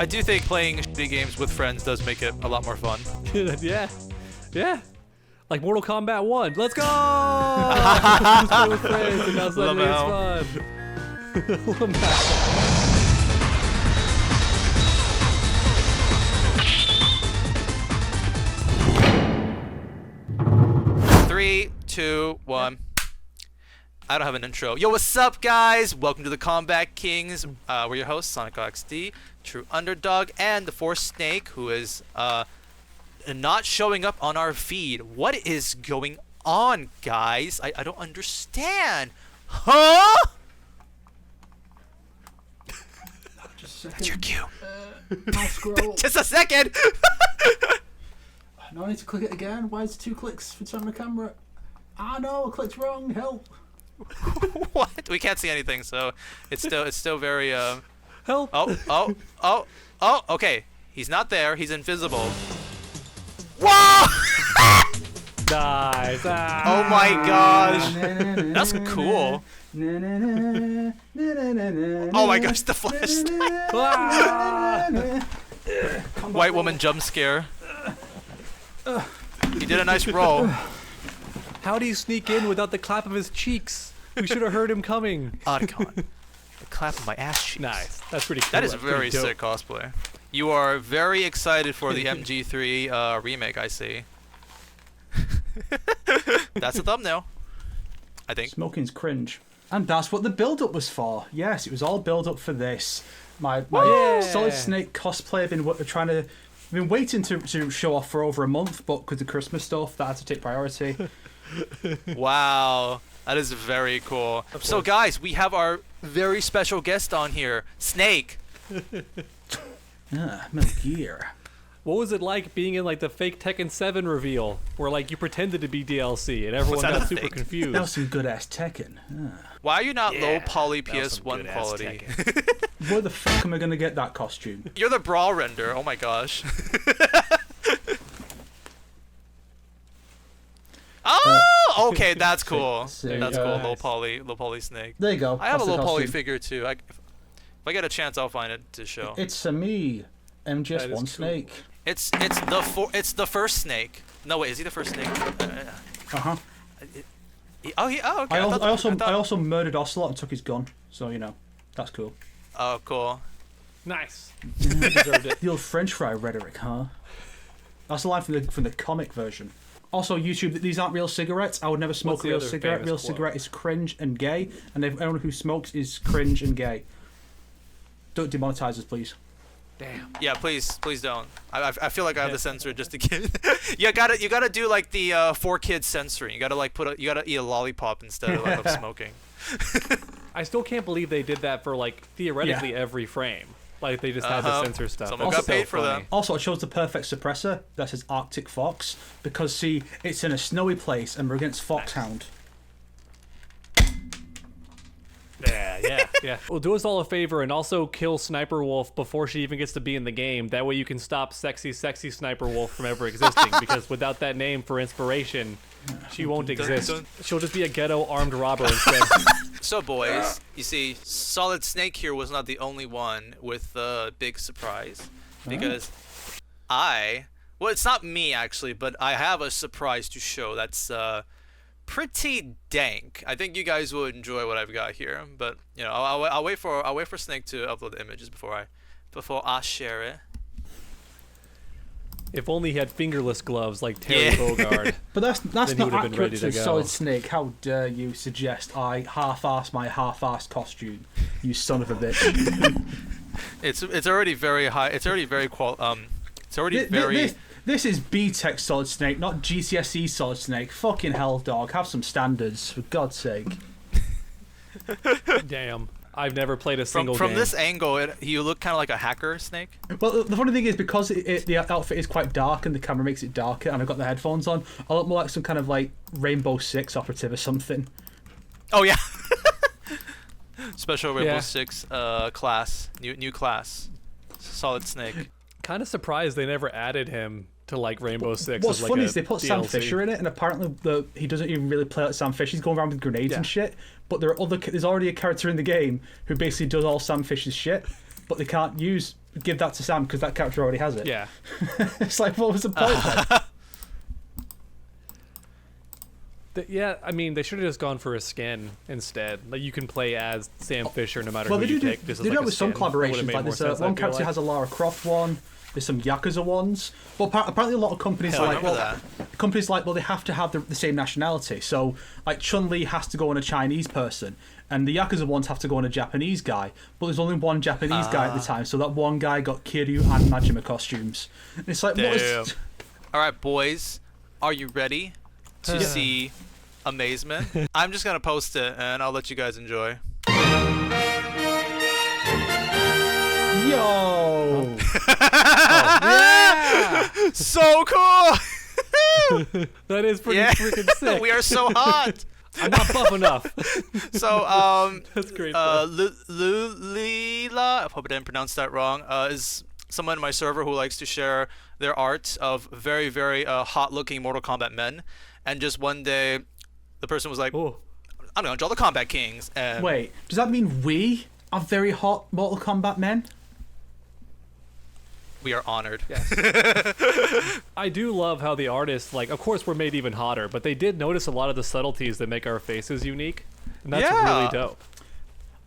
I do think playing shitty games with friends does make it a lot more fun. Yeah. Yeah. Like Mortal Kombat 1. Let's go! With friends, and now suddenly it's fun. Three, two, one. I don't have an intro. Yo, what's up, guys? Welcome to the Combat Kings. We're your hosts, SonicHaXD, True Underdog, and the Force Snake, who is not showing up on our feed. What is going on, guys? I don't understand. Huh? That's your cue. I'll scroll. Just a second. No, I need to click it again. Why is it 2 clicks for turn the camera? Ah no, I clicked wrong. Help. What? We can't see anything, so it's still very Help. Oh, okay. He's not there. He's invisible. Whoa! Nice. Oh my gosh. That's cool. Oh my gosh, the flashlight. White woman jump scare. He did a nice roll. How do you sneak in without the clap of his cheeks? We should have heard him coming. Oddcon. The clap of my ass cheeks. Nice. That's pretty cool. That is That's very pretty dope. sick cosplay. You are very excited for the MG3 remake, I see. That's the thumbnail, I think. Smoking's cringe. And that's what the build-up was for. Yes, it was all build-up for this. My Yeah. Solid Snake cosplay I've been waiting to show off for over a month, but because of Christmas stuff, that had to take priority. Wow, that is very cool. So guys, we have our very special guest on here, Snake. Metal Gear. What was it like being in like the fake Tekken 7 reveal, where like you pretended to be DLC and everyone that got a super thing? confused? That was some good-ass Tekken. Why are you not Yeah, low poly that was some PS1 good-ass quality? Where the fuck am I going to get that costume? You're the brawl render. Oh my gosh. Oh, okay, that's cool. That's cool. Low poly Snake. There you go. I have a That's the low poly costume. figure too. If I get a chance, I'll find it to show. It's a me, That is MGS1 cool. Snake. It's the first Snake. No wait, is he the first Snake? Uh-huh. Okay. I also murdered Ocelot and took his gun, so you know, that's cool. Oh, cool. Nice. Deserved it. The old French fry rhetoric, huh? That's a line from the comic version. Also, YouTube, these aren't real cigarettes. I would never smoke What's a the real other cigarette. famous Real quote? cigarette is cringe and gay, and everyone who smokes is cringe and gay. Don't demonetize us, please. Damn. Yeah, please don't. I feel like I have to censor it just to get. you gotta do like the 4 kids censoring. You gotta like you gotta eat a lollipop instead of like of smoking. I still can't believe they did that for like theoretically every frame. Like they just had to censor stuff. Someone That's got paid so for funny. them. Also, I chose the perfect suppressor. That says Arctic Fox because see, it's in a snowy place and we're against Foxhound. Yeah. Well, do us all a favor and also kill Sniper Wolf before she even gets to be in the game. That way you can stop sexy Sniper Wolf from ever existing. Because without that name for inspiration, she won't exist. She'll just be a ghetto armed robber instead. So boys, you see, Solid Snake here was not the only one with the big surprise, because well, it's not me actually, but I have a surprise to show that's pretty dank. I think you guys will enjoy what I've got here, but you know, I'll wait for Snake to upload the images before I share it. If only he had fingerless gloves like Terry Bogard. But that's Then not he would have been accurate ready to to go. Solid Snake. How dare you suggest I half-ass my half-assed costume, you son of a bitch. It's already very high. It's already very It's already very. This is B-Tech Solid Snake, not GCSE Solid Snake. Fucking hell, dog. Have some standards, for God's sake. Damn. I've never played a single From game. this angle, you look kind of like a hacker Snake. Well, the funny thing is, because the outfit is quite dark and the camera makes it darker, and I've got the headphones on, I look more like some kind of like Rainbow Six operative or something. Oh yeah. Special Rainbow Yeah. Six class, new class, Solid Snake. Kind of surprised they never added him to like Rainbow Six. What's as, like, funny a is they put Sam DLC. Fisher in it, and apparently he doesn't even really play like Sam Fisher. He's going around with grenades and shit. But there's already a character in the game who basically does all Sam Fisher's shit. but they can't give that to Sam because that character already has it. Yeah. It's like, what was the point then? Yeah, I mean, they should have just gone for a skin instead. Like, you can play as Sam Fisher no matter Well, who they you do take. This is they do like it a with some skin. That would've collaborations. made Like more there's sense, I one feel character like. has a Lara Croft one. There's some Yakuza ones. Well, apparently a lot of companies Hell, are I like, remember companies like, well, they have to have the same nationality. So, like, Chun-Li has to go on a Chinese person, and the Yakuza ones have to go on a Japanese guy. But there's only one Japanese guy at the time, so that one guy got Kiryu and Majima costumes. And it's like, what is... All right, boys, are you ready to see amazement? I'm just gonna post it, and I'll let you guys enjoy. Yo! Yeah! So cool! That is pretty Yeah. freaking sick. We are so hot. I'm not buff enough. So, That's great. Lila, I hope I didn't pronounce that wrong, is someone in my server who likes to share their art of very, very hot-looking Mortal Kombat men. And just one day, the person was like, Oh. I'm gonna draw the Combat Kings. And Wait, does that mean we are very hot Mortal Kombat men? we are honored. I do love how the artists, like, of course, we're made even hotter, but they did notice a lot of the subtleties that make our faces unique, and that's Yeah. really dope.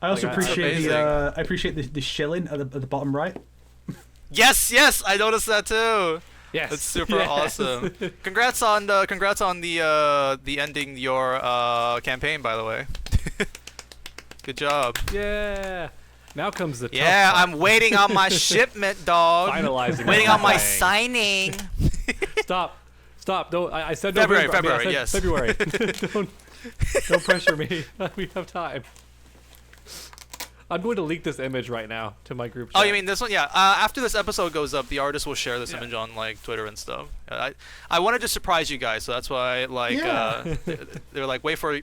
I also Like, that's appreciate amazing. I appreciate the shilling at the bottom right. Yes, I noticed that too. Yes, That's super Yes. awesome. Congrats on the ending your campaign, by the way. Good job. Yeah. Now comes the tough Yeah, part. I'm waiting on my shipment, dog. Finalizing Waiting on my everything. signing. Stop. Don't. I said February, November. I mean, I February, said yes. February. don't pressure me. We have time. I'm going to leak this image right now to my group chat. Oh, you mean this one? Yeah. After this episode goes up, the artist will share this Yeah. image on like Twitter and stuff. I wanted to surprise you guys, so that's why like Yeah. they're like wait for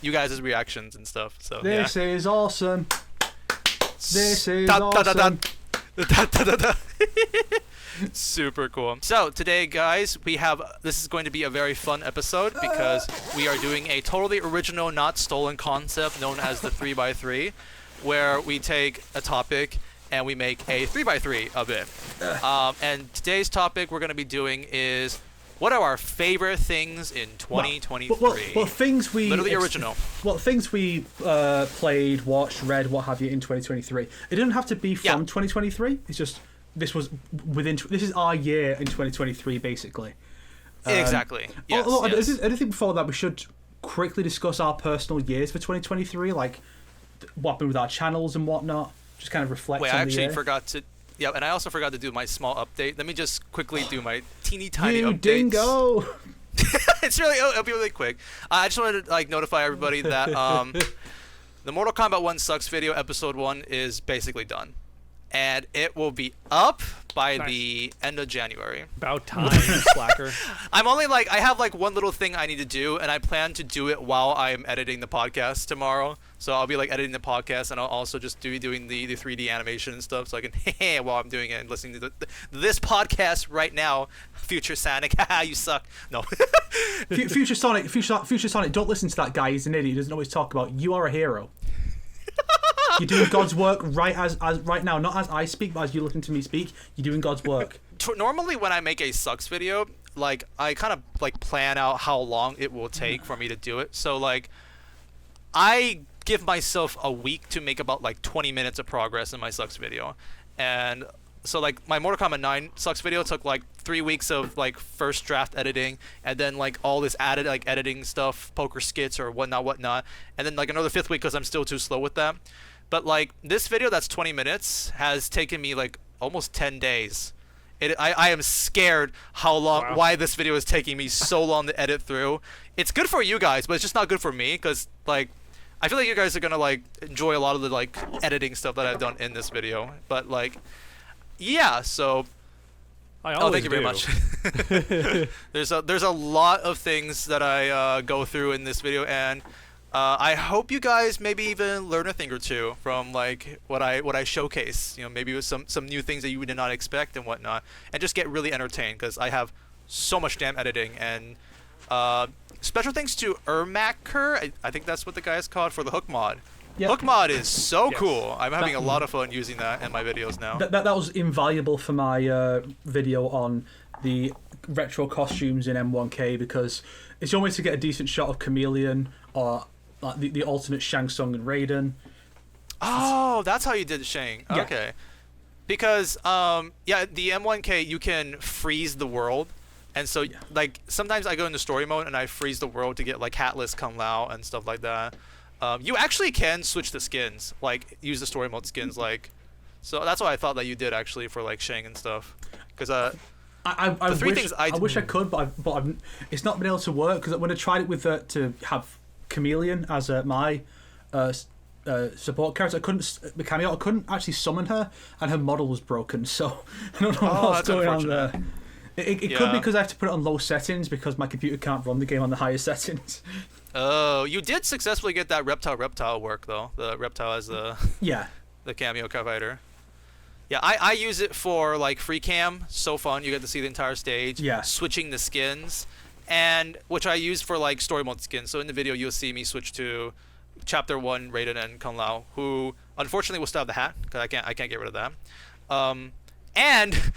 you guys' reactions and stuff. So This is awesome. This is Da, da, da, da. awesome. Da, da, da, da. Super cool. So today, guys, this is going to be a very fun episode because we are doing a totally original, not stolen concept known as the 3x3, where we take a topic and we make a 3x3 of it. And today's topic we're going to be doing is what are our favorite things in 2023? What things we Literally original. What things we played, watched, read, what have you in 2023? It didn't have to be from Yeah. 2023. It's just this is our year in 2023 basically. Exactly. Yes, Although, yes. I do think before that we should quickly discuss our personal years for 2023, like what happened with our channels and whatnot. Just kind of reflect Wait, on I the actually year. forgot to. Yeah, and I also forgot to do my small update. Let me just quickly do my teeny tiny You updates. dingo! It'll be really quick. I just wanted to like notify everybody that the Mortal Kombat 1 Sucks video episode 1 is basically done, and it will be up by Nice. the end of January. About time, you slacker. I'm only like I have like one little thing I need to do, and I plan to do it while I'm editing the podcast tomorrow. So I'll be like editing the podcast, and I'll also just doing the 3D animation and stuff, so I can while I'm doing it and listening to this podcast right now. Future Sonic, haha, you suck. No. Future Sonic, don't listen to that guy. He's an idiot. He doesn't always talk about you are a hero. You're doing God's work right as right now, not as I speak, but as you listen to me speak. You're doing God's work. Normally when I make a sucks video, like I kind of like plan out how long it will take for me to do it. So like I give myself a week to make about like 20 minutes of progress in my sucks video. And so like my Mortal Kombat 9 sucks video took like 3 weeks of like first draft editing, and then like all this added like editing stuff, poker skits or whatnot, and then like another 5th week because I'm still too slow with that. But like this video that's 20 minutes has taken me like almost 10 days. I am scared how long, Wow. why this video is taking me so long to edit through. It's good for you guys, but it's just not good for me because like I feel like you guys are gonna like enjoy a lot of the like editing stuff that I've done in this video. But like, yeah. So I oh, always thank you very do. much. There's a lot of things that I go through in this video, and I hope you guys maybe even learn a thing or two from like what I showcase. You know, maybe with some new things that you did not expect and whatnot, and just get really entertained because I have so much damn editing. And special thanks to Ermacker, I think that's what the guy is called, for the hook mod. Hook mod is so cool. I'm having a lot of fun using that in my videos now. That was invaluable for my video on the retro costumes in M1K, because it's the only way to get a decent shot of Chameleon or like the alternate Shang Tsung and Raiden. Oh, that's how you did Shang. Yeah. Okay. Because the M1K, you can freeze the world. And so like sometimes I go into story mode and I freeze the world to get like Hatless Kung Lao and stuff like that. You actually can switch the skins, like use the story mode skins, like. So that's what I thought that you did actually for like Shang and stuff. Because I wish I could, but it's not been able to work, because when I tried it with to have Chameleon as my support character, I couldn't actually summon her, and her model was broken. So I don't know what's going on there. It could be because I have to put it on low settings because my computer can't run the game on the higher settings. Oh, you did successfully get that reptile work though. The reptile as the the cameo fighter. Yeah, I use it for like free cam. So fun, you get to see the entire stage. Yeah. Switching the skins, and which I use for like story mode skins. So in the video, you'll see me switch to Chapter 1 Raiden and Kung Lao, who unfortunately will still have the hat because I can't get rid of that. And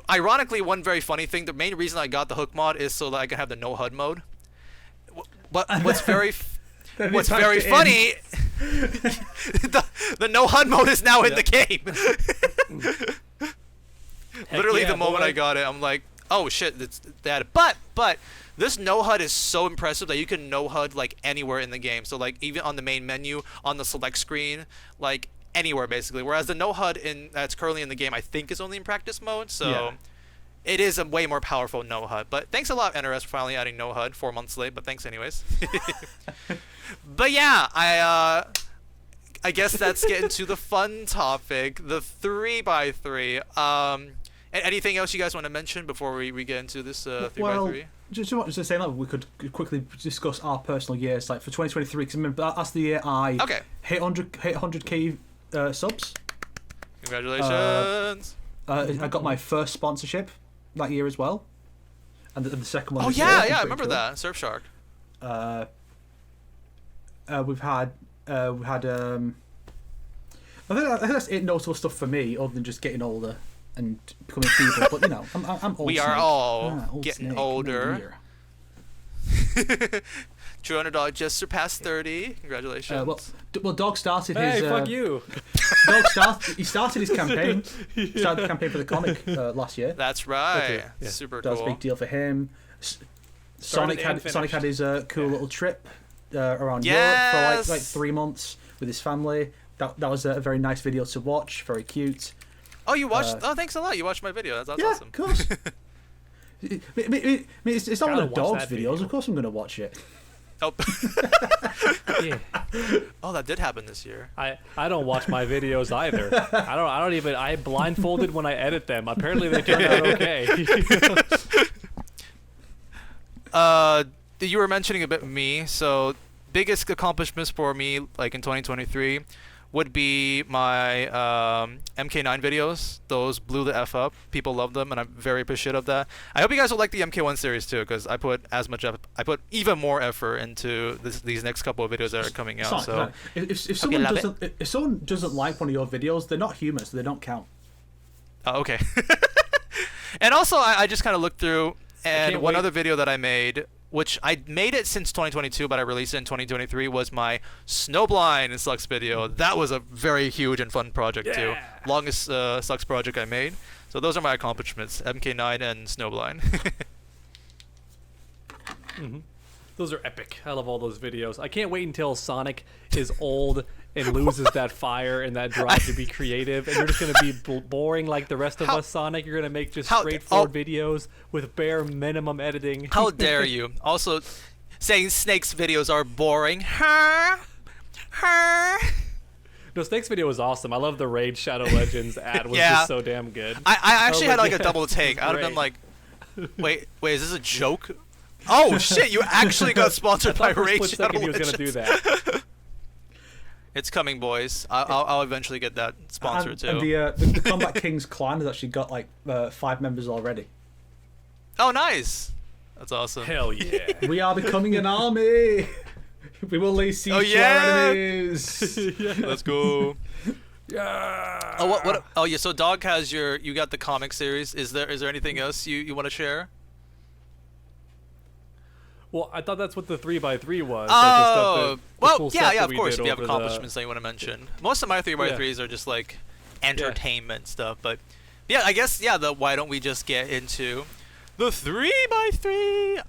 ironically, one very funny thing, the main reason I got the hook mod is so that I can have the no HUD mode. But what's very funny, the no HUD mode is now in the game. Literally, the moment I got it, I'm like, oh shit, it's that. But this no HUD is so impressive that you can no HUD like anywhere in the game. So like even on the main menu, on the select screen, like anywhere basically. Whereas the no HUD that's currently in the game, I think is only in practice mode. So it is a way more powerful no HUD. But thanks a lot, NRS, for finally adding no HUD. 4 months late, but thanks anyways. But yeah, I guess that's getting to the fun topic, the 3x3. Anything else you guys want to mention before we get into this 3x3? Just saying that we could quickly discuss our personal years, like for 2023, because remember that's the year I hit 100k subs. Congratulations! I got my first sponsorship that year as well, and the second one. Oh yeah, I remember that Surfshark. We've had I think that's it. Notable stuff for me, other than just getting older and becoming feeble. But you know, I'm old. We are all getting older. $200 just surpassed 30. Congratulations. Well, Dog started his. Hey, fuck you. He started his campaign. He started the campaign for the comic last year. That's right. Okay, yeah. Super That was cool. a big deal for him. Sonic had his cool little trip around Europe for like 3 months with his family. That was a very nice video to watch. Very cute. Oh, you watched? Oh, thanks a lot. You watched my video. That's Yeah, awesome. of course. It's not one of Dog's videos. Of course, I'm going to watch it. Oh. Yeah. Oh, that did happen this year. I don't watch my videos either. I blindfolded when I edit them. Apparently they turned out okay. You were mentioning a bit me, so biggest accomplishments for me like in 2023 would be my MK9 videos. Those blew the F up. People love them, and I'm very appreciative of that. I hope you guys will like the MK1 series too, because I put even more effort into these next couple of videos that are coming out. So if someone doesn't like one of your videos, they're not human, so they don't count. Oh, okay. And also, I just kind of looked through, and one other video that I made, which I made it since 2022, but I released it in 2023, was my Snowblind Sucks video. That was a very huge and fun project too. Longest Sucks project I made. So those are my accomplishments, MK9 and Snowblind. Mm-hmm. Those are epic. I love all those videos. I can't wait until Sonic is old and loses that fire and that drive to be creative, and you're just going to be boring like the rest of us, Sonic. You're going to make just straightforward videos with bare minimum editing. How dare you? Also, saying Snake's videos are boring. No, Snake's video was awesome. I love the Raid Shadow Legends ad. Was just so damn good. I actually had like a double take. I would have been like, wait, is this a joke? Oh shit! You actually got sponsored by Raid Shadow Legends. He was going to do that. It's coming, boys. I'll eventually get that sponsor too. And the Combat Kings clan has actually got like 5 members already. Oh, nice! That's awesome. Hell yeah! We are becoming an army. We will lay siege Oh, to yeah! our enemies. Let's go. Yeah. Oh, what? Oh, yeah. So, Dog has you got the comic series. Is there anything else you want to share? Well, I thought that's what the 3x3 was. Oh, well, cool yeah, stuff yeah. that Of we course, did we have over accomplishments that you want to mention. Most of my 3x3s are just like entertainment stuff, but yeah, I guess why don't we just get into the 3x3?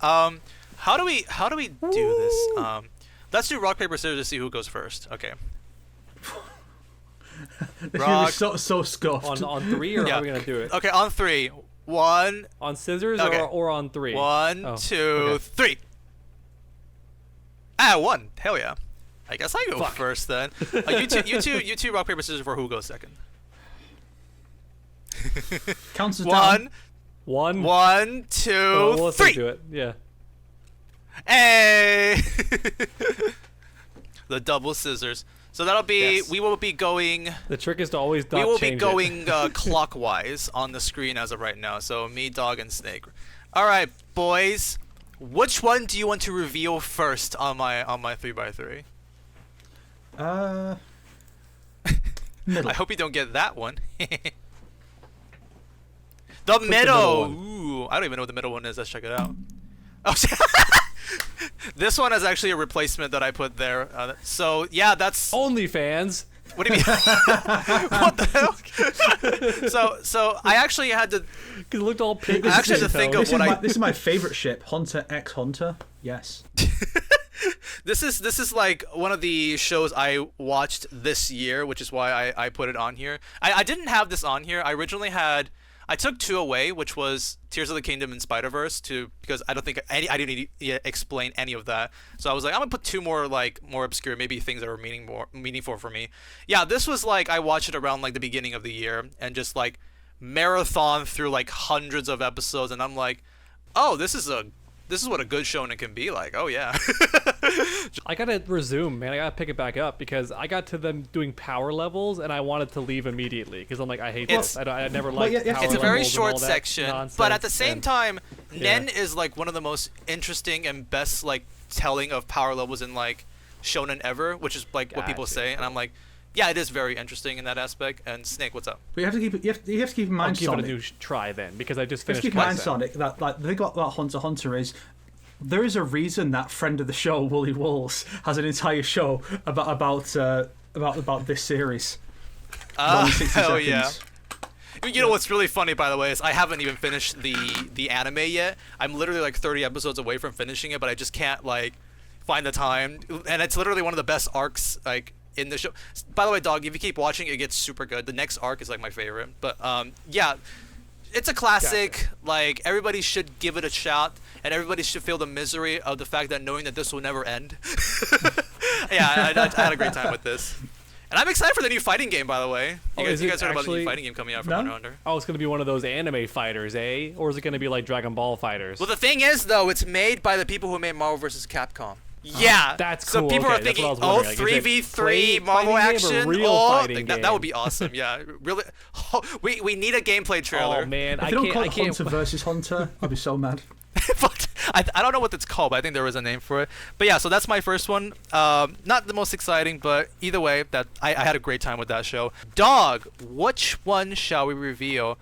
How do we do this? Let's do rock paper scissors to see who goes first. Okay. Rock. So scuffed. On 3, or Yeah. how are we gonna do it? Okay, on 3. 1. On scissors Okay. or on 3? 1, Oh, 2, okay. 3. Ah, 1. Hell yeah. I guess I go Fuck. first then. You two, rock paper scissors for who goes second. Counts us down. 1. 1, 2, Oh, well, let's 3. do it. Yeah. Hey! The double scissors. So that'll be. Yes. We will be going. The trick is to always not We will be change going clockwise on the screen as of right now. So me, Dog, and Snake. All right, boys. Which one do you want to reveal first on my 3x3? Middle. I hope you don't get that one. the middle. middle one. Ooh, I don't even know what the middle one is. Let's check it out. Oh, this one is actually a replacement that I put there. So yeah, that's. OnlyFans. What do you mean? What the hell? So I actually had to. Because it looked all pink. I actually had to think of This is, what I. this is my favorite ship, Hunter x Hunter. Yes. This is like one of the shows I watched this year, which is why I put it on here. I didn't have this on here. I originally had. I took 2 away, which was Tears of the Kingdom and Spider-Verse, because I don't think I didn't need to explain any of that. So I was like, I'm gonna put 2 more more obscure, maybe things that were meaningful for me. Yeah, this was like I watched it around like the beginning of the year and just like marathon through like hundreds of episodes, and I'm like, oh, this is what a good shonen can be like. Oh yeah. I gotta resume, man. I gotta pick it back up because I got to them doing power levels and I wanted to leave immediately because I'm like, I hate this. I never liked yeah, power It's a very levels and short all that section, nonsense, but at the same and- time, Yeah. Nen is like one of the most interesting and best like telling of power levels in like shonen ever, which is like what people Gotcha. say, and I'm like, yeah, it is very interesting in that aspect. And Snake, what's up? But you have to keep it. You have to keep in I'll mind, give Sonic. it a new try then because I just Let's finished. keep in mind, Quest. Sonic, that like the thing about Hunter x Hunter is there is a reason that friend of the show, Wooly Walls, has an entire show about this series. Only 60 Hell seconds. yeah. You know what's really funny, by the way, is I haven't even finished the anime yet. I'm literally like 30 episodes away from finishing it, but I just can't like find the time. And it's literally one of the best arcs like in the show. By the way, Dog, if you keep watching, it gets super good. The next arc is like my favorite. But yeah, it's a classic. Gotcha. Like everybody should give it a shot, and everybody should feel the misery of the fact that knowing that this will never end. Yeah, I had a great time with this. And I'm excited for the new fighting game, by the way. Oh, You is guys it heard about the new actually- fighting game coming out from No? Hunter x Hunter? Oh, it's gonna be one of those anime fighters, eh? Or is it gonna be like Dragon Ball fighters? Well, the thing is, though, it's made by the people who made Marvel vs. Capcom. Yeah, that's so cool. people Okay, are that's what I thinking, was oh, wondering. Like, is it 3v3 play- Marvel fighting game or action. real Oh, fighting that would game? be awesome. Yeah, really. Oh, we need a gameplay trailer. Oh man, If I they don't can't. call I it can't. Hunter versus Hunter, I'll be so mad. But I don't know what it's called, but I think there was a name for it. But yeah, so that's my first one. Not the most exciting, but either way, that I had a great time with that show. Dog, which one shall we reveal?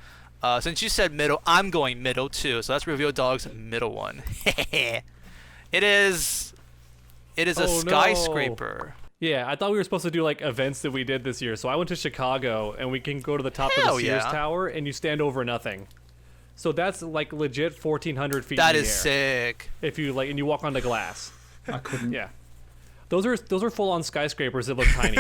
Since you said middle, I'm going middle too. So let's reveal Dog's middle one. It is a Oh, no. skyscraper. Yeah, I thought we were supposed to do like events that we did this year. So I went to Chicago, and we can go to the top of Hell the Sears yeah. Tower, and you stand over nothing. So that's like legit 1,400 feet. That in the is air. sick. If you like, and you walk onto glass. I couldn't. Yeah, those are full on skyscrapers that look tiny.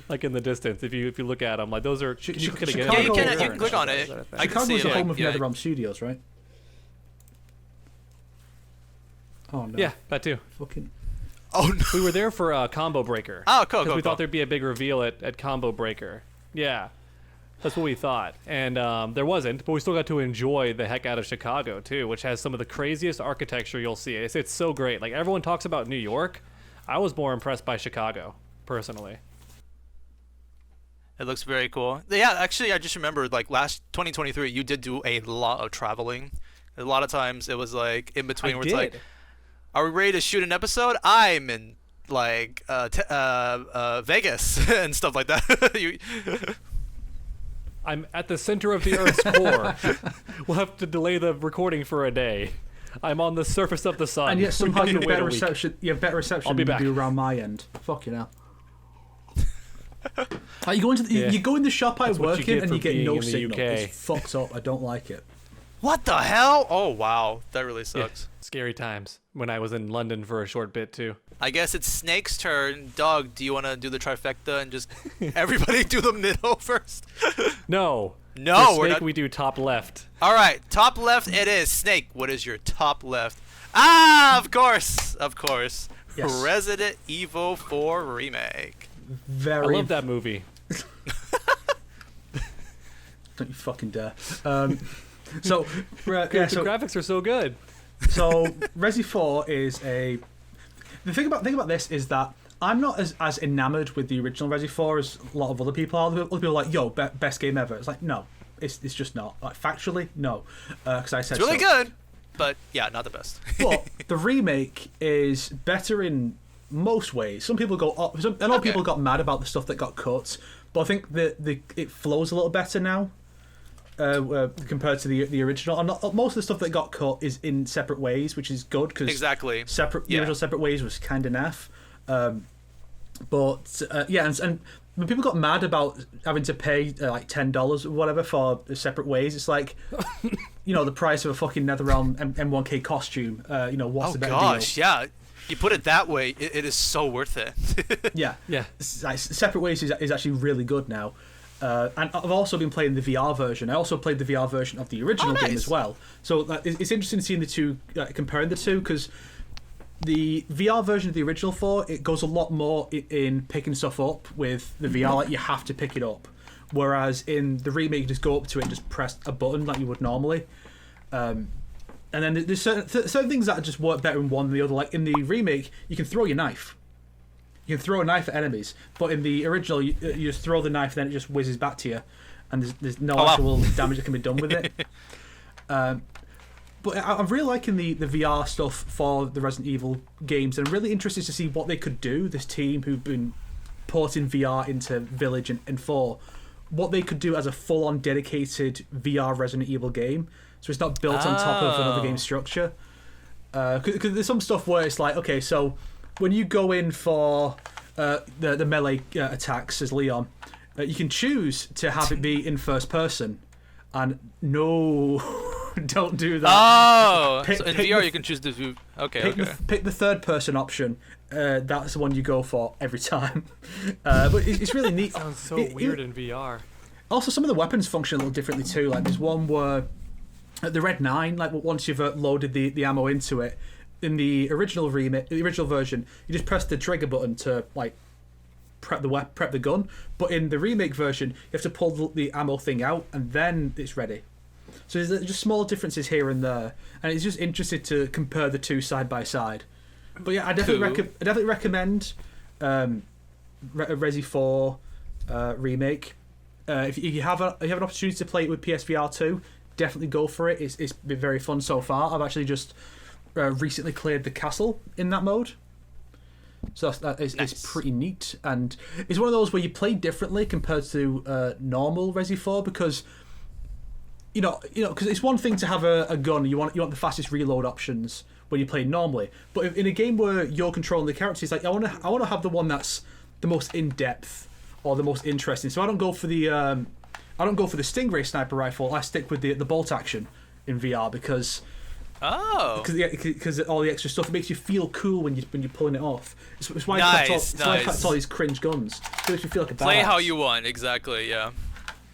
Like in the distance, if you look at them, like those are. Ch- you Ch- could Chicago- Yeah, you Chicago- can click on it. I can see Chicago's it. the home Like, of yeah. NetherRealm Studios, right? Oh no. Yeah, that too. Fucking. Oh no. We were there for Combo Breaker. Oh, cool, Because cool, we cool. thought there'd be a big reveal at Combo Breaker. Yeah, that's what we thought, and there wasn't. But we still got to enjoy the heck out of Chicago too, which has some of the craziest architecture you'll see. It's so great. Like everyone talks about New York, I was more impressed by Chicago personally. It looks very cool. Yeah, actually, I just remembered like last 2023, you did do a lot of traveling. A lot of times it was like in between I where did. it's like, Are we ready to shoot an episode? I'm in like Vegas and stuff like that. I'm at the center of the Earth's core. We'll have to delay the recording for a day. I'm on the surface of the sun. And yet somehow you have Wait better a week. reception. You have better reception I'll be than back. you do around my end. Fuck you now. Like you go into the, Yeah. you go in the shop I That's what work you in get and for you get being no in the signal. UK. It's fucked up. I don't like it. What the hell? Oh wow, that really sucks. Scary times when I was in London for a short bit too. I guess it's Snake's turn. Dog, do you want to do the trifecta and just everybody do the middle first? No. No, For we're Snake, not. we do top left. All right, top left it is. Snake, what is your top left? Ah, of course. Yes. Resident Evil 4 Remake. Very. I love that movie. Don't you fucking dare. So, yeah, The so graphics are so good. So Resi 4 is a. The thing about this is that I'm not as enamored with the original Resi 4 as a lot of other people are. Other people are like, yo, best game ever. It's like, no, it's just not. Like factually, no, because I said It's really so. good, but yeah, not the best. But the remake is better in most ways. Some people go. I know people got mad about the stuff that got cut, but I think it flows a little better now. Compared to the original, and most of the stuff that got cut is in separate ways, which is good because Exactly. the original separate ways was kind of naff. And when people got mad about having to pay like $10 or whatever for separate ways, it's like, the price of a fucking NetherRealm M1K costume. What's the better gosh, deal? yeah. You put it that way, it is so worth it. Yeah, Yeah. Separate ways is actually really good now. And I've also been playing the VR version. I also played the VR version of the original game nice. as well. So it's interesting seeing the two, comparing the two, because the VR version of the original 4, it goes a lot more in picking stuff up with the VR, like you have to pick it up. Whereas in the remake, you just go up to it and just press a button like you would normally. And then there's certain things that just work better in one than the other. Like in the remake, you can throw your knife. You can throw a knife at enemies, but in the original, you just throw the knife, then it just whizzes back to you, and there's no actual damage that can be done with it. But I'm really liking the VR stuff for the Resident Evil games, and I'm really interested to see what they could do, this team who've been porting VR into Village and 4, what they could do as a full-on dedicated VR Resident Evil game, so it's not built on top of another game structure. Because there's some stuff where it's like, okay, so when you go in for the melee attacks as Leon, you can choose to have it be in first person, and no, don't do that. Oh, Pick- so in pick VR the- you can choose to do. Okay, Pick the third person option. That's the one you go for every time. But it's really neat. Sounds so weird in VR. Also, some of the weapons function a little differently too. Like there's one where the Red 9, like once you've loaded the ammo into it, in the original version, you just press the trigger button to like prep the gun. But in the remake version, you have to pull the ammo thing out and then it's ready. So there's just small differences here and there, and it's just interesting to compare the two side by side. But yeah, I definitely recommend Resi 4 remake. If you have an opportunity to play it with PSVR 2, definitely go for it. It's been very fun so far. I've actually just recently cleared the castle in that mode, so it's pretty neat, and it's one of those where you play differently compared to normal Resi 4, because because it's one thing to have a gun, you want the fastest reload options when you play normally, but in a game where you're controlling the character, it's like I want to have the one that's the most in depth or the most interesting. So I don't go for the Stingray sniper rifle. I stick with the bolt action in VR because all the extra stuff, it makes you feel cool when you're pulling it off. It's why it's all these cringe guns. It makes you feel like a badass. Play how you want, exactly. Yeah.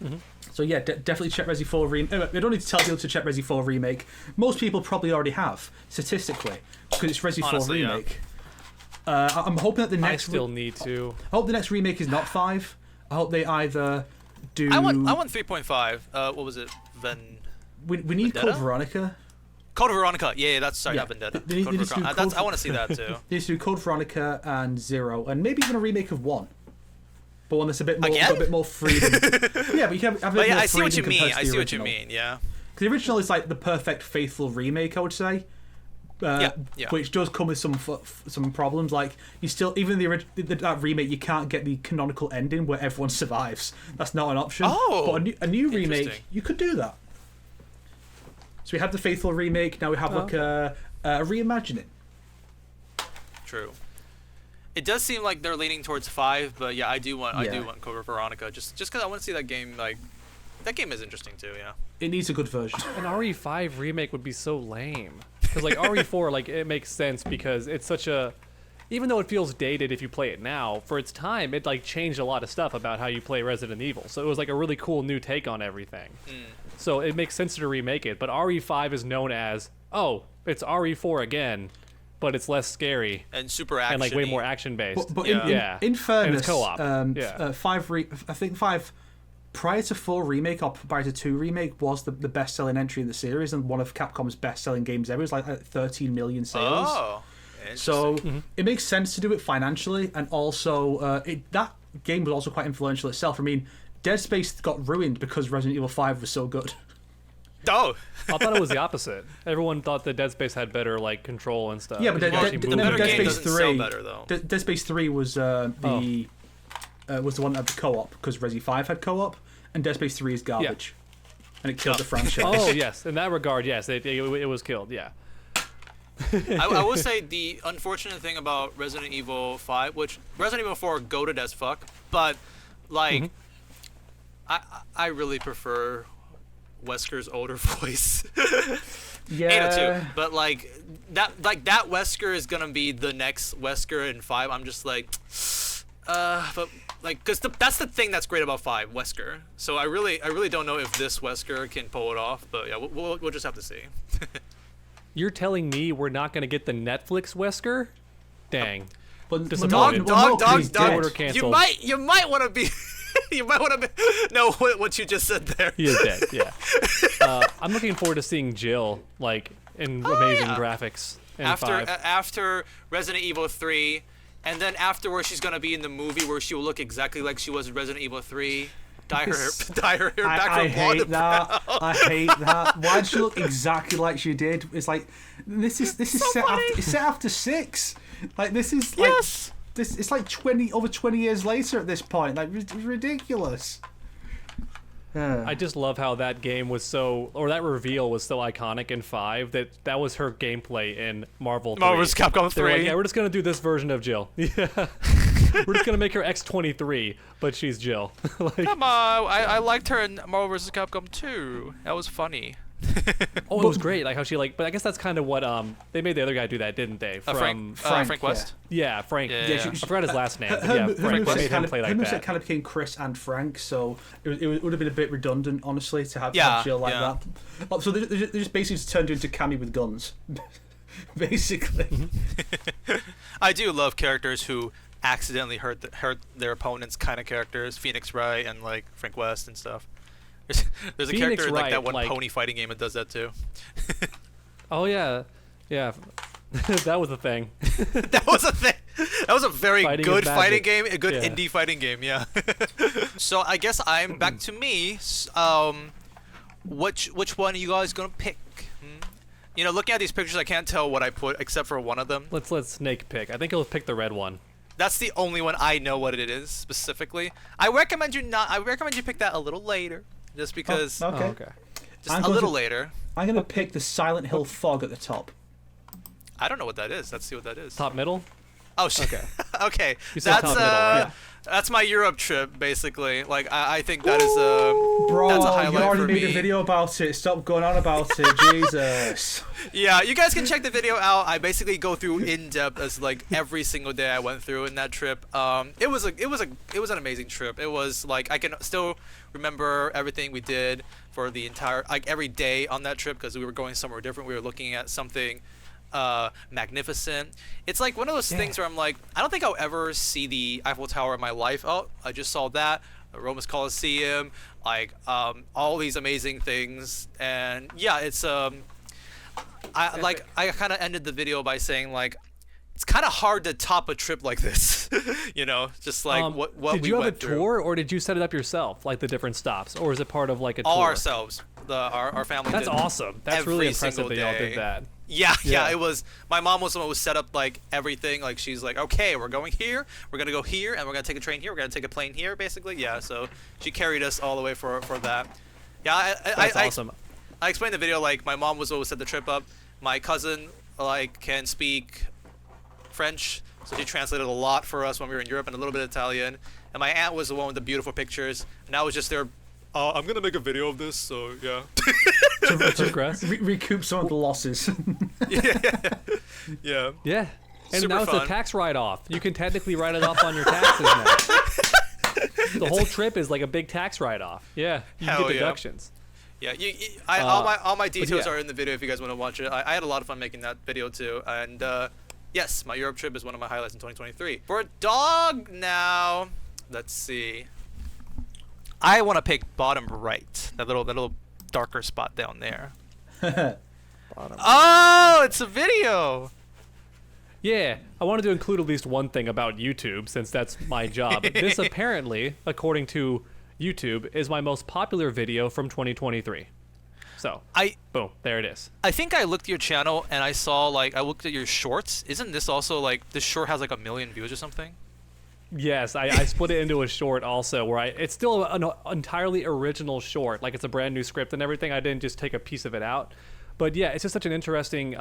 Mm-hmm. So yeah, definitely check Resi 4 Remake. I don't need to tell people to check Resi 4 Remake. Most people probably already have, statistically, because it's Resi 4 Remake. Yeah. I'm hoping that the next. I still need to. I hope the next remake is not 5. I hope they either do. I want 3.5. What was it? We need Vendetta? Code Veronica. Code Veronica. Yeah, that's sorry, not Vendetta. They need to do I want to see that too. They need to do Code Veronica and 0, and maybe even a remake of 1. But one that's a bit more, Again? a bit more freedom. Yeah, but you can have a bit more I see what you freedom mean. compared to I the see what you original. mean. Yeah. Because the original is like the perfect faithful remake, I would say. Yeah. which does come with some problems. Like you still, even that remake, you can't get the canonical ending where everyone survives. That's not an option. Oh, but a new remake, interesting. you could do that. So we had the Faithful remake. Now we have like a reimagining. True. It does seem like they're leaning towards 5, but yeah, I do want Code Veronica just because I want to see that game. Like, that game is interesting too. Yeah. It needs a good version. An RE5 remake would be so lame. Because like RE4, like it makes sense because it's such a, even though it feels dated if you play it now, for its time it like changed a lot of stuff about how you play Resident Evil. So it was like a really cool new take on everything. So it makes sense to remake it. But RE5 is known as, oh, it's RE4 again, but it's less scary and super action and like way more action based. But yeah. in fairness, and it's co-op. I think 5 prior to 4 remake or prior to 2 remake was the best-selling entry in the series and one of Capcom's best-selling games ever. It was like 13 million sales. Oh, so it makes sense to do it financially, and also that game was also quite influential itself. I mean, Dead Space got ruined because Resident Evil 5 was so good. Oh, I thought it was the opposite. Everyone thought that Dead Space had better like control and stuff. Yeah, but Dead Space 3, better, though. Dead Space 3 was was the one that had the co-op because Resi 5 had co-op, and Dead Space 3 is garbage, and it killed the franchise. Oh yes, in that regard, yes, it was killed. Yeah. I will say the unfortunate thing about Resident Evil 5, which Resident Evil 4 goated as fuck, but like I really prefer Wesker's older voice. Yeah. 802. But like that Wesker is gonna be the next Wesker in 5. I'm just like, but like, cause that's the thing that's great about 5, Wesker. So I really don't know if this Wesker can pull it off. But yeah, we'll just have to see. You're telling me we're not gonna get the Netflix Wesker? Dang. But Disappointed. Dog. Canceled. You might want to be. You might want to know what you just said there. He is dead. Yeah. I'm looking forward to seeing Jill like in amazing graphics. In after Resident Evil 3, and then afterwards she's gonna be in the movie where she will look exactly like she was in Resident Evil 3. Dye her hair back from blonde to brown. I hate that. Why did she look exactly like she did? It's like this is set after 6. Like this is like. Yes. It's like over 20 years later at this point. Like, it's ridiculous. I just love how that game was that reveal was so iconic in 5 that was her gameplay in Marvel 3. Marvel's Capcom 3. Like, yeah, we're just gonna do this version of Jill. Yeah, we're just gonna make her X-23, but she's Jill. Like, come on, I liked her in Marvel vs. Capcom 2. That was funny. Oh, it was great. Like how she but I guess that's kind of what they made the other guy do that, didn't they? Frank West. Yeah, Frank. Yeah. I forgot his last name. But yeah, Frank West made him play like that. It kind of became Chris and Frank, so it would have been a bit redundant, honestly, to have Jill like that. Oh, so they just basically just turned into Cammy with guns, basically. I do love characters who accidentally hurt their opponents, kind of characters. Phoenix Wright and like Frank West and stuff. There's a character in like that one pony fighting game that does that too. Oh yeah. That was a thing. That was a thing. That was a very good fighting game, a good Yeah. indie fighting game, yeah. So I guess I'm back to me. Which one are you guys gonna pick? You know, looking at these pictures, I can't tell what I put except for one of them. Let's Snake pick. I think he'll pick the red one. That's the only one I know what it is specifically. I recommend you pick that a little later, just because. Okay. Just a little later. I'm gonna pick the Silent Hill Fog at the top. I don't know what that is. Let's see what that is. Top middle. Oh shit. Okay. Okay. You said top middle, right? That's my Europe trip, basically. Like I think that is Bro, that's a highlight you already for made me. a video about it. Stop going on about it, Jesus. Yeah, you guys can check the video out. I basically go through in depth as like every single day I went through in that trip. It was an amazing trip. It was like I can still remember everything we did for the entire every day on that trip because we were going somewhere different. We were looking at something magnificent. It's like one of those things where I'm like, I don't think I'll ever see the Eiffel Tower in my life. Oh, I just saw that. The Rome's Colosseum, like all these amazing things, and yeah, it's I kind of ended the video by saying like it's kind of hard to top a trip like this, you know, just like what did we you have went a through. tour or did you set it up yourself, like the different stops, or is it part of like a All tour? ourselves. our family. That's did awesome. That's really every impressive single that y'all day. did that. Yeah, it was. My mom was the one who set up like everything. Like she's like, okay, we're going here, we're gonna go here, and we're gonna take a train here, we're gonna take a plane here, basically. Yeah, so she carried us all the way for that. Yeah, That's awesome. I explained in the video like my mom was the one who set the trip up. My cousin like can speak French, so she translated a lot for us when we were in Europe and a little bit of Italian. And my aunt was the one with the beautiful pictures, and I was just there. I'm gonna make a video of this, so yeah. Progress. Recoup some of the losses. Yeah. Yeah. And Super now it's fun. a tax write-off. You can technically write it off on your taxes now. The whole trip is like a big tax write-off. Yeah, you Hell get yeah. deductions. Yeah, all my details yeah. are in the video if you guys want to watch it. I had a lot of fun making that video too, and yes, my Europe trip is one of my highlights in 2023. For a dog now, let's see. I want to pick bottom right, that little darker spot down there. Oh, it's a video. Yeah, I wanted to include at least one thing about YouTube since that's my job. This apparently, according to YouTube, is my most popular video from 2023. So, boom, there it is. I think I looked at your channel and I saw I looked at your shorts. Isn't this also this short has like 1 million views or something? Yes, I split it into a short also where it's still an entirely original short. Like it's a brand new script and everything. I didn't just take a piece of it out. But yeah, it's just such an interesting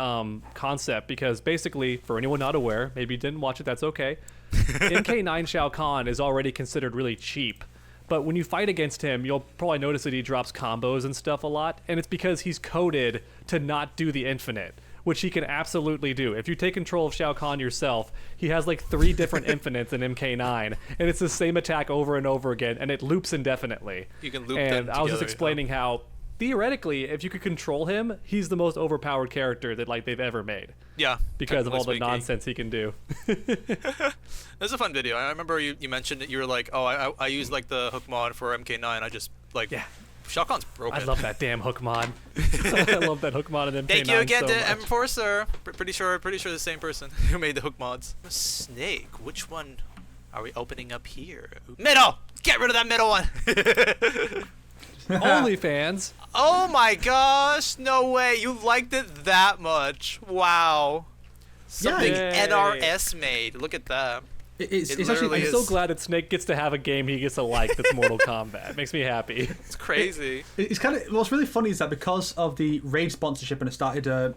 concept because basically, for anyone not aware, maybe you didn't watch it, that's okay. MK9 Shao Kahn is already considered really cheap. But when you fight against him, you'll probably notice that he drops combos and stuff a lot. And it's because he's coded to not do the infinite, which he can absolutely do. If you take control of Shao Kahn yourself, he has like 3 different infinites in MK9. And it's the same attack over and over again. And it loops indefinitely. You can loop and them I was just together, explaining how, theoretically, if you could control him, he's the most overpowered character that they've ever made. Yeah. Because of all the technically speaking. nonsense he can do. It was a fun video. I remember you mentioned that you were like, oh, I use the hook mod for MK9. I just Yeah. Shao Kahn's broken. I love that damn hook mod. I love that hook mod in MK9 Thank you again so to much. M4sir. Pretty sure the same person who made the hook mods. Snake. Which one are we opening up here? Middle. Get rid of that middle one. OnlyFans. Oh my gosh! No way. You liked it that much. Wow. Something Yay. NRS made. Look at that. It's It actually literally I'm is. so glad that Snake gets to have a game he gets to like that's Mortal Kombat. It makes me happy. It's crazy. It's kind of what's really funny is that because of the Raid sponsorship and I started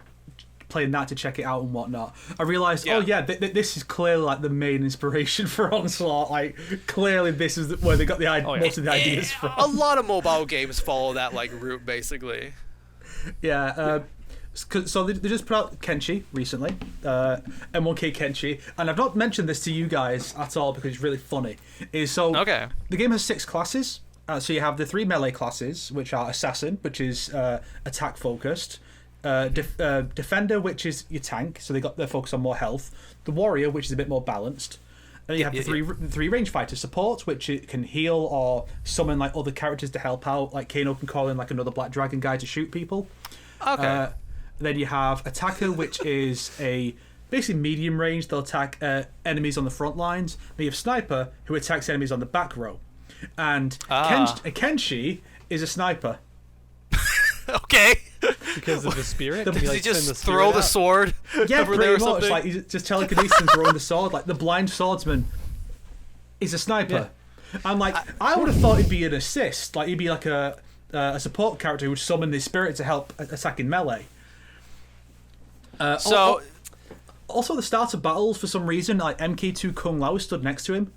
playing that to check it out and whatnot, I realized, Yeah. oh yeah, this is clearly like the main inspiration for Onslaught. Like clearly this is where they got the Oh, yeah. most of the ideas from. A lot of mobile games follow that route, basically. Yeah. So they just put out Kenshi recently, M1K Kenshi, and I've not mentioned this to you guys at all because it's really funny. Okay. The game has 6 classes. So you have the 3 melee classes, which are Assassin, which is attack focused, Defender, which is your tank, so they're focused on more health, the Warrior, which is a bit more balanced. And you have the three range fighter supports, which it can heal or summon other characters to help out. Like Kano can call in another Black Dragon guy to shoot people. Okay. Then you have Attacker, which is a basically medium range. They'll attack enemies on the front lines. Then you have Sniper, who attacks enemies on the back row. And Kenshi is a sniper. Okay. Because of the spirit? Does Does Can he you, like, just send the throw spirit the out? sword Yeah, over there or pretty much. something? Like he's just telekinesis and throwing the sword. Like the blind swordsman is a sniper. I'm like, I would have thought he'd be an assist. Like he'd be like a support character who would summon the spirit to help attack in melee. So, Also, at the start of battles, for some reason, MK2 Kung Lao stood next to him,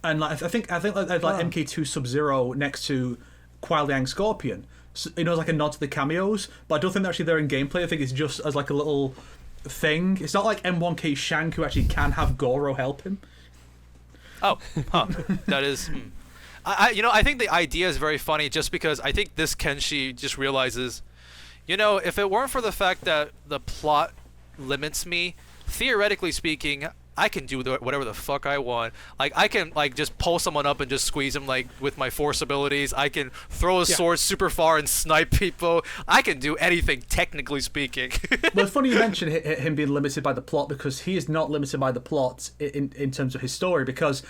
and I think they had MK2 Sub-Zero next to Kuai Liang Scorpion. So, as a nod to the cameos, but I don't think they're actually there in gameplay. I think it's just as a little thing. It's not like M1K Shank who actually can have Goro help him. that is. I think the idea is very funny just because I think this Kenshi just realizes, if it weren't for the fact that the plot limits me, theoretically speaking, I can do whatever the fuck I want. I can just pull someone up and just squeeze them with my force abilities. I can throw a sword super far and snipe people. I can do anything, technically speaking. Well, it's funny you mention him being limited by the plot because he is not limited by the plot in terms of his story because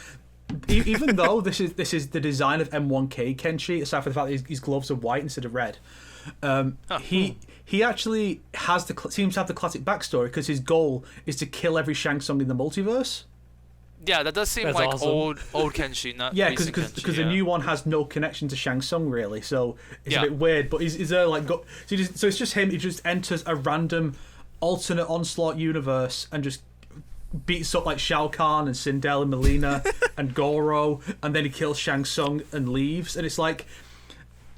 even though this is the design of M1K Kenshi, aside from the fact that his gloves are white instead of red, he actually seems to have the classic backstory because his goal is to kill every Shang Tsung in the multiverse. Yeah, that does seem That's like awesome. old Kenshi, not Yeah, recent because Kenshi, the new one has no connection to Shang Tsung really, so it's Yeah. a bit weird. But is there like so it's just him. He just enters a random alternate Onslaught universe and just beats up like Shao Kahn and Sindel and Melina and Goro, and then he kills Shang Tsung and leaves. And it's like,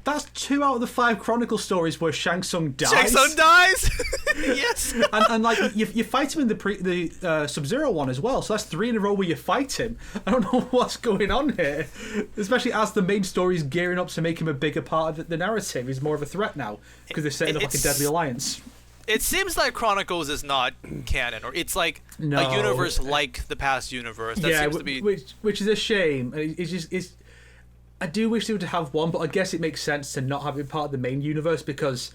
that's 2 out of the 5 Chronicle stories where Shang Tsung dies. Shang Tsung dies. Yes. And like you fight him in the Sub-Zero one as well, so that's 3 in a row where you fight him. I don't know what's going on here, especially as the main story is gearing up to make him a bigger part of the narrative. He's more of a threat now because they're setting up like a deadly alliance. It seems like Chronicles is not canon, or it's like No. a universe like the past universe. That seems to be. which is a shame. I do wish they would have one, but I guess it makes sense to not have it part of the main universe because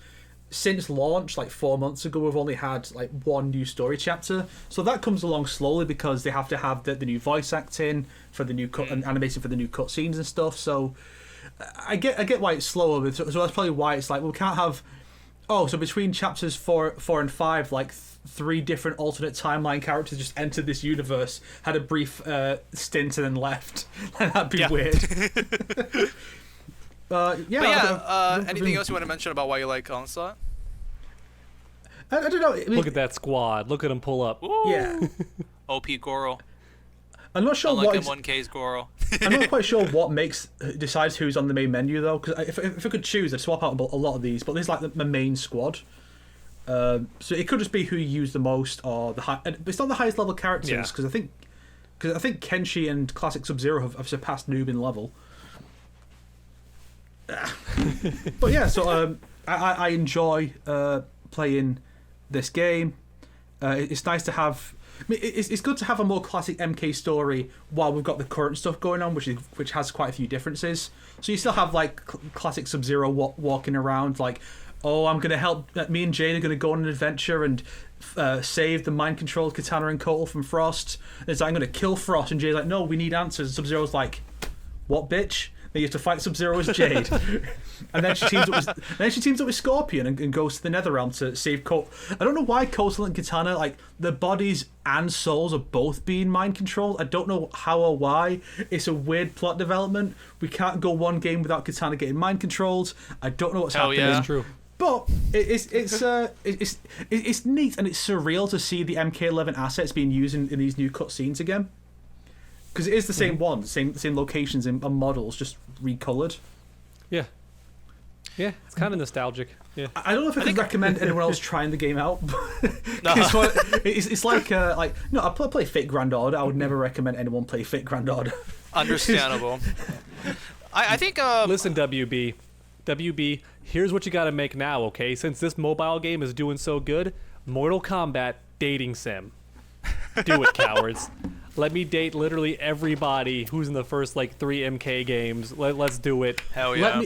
since launch, like 4 months ago, we've only had like 1 new story chapter. So that comes along slowly because they have to have the new voice acting for the new cut and animation for the new cutscenes and stuff. So I get why it's slower, but so that's probably why it's like, well, we can't have. Oh, so between chapters 4 and 5, like 3 different alternate timeline characters just entered this universe, had a brief stint, and then left. That'd be weird. Anything else you want to mention about why you like Onslaught? I don't know. I mean, Look at that squad. Look at them pull up. Ooh. yeah, OP Goro. I'm not sure Unlike what. M1K's Goro. I'm not quite sure what decides who's on the main menu though. Because if I could choose, I'd swap out a lot of these. But there's like the main squad. So it could just be who you use the most, or it's not the highest level characters Yeah. because I think Kenshi and Classic Sub-Zero have surpassed Noob in level. But yeah, so I enjoy playing this game. It's nice to have. I mean, it's good to have a more classic MK story while we've got the current stuff going on, which has quite a few differences. So you still have like classic Sub-Zero walking around like, oh, I'm gonna help. Me and Jade are gonna go on an adventure and save the mind-controlled Katana and Kotal from Frost. And it's like, I'm gonna kill Frost, and Jade's like, no, we need answers. Sub-Zero's like, what, bitch? Then you have to fight Sub-Zero as Jade. And then she teams up with Scorpion and goes to the Netherrealm to save Kotal. I don't know why Kotal and Katana, like, their bodies and souls are both being mind-controlled. I don't know how or why. It's a weird plot development. We can't go one game without Katana getting mind-controlled. I don't know what's happening. Yeah. It's true. But it's neat and it's surreal to see the MK11 assets being used in these new cutscenes again, because it is the same one, the same locations and models, just recolored. Yeah. Yeah, it's kind of nostalgic. Yeah. I don't know if I could recommend anyone else trying the game out. No. It's like no, I play Fate Grand Order. I would never recommend anyone play Fate Grand Order. Understandable. I think. Listen, WB, here's what you gotta make now, okay? Since this mobile game is doing so good, Mortal Kombat dating sim. Do it, cowards. Let me date literally everybody who's in the first like 3 MK games. Let's do it. Hell yeah.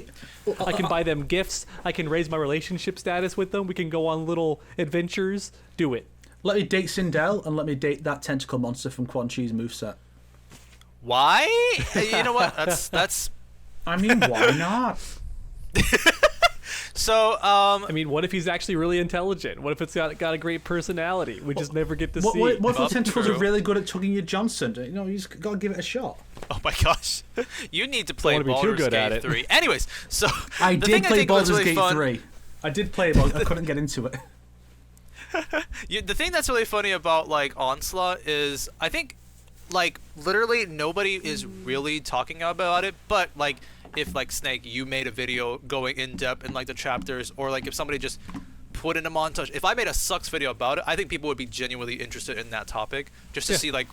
I can buy them gifts. I can raise my relationship status with them. We can go on little adventures. Do it. Let me date Sindel and let me date that tentacle monster from Quan Chi's moveset. Why? You know what? That's. I mean, why not? So, I mean, what if he's actually really intelligent? What if it's got a great personality? We just never get to see it. What if the tentacles true. are really good at tugging your Johnson? You know, you just got to give it a shot. oh my gosh, you need to play Don't wanna be too Baldur's good at Gate it. 3. Anyways, so I the did thing play think was Baldur's really Gate fun, 3. I did play it, but I couldn't get into it. The thing that's really funny about like Onslaught is I think like literally nobody is really talking about it, but like if like Snake, you made a video going in depth in like the chapters, or like if somebody just put in a montage. If I made a sucks video about it, I think people would be genuinely interested in that topic just to see like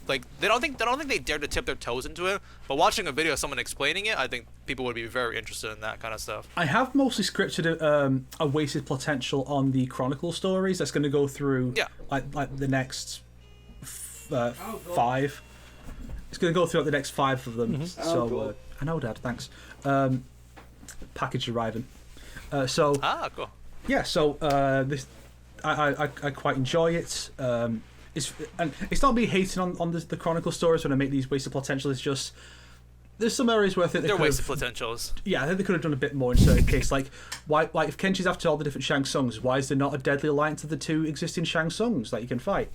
they don't think they dare to tip their toes into it, but watching a video of someone explaining it, I think people would be very interested in that kind of stuff. I have mostly scripted a wasted potential on the Chronicle stories. That's going to go through like the next 5. It's going to go through the next 5 of them. So I know, Dad. Thanks. Package arriving. Cool. Yeah. So this I quite enjoy it. it's not me hating on the Chronicle stories when I make these wasted potential. It's just there's some areas where I think they're wasted potentials. Yeah, I think they could have done a bit more in certain cases. Like if Kenshi's after all the different Shang Tsungs, why is there not a deadly alliance of the 2 existing Shang Tsungs that you can fight?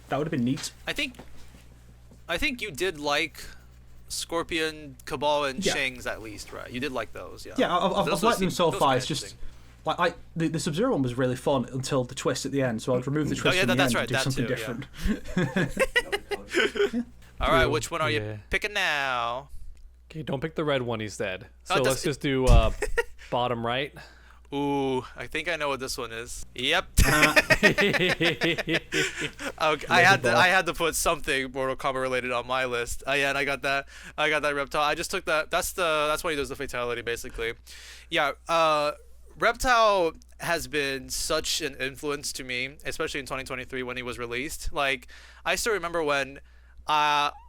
That would have been neat. I think you did like Scorpion, Cabal, and Shang's at least, right? You did like those, yeah. Yeah, I've liked them so far. It's just interesting. the Sub-Zero one was really fun until the twist at the end. So I'd remove the twist from the that's end right. and do That something too, different. All right, which one are you picking now? Okay, don't pick the red one, he said. Oh, So let's just do bottom right. Ooh, I think I know what this one is. Yep. Okay, I had to put something Mortal Kombat related on my list. Yeah, and I got that Reptile. I just took that. That's why he does the fatality, basically. Yeah. Reptile has been such an influence to me, especially in 2023 when he was released. Like, I still remember when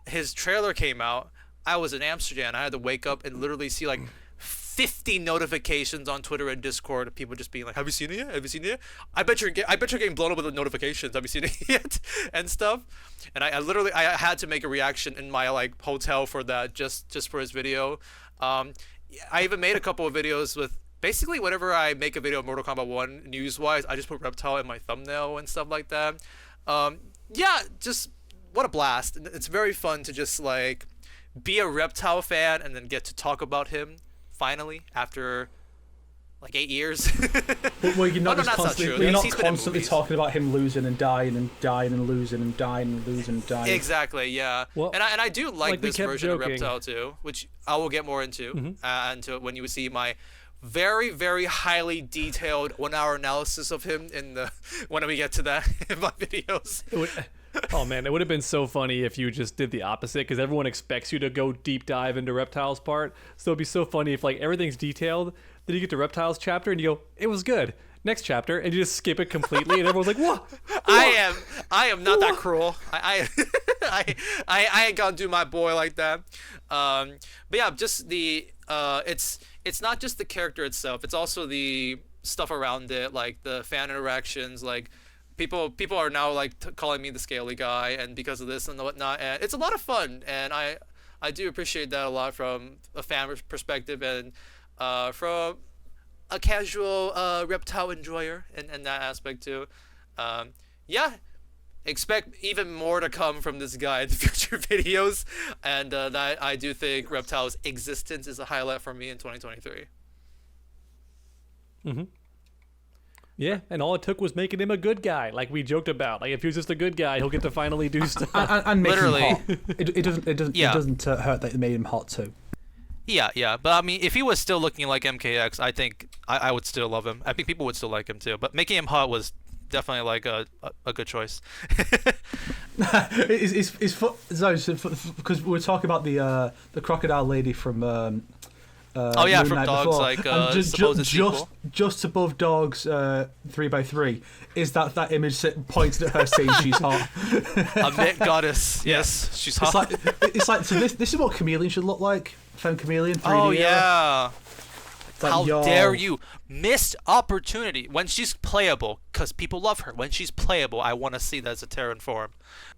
his trailer came out. I was in Amsterdam. I had to wake up and literally see like 50 notifications on Twitter and Discord of people just being like, "Have you seen it yet? Have you seen it yet? I bet you're getting blown up with the notifications. Have you seen it yet?" and stuff. And I literally had to make a reaction in my like hotel for that just for his video. I even made a couple of videos with basically whenever I make a video of Mortal Kombat 1 news-wise, I just put Reptile in my thumbnail and stuff like that. Yeah, just what a blast. It's very fun to just like be a Reptile fan and then get to talk about him finally after like 8 years. Well, you're not He's constantly talking about him losing and dying and dying and losing and dying and losing and dying. Exactly, yeah. Well, and I do like this version joking. of Reptile too, which I will get more into until when you see my very, very highly detailed 1 hour analysis of him when we get to that in my videos. Oh man, it would have been so funny if you just did the opposite, because everyone expects you to go deep dive into Reptile's part. So it'd be so funny if like everything's detailed, then you get to Reptile's chapter and you go, "It was good. Next chapter," and you just skip it completely, and everyone's like, "What? I am not that cruel. I ain't gonna do my boy like that." But yeah, just it's not just the character itself. It's also the stuff around it, like the fan interactions, like. People are now like calling me the scaly guy, and because of this and whatnot, and it's a lot of fun, and I do appreciate that a lot from a fan perspective and from a casual Reptile enjoyer in that aspect too. Yeah, expect even more to come from this guy in the future videos, and that I do think Reptile's existence is a highlight for me in 2023. Yeah, and all it took was making him a good guy, like we joked about. Like if he was just a good guy, he'll get to finally do stuff. And make Literally. him hot. It doesn't hurt that it made him hot too. Yeah, but I mean, if he was still looking like MKX, I think I would still love him. I think people would still like him too. But making him hot was definitely like a good choice. It's because we were talking about the crocodile lady from. From Moonlight Dogs, before. like And sequel. just above Dogs 3x3 is that image pointed at her saying she's hot. A Met goddess. Yes, she's hot. It's like so this is what Chameleon should look like. Femme Chameleon 3D. Oh yeah. Like, how dare you? Missed opportunity when she's playable, because people love her. When she's playable, I want to see that as a Terran form.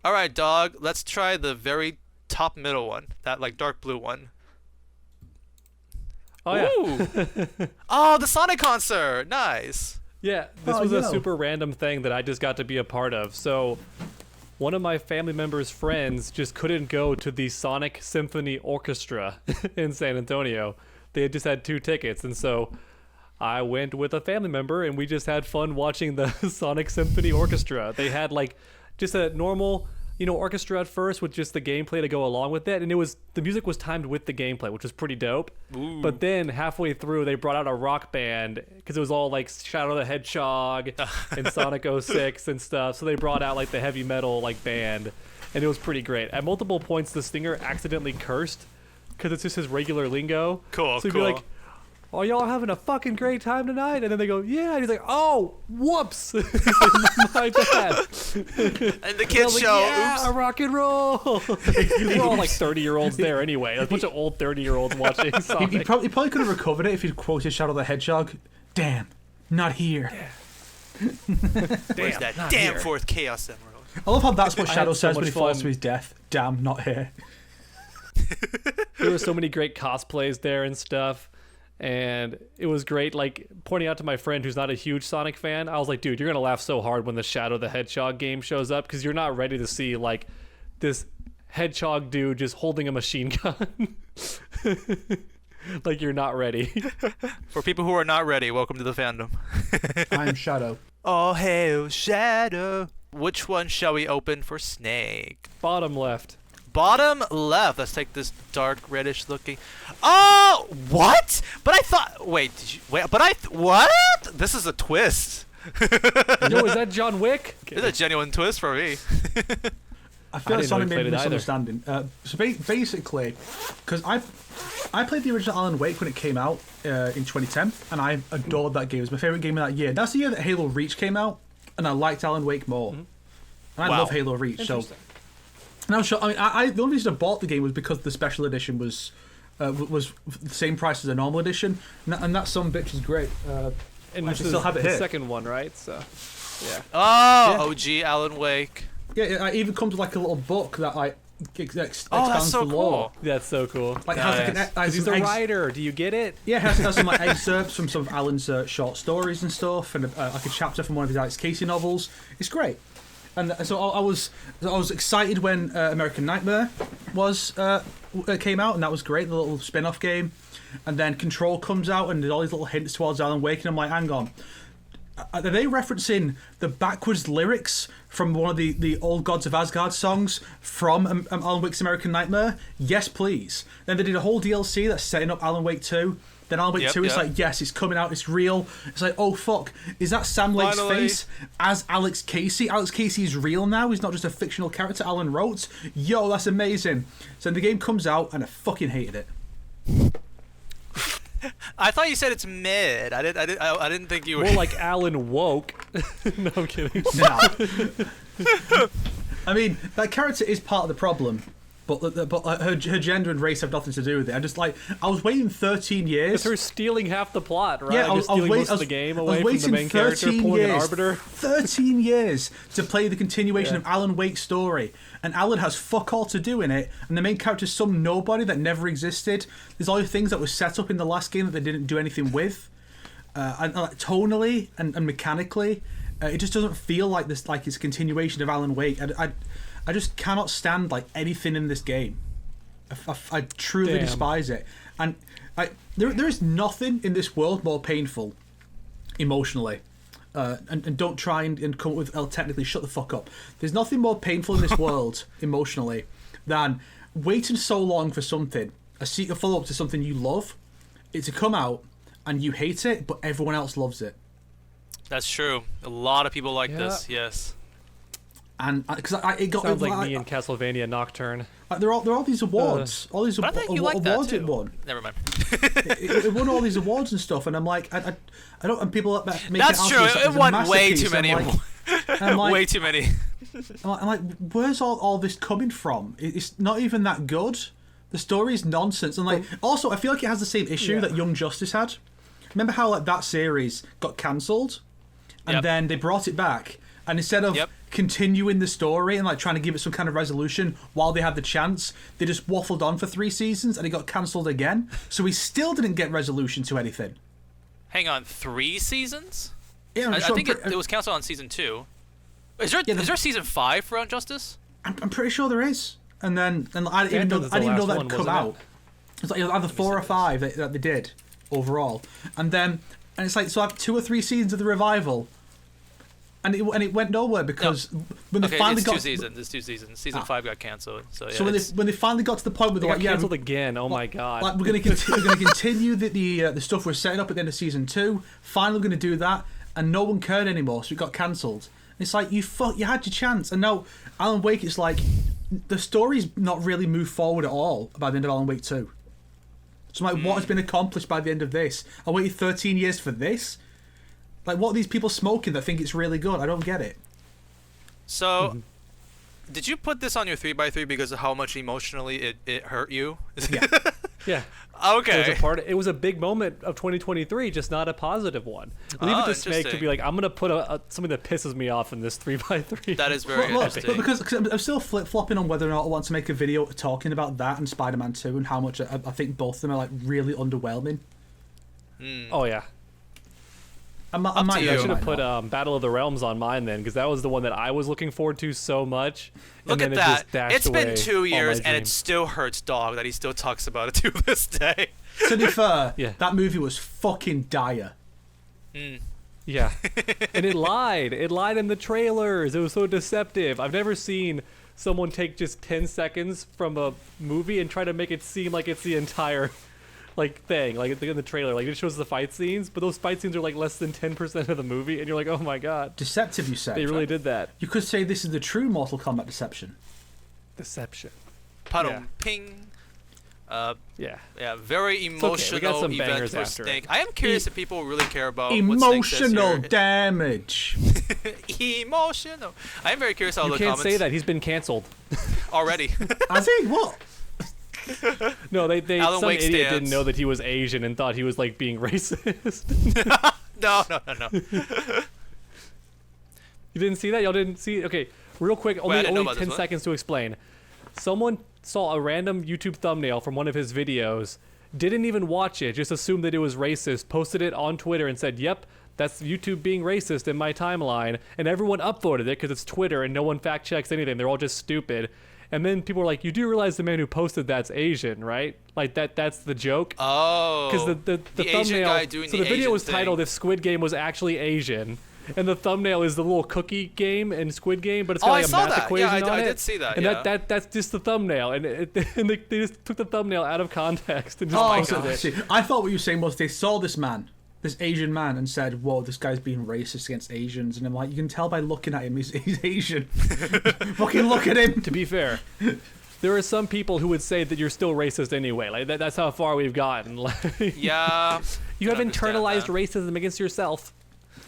All right, dog. Let's try the very top middle one, that like dark blue one. Oh yeah. Ooh. Oh, the Sonic concert. Nice. Yeah, this was a super random thing that I just got to be a part of. So one of my family members' friends just couldn't go to the Sonic Symphony Orchestra in San Antonio. They had just had 2 tickets, and so I went with a family member, and we just had fun watching the Sonic Symphony Orchestra. They had like just a normal, orchestra at first with just the gameplay to go along with it, and the music was timed with the gameplay, which was pretty dope. Ooh. But then halfway through, they brought out a rock band because it was all like Shadow the Hedgehog and Sonic 06 and stuff. So they brought out like the heavy metal like band, and it was pretty great. At multiple points, the singer accidentally cursed because it's just his regular lingo. Cool. So he'd be like, "Oh, y'all having a fucking great time tonight?" And then they go, "Yeah." And he's like, "Oh, whoops." My bad. And the kids like, show. "Yeah, Oops. rock and roll." We're all like 30-year-olds there anyway. A bunch of old 30-year-olds watching Sonic. He probably could have recovered it if he'd quoted Shadow the Hedgehog. Damn, not here. Where's that damn here. fourth Chaos Emerald? I love how that's what I Shadow had so says when much he falls fun. to his death. Damn, not here. There were so many great cosplays there and stuff, and it was great. Like pointing out to my friend who's not a huge Sonic fan, I was like, dude, you're gonna laugh so hard when the Shadow the Hedgehog game shows up because you're not ready to see like this hedgehog dude just holding a machine gun. Like you're not ready. For people who are not ready, welcome to the fandom. I'm Shadow. Oh, hail Shadow. Which one shall we open for Snake? Bottom left. Bottom left. Let's take this dark reddish looking. Oh, what? But I thought. Wait, did you wait? But what? This is a twist. Yo, is that John Wick? It's a genuine twist for me. I feel I like didn't know Sonic he made played a it either. misunderstanding. So basically, because I played the original Alan Wake when it came out in 2010, and I adored that game. It was my favorite game of that year. That's the year that Halo Reach came out, and I liked Alan Wake more. And I Wow. love Halo Reach. So, Interesting. and I was sure. I mean, the only reason I bought the game was because the special edition was the same price as a normal edition, and that some bitch is great. And I this should is still have it the here. second one, right? So, yeah. Oh, OG Alan Wake. Yeah, it even comes with like a little book that like expands Oh, that's so the lore. cool. That's so cool. Like has like Nice. has He's some a ex- writer. Do you get it? Yeah, it has some like excerpts from some of Alan's short stories and stuff, and like a chapter from one of his Alex Casey novels. It's great, and so I was excited when American Nightmare came out, and that was great, the little spin-off game, and then Control comes out, and there's all these little hints towards Alan Wake, and I'm like, hang on. Are they referencing the backwards lyrics from one of the old Gods of Asgard songs from Alan Wake's American Nightmare? Yes, please. Then they did a whole DLC that's setting up Alan Wake 2. Then Alan Wake 2 is like, yes, it's coming out, it's real. It's like, oh fuck, is that Sam Lake's Finally. face as Alex Casey? Alex Casey is real now, he's not just a fictional character Alan wrote. Yo, that's amazing. So the game comes out, and I fucking hated it. I thought you said it's mid. I didn't think you were. More like Alan Woke. No, I'm kidding. No. I mean, that character is part of the problem, but her gender and race have nothing to do with it. I was waiting 13 years. It's her stealing half the plot, right? Yeah, I was Just stealing wait- most I of was- the game I was away from the waiting main character, 13 pulling an years, arbiter. 13 years to play the continuation Yeah. of Alan Wake's story, and Alan has fuck all to do in it, and the main character's some nobody that never existed. There's all the things that were set up in the last game that they didn't do anything with, and like, tonally and mechanically, it just doesn't feel like this, like it's a continuation of Alan Wake. I just cannot stand like anything in this game. I truly Damn. despise it, and there is nothing in this world more painful emotionally, and don't try and come up with technically shut the fuck up. There's nothing more painful in this world emotionally than waiting so long for something, a follow up to something you love, it to come out and you hate it, but everyone else loves it. That's true. A lot of people like Yeah. this. Yes. And because it got Sounds like me in Castlevania Nocturne. there are all these awards, all these But I think you like that awards too. it won. Never mind. It won all these awards and stuff, and I'm like, I don't. And people make That's it out true. as It a won way masterpiece. too many. I'm like, Way too many. I'm like, where's all this coming from? It's not even that good. The story is nonsense, and like, also, I feel like it has the same issue that Young Justice had. Remember how like that series got cancelled, and Yep. then they brought it back, and instead of Yep. continuing the story and like trying to give it some kind of resolution while they had the chance, they just waffled on for 3 seasons, and it got cancelled again. So we still didn't get resolution to anything. Hang on, 3 seasons? Yeah, I sure, think it was canceled on season 2. Is there season 5 for Injustice? I'm pretty sure there is. And then I didn't even know, was the I didn't even know last that one, had come wasn't out. It's like either 4 or 5 that they did overall, and it's like, so I have 2 or 3 seasons of the revival, and it went nowhere because when they Okay, finally it's got 2 seasons. It's 2 seasons. Season 5 got canceled. So yeah. so when they finally got to the point where They they're got like, canceled again. Oh my god. like we're going to continue the stuff we're setting up at the end of season 2. Finally, we're going to do that, and no one cared anymore, so it got cancelled. It's like you had your chance, and now Alan Wake. It's like the story's not really moved forward at all by the end of Alan Wake 2. So I'm like, what has been accomplished by the end of this? I waited 13 years for this. Like, what are these people smoking that think it's really good? I don't get it. So, did you put this on your 3x3 because of how much emotionally it hurt you? Yeah. Yeah. Okay. It was a big moment of 2023, just not a positive one. Leave it to Snake to interesting. be like, I'm gonna put something that pisses me off in this 3x3. That is very Look, interesting. but because I'm still flip-flopping on whether or not I want to make a video talking about that and Spider-Man 2 and how much I think both of them are like really underwhelming. Oh yeah. I to might you. I I should have might put not. Battle of the Realms on mine then, because that was the one that I was looking forward to so much. Look and at then it that. just dashed It's been away 2 all my years, and it dreams. still hurts dog that he still talks about it to this day. To be fair, Yeah. that movie was fucking dire. Yeah. And it lied. It lied in the trailers. It was so deceptive. I've never seen someone take just 10 seconds from a movie and try to make it seem like it's the entire thing. Like in the trailer. Like it shows the fight scenes, but those fight scenes are like less than 10% of the movie, and you're like, oh my god. Deceptive, you said. They really did that. You could say this is the true Mortal Kombat deception. Deception. Padum Yeah. ping. Yeah. Yeah, very okay. We emotional got some event bangers for after it. Snake. I am curious if people really care about what Snake says Emotional here. damage. Emotional. I am very curious how You the can't comments say that. He's been canceled. already. Has he? What? No, they Alan some Wake idiot stands. didn't know that he was Asian and thought he was like being racist. No. You didn't see that? Y'all didn't see? Okay, real quick, I didn't know only about this 10 one. seconds to explain. Someone saw a random YouTube thumbnail from one of his videos, didn't even watch it, just assumed that it was racist, posted it on Twitter and said, yep, that's YouTube being racist in my timeline, and everyone upvoted it because it's Twitter and no one fact checks anything. They're all just stupid. And then people were like, you do realize the man who posted that's Asian, right? Like that's the joke. Oh. Because the Asian thumbnail, guy doing so the the video Asian was titled thing. "If Squid Game Was Actually Asian," and the thumbnail is the little cookie game in Squid Game, but it's got Oh, like I a saw math that. equation Yeah, on I it. did see that, And yeah. that's just the thumbnail, and they just took the thumbnail out of context and just Oh, posted it. see, I thought what you were saying was they saw this man, this Asian man, and said, whoa, this guy's being racist against Asians. And I'm like, you can tell by looking at him, he's Asian. Fucking look at him. To be fair, there are some people who would say that you're still racist anyway. Like that's how far we've gotten. Like, Yeah. you have I understand internalized that. racism against yourself.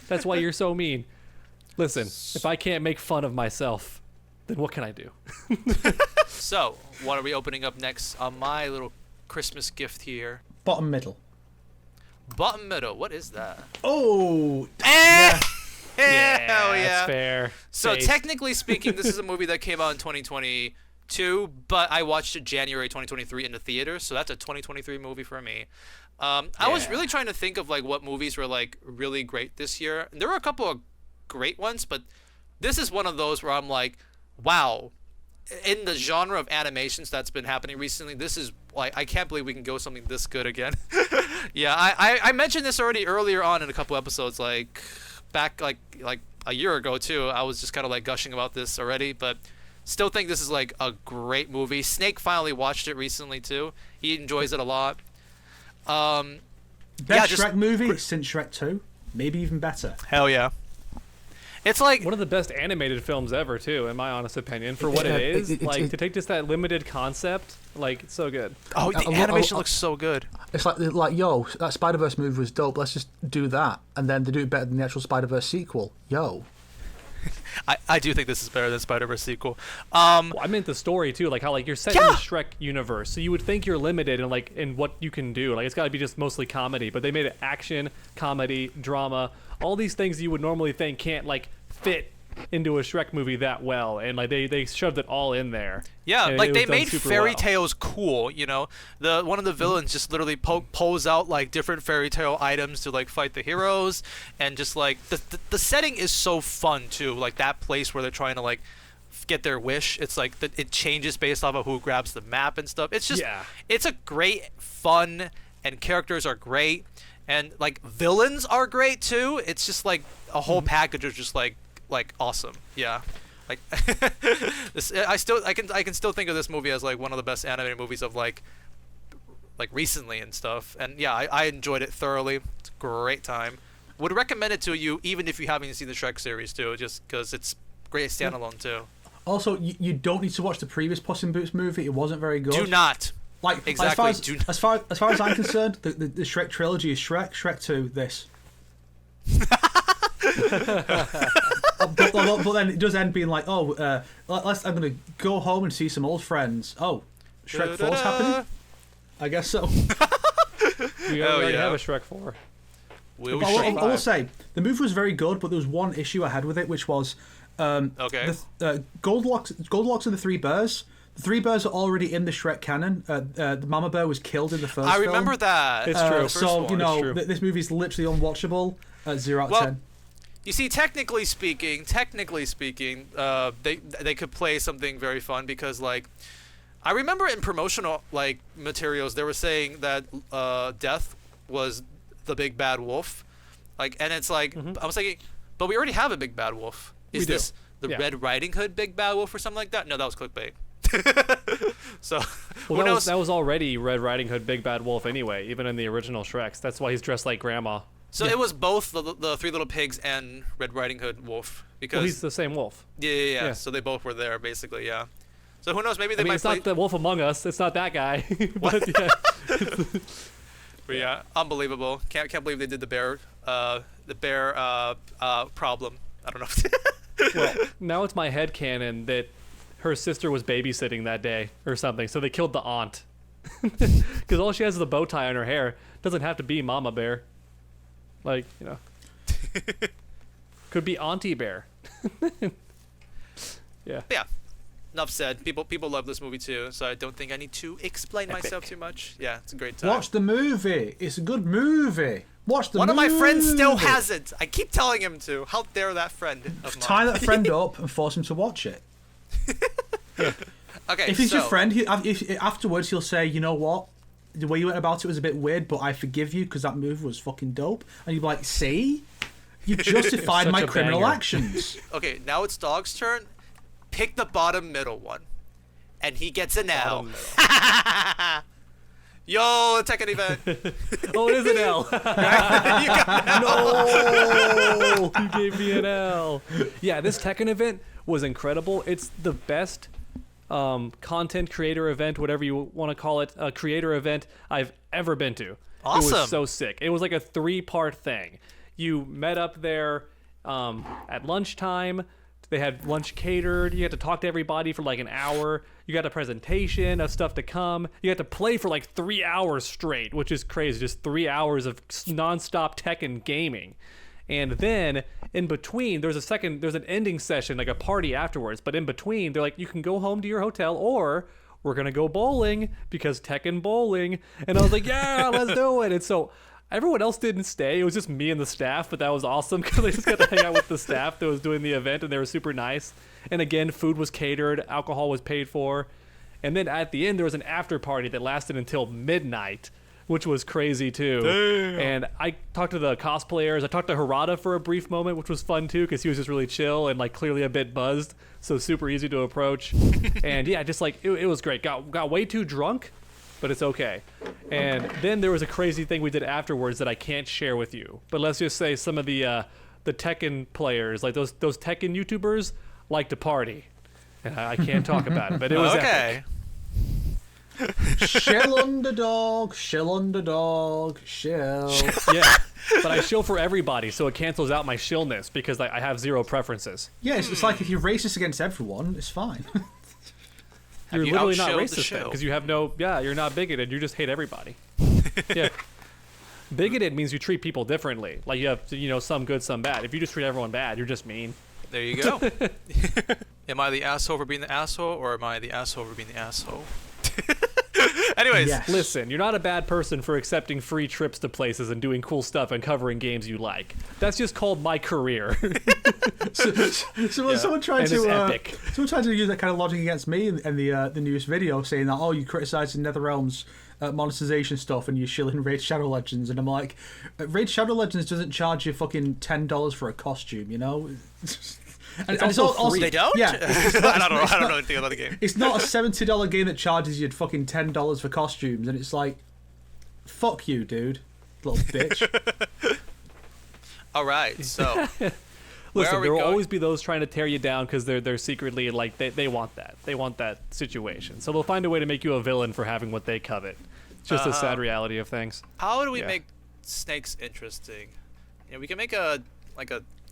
That's why you're so mean. Listen, if I can't make fun of myself, then what can I do? So, what are we opening up next on my little Christmas gift here? Bottom middle. Bottom middle. What is that? Oh, Hell yeah. That's fair. So Safe. technically speaking, this is a movie that came out in 2022, but I watched it January 2023 in the theater, so that's a 2023 movie for me. I was Yeah. really trying to think of like what movies were like really great this year. And there were a couple of great ones, but this is one of those where I'm like, wow. In the genre of animations that's been happening recently, this is like I can't believe we can go something this good again. Yeah, I mentioned this already earlier on in a couple episodes, like back like a year ago too. I was just kind of like gushing about this already, but still think this is like a great movie. Snake finally watched it recently too. He enjoys it a lot. best Yeah, just- Shrek movie since Shrek 2. Maybe even better. Hell yeah. It's like One of the best animated films ever, too, in my honest opinion, for what Yeah, it is. it- To take just that limited concept, like, it's so good. oh, a the lot- animation a- looks so good. It's like, yo, that Spider-Verse movie was dope. Let's just do that. And then they do it better than the actual Spider-Verse sequel. Yo. I do think this is better than Spider-Verse sequel. Well, I meant the story, too, like how like you're set in Yeah. the Shrek universe, so you would think you're limited in what you can do. Like, it's got to be just mostly comedy, but they made it action, comedy, drama, all these things you would normally think can't, like, fit into a Shrek movie that well, and like they shoved it all in there. Yeah, And like it they was done made super fairy well. tales cool. You know, one of the villains just literally pulls out like different fairy tale items to like fight the heroes, and just like the setting is so fun too. Like that place where they're trying to like get their wish. It's like it changes based off of who grabs the map and stuff. It's just Yeah. it's a great fun, and characters are great, and like villains are great too. It's just like a whole package of just like awesome. Yeah. Like this, I can still think of this movie as like one of the best animated movies of like recently and stuff. And yeah, I enjoyed it thoroughly. It's a great time. Would recommend it to you even if you haven't seen the Shrek series too, just because it's great standalone too. Also, you don't need to watch the previous Puss in Boots movie. It wasn't very good. Do not. Like Exactly, do not. as far as I'm concerned, the Shrek trilogy is Shrek 2, this. but then it does end being like, I'm gonna go home and see some old friends. Oh, Shrek 4's happening. I guess so. We already have a Shrek 4. Will But Shrek I will 5. say, the movie was very good, but there was one issue I had with it, which was Goldilocks and the Three Bears. The Three Bears are already in the Shrek canon. The Mama Bear was killed in the first I film. remember that. It's true. So, you know, It's true. this movie is literally unwatchable at 0 out of 10. You see, technically speaking, they could play something very fun because, like, I remember in promotional like materials they were saying that Death was the big bad wolf, like, and it's like I was thinking, but we already have a big bad wolf. Is this the Red Riding Hood big bad wolf or something like that? No, that was clickbait. So that was already Red Riding Hood Big Bad Wolf anyway, even in the original Shreks. That's why he's dressed like grandma. So it was both the Three Little Pigs and Red Riding Hood wolf because he's the same wolf. Yeah. So they both were there basically. Yeah. So who knows? Maybe they might. It's not the Wolf Among Us. It's not that guy. But yeah. But yeah, unbelievable. Can't believe they did the bear problem. I don't know. Well, now it's my headcanon that her sister was babysitting that day or something, so they killed the aunt. Because all she has is a bow tie on her hair. Doesn't have to be Mama Bear. Like, you know. Could be Auntie Bear. Yeah. Yeah. Enough said. People love this movie too, so I don't think I need to explain myself too much. Yeah, it's a great time. Watch the movie. It's a good movie. Watch the movie. One of my friends still hasn't. I keep telling him to. How dare that friend of mine? Tie that friend up and force him to watch it. Okay, if he's your friend, if afterwards he'll say, you know what, the way you went about it was a bit weird, but I forgive you because that movie was fucking dope. And you'd be like, see? You justified my criminal banger. actions. Okay, now it's Dog's turn. Pick the bottom middle one. And he gets an L. Yo, Tekken event. Oh, it is an L. You got an L. No, you gave me an L. Yeah, this Tekken event was incredible. It's the best content creator event, whatever you want to call it, creator event I've ever been to. Awesome. It was so sick. It was like a 3-part thing. You met up there at lunchtime. They had lunch catered. You had to talk to everybody for like an hour. You got a presentation of stuff to come. You had to play for like 3 hours straight, which is crazy. Just 3 hours of nonstop Tekken gaming. And then in between, there's an ending session, like a party afterwards. But in between, they're like, you can go home to your hotel, or we're going to go bowling because Tekken bowling. And I was like, yeah, let's do it. And so everyone else didn't stay. It was just me and the staff, but that was awesome because I just got to hang out with the staff that was doing the event, and they were super nice. And again, food was catered, alcohol was paid for. And then at the end, there was an after party that lasted until midnight, which was crazy too. Damn. And I talked to the cosplayers. I talked to Harada for a brief moment, which was fun too, because he was just really chill and like clearly a bit buzzed, so super easy to approach. And yeah, just like it was great. Got way too drunk, but it's okay. And then there was a crazy thing we did afterwards that I can't share with you. But let's just say some of the Tekken players, like those Tekken YouTubers, like to party. And I can't talk about it, but it was okay. epic. Shill underdog, shill underdog, shill. Yeah, but I shill for everybody, so it cancels out my shillness because I have zero preferences. Yeah, it's like if you're racist against everyone, it's fine. You're you literally not outshilled the racist then, shill? because you have you're not bigoted, you just hate everybody. Yeah. Bigoted means you treat people differently. Like you have, some good, some bad. If you just treat everyone bad, you're just mean. There you go. Am I the asshole for being the asshole, or am I the asshole for being the asshole? Anyways, Yes. Listen, you're not a bad person for accepting free trips to places and doing cool stuff and covering games you like. That's just called my career. Someone tried And it's epic. Someone tried to use that kind of logic against me in the newest video, saying that you criticizing NetherRealm's monetization stuff and you're shilling Raid Shadow Legends, and I'm like, Raid Shadow Legends doesn't charge you fucking $10 for a costume, And It's also free. they don't. Yeah, I don't know anything about the game. it's not a $70 game that charges you fucking $10 for costumes, and it's like, fuck you, dude, little bitch. All right, so Listen, are we there will going? always be those trying to tear you down because they're secretly like they want that. They want that situation. So they'll find a way to make you a villain for having what they covet. It's just a sad reality of things. how do we Yeah. make snakes interesting? We can make a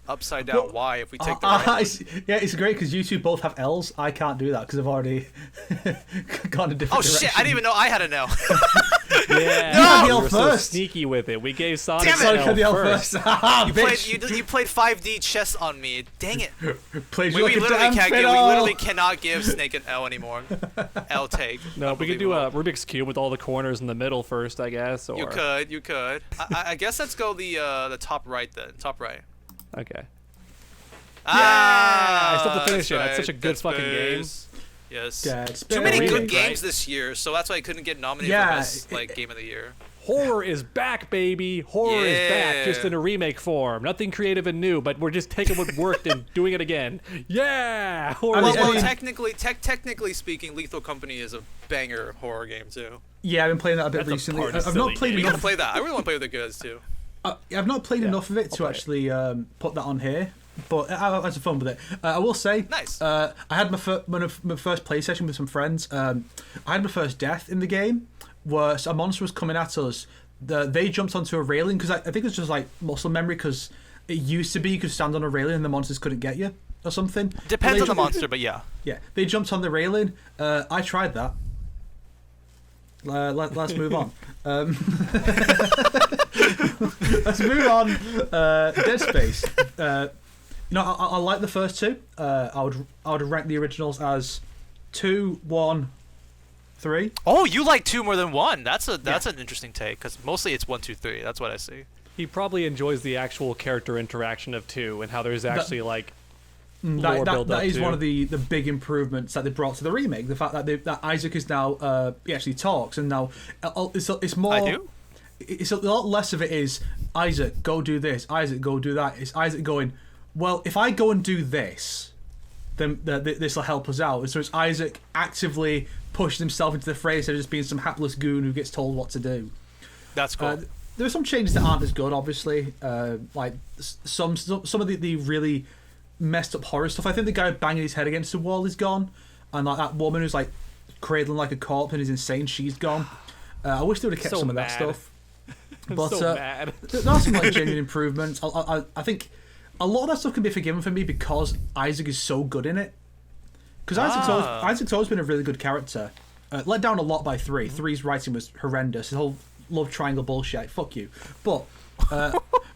upside down Y if we take the right. It's great because you two both have L's. I can't do that because I've already gone a different Oh direction. shit! I didn't even know I had an L. Yeah, had the we L were so first. sneaky with it. We gave Sonic Damn it! the Sonic had the L L first. first. Ah, You bitch. played 5D chess on me. Dang it. Played We you like a literally damn can't fiddle. we literally cannot give Snake an L anymore. L take. No, we could do a Rubik's Cube with all the corners in the middle first, I guess. Or... You could. I guess let's go the top right then. Top right. Okay. Ah, I still have to finish that's it. It's such a right. good fucking game. Yes. Dead Too many Space. good Remake, games right? this year, so that's why I couldn't get nominated Yeah, for best like game of the year. Horror is back, baby. Horror is back, Yeah. just in a remake form. Nothing creative and new, but we're just taking what worked and doing it again. Yeah, horror. mean, is Well, back. technically speaking, Lethal Company is a banger horror game too. Yeah, I've been playing that a bit That's a recently. party I've silly not played game. We gotta enough. play that. I really want to play with the goods too. I've not played Yeah, enough of it to play it. actually put that on here, but I had some fun with it. I will say, Nice. I had my first play session with some friends. I had my first death in the game, where a monster was coming at us. They jumped onto a railing because I think it's just like muscle memory because it used to be you could stand on a railing and the monsters couldn't get you or something. But Depends they on the jumped- monster, but yeah. Yeah, they jumped on the railing. I tried that. Let's move on. Let's move on. Dead Space. I like the first two. I would rank the originals as 2, 1, 3. Oh, you like 2 more than 1. That's an interesting take because mostly it's 1, 2, 3. That's what I see. He probably enjoys the actual character interaction of 2 and how there's actually like lore build That up is to. one of the big improvements that they brought to the remake. The fact that Isaac is now he actually talks and now it's more. I do. It's a lot less of it is Isaac go do this, Isaac go do that. It's Isaac going, well, if I go and do this, then this will help us out. And so it's Isaac actively pushing himself into the fray instead of just being some hapless goon who gets told what to do. That's cool. There are some changes that aren't as good, obviously. Like some of the really messed up horror stuff. I think the guy banging his head against the wall is gone, and like that woman who's like cradling like a corpse and is insane, she's gone. I wish they would have kept So some of that mad. stuff. I'm But so mad. there are some like genuine improvements. I think a lot of that stuff can be forgiven for me because Isaac is so good in it. Because Isaac's always been a really good character. Let down a lot by 3. 3's writing was horrendous. His whole love triangle bullshit. Fuck you. But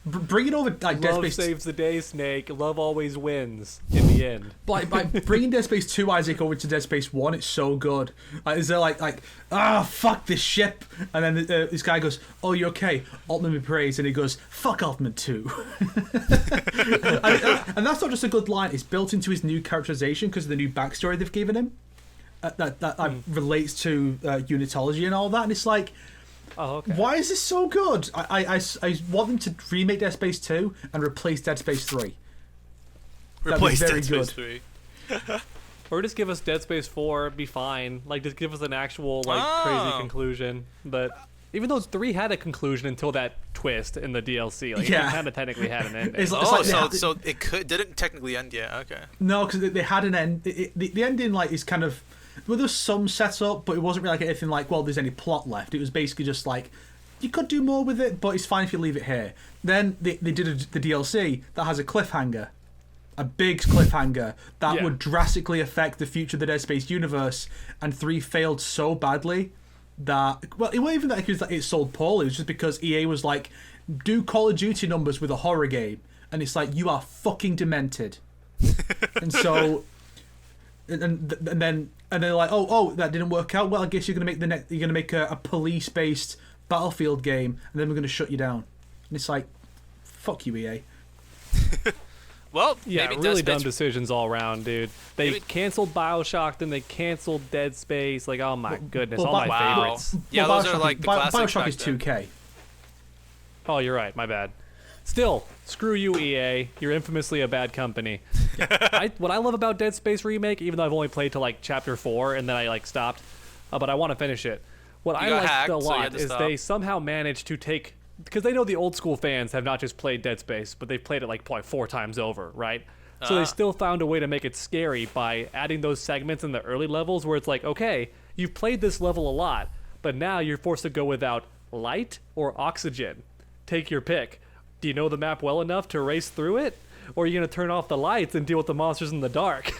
bringing over like Dead Love Space. saves the day, Snake. Love always wins in the end. By bringing Dead Space 2 Isaac over to Dead Space 1, it's so good. Is there like fuck this ship, and then this guy goes, oh, you okay? Altman be praised, and he goes, fuck Altman 2. and that's not just a good line, it's built into his new characterization because of the new backstory they've given him that relates to unitology and all that, and it's like, Oh, okay. why is this so good? I want them to remake Dead Space 2 and replace Dead Space 3. That'd be Replace very Dead Space good. 3. Or just give us Dead Space 4, be fine. Like, just give us an actual, like, crazy conclusion. But even though 3 had a conclusion until that twist in the DLC, like, Yeah. it kind of technically had an ending. It's Oh, like so it didn't technically end yet. Okay. No, because they had an end. The ending like is kind of well, there's some setup, but it wasn't really like anything like there's any plot left. It was basically just like you could do more with it, but it's fine if you leave it here. Then they did the DLC that has a cliffhanger, a big cliffhanger that would drastically affect the future of the Dead Space universe. And 3 failed so badly that it wasn't even that it sold poorly. It was just because EA was like, do Call of Duty numbers with a horror game, and it's like you are fucking demented. And so. And then they're like, oh, that didn't work out. Well, I guess you're gonna make a police-based Battlefield game, and then we're gonna shut you down. And it's like, fuck you, EA. Well, Yeah, maybe really Dead dumb Space, decisions all around, dude. They Maybe- canceled BioShock, then they canceled Dead Space. Like, oh my goodness, well, all my wow. favorites. Yeah, Well, those are BioShock like the classics BioShock back is then. 2K. Oh, you're right. My bad. Still, screw you, EA. You're infamously a bad company. What I love about Dead Space Remake, even though I've only played to like Chapter 4 and then I like stopped, but I want to finish it. What You I got liked hacked, a so you lot had to is stop. they somehow managed to take, because they know the old school fans have not just played Dead Space, but they've played it like probably 4 times over, right? So they still found a way to make it scary by adding those segments in the early levels where it's like, okay, you've played this level a lot, but now you're forced to go without light or oxygen. Take your pick. Do you know the map well enough to race through it? Or are you going to turn off the lights and deal with the monsters in the dark?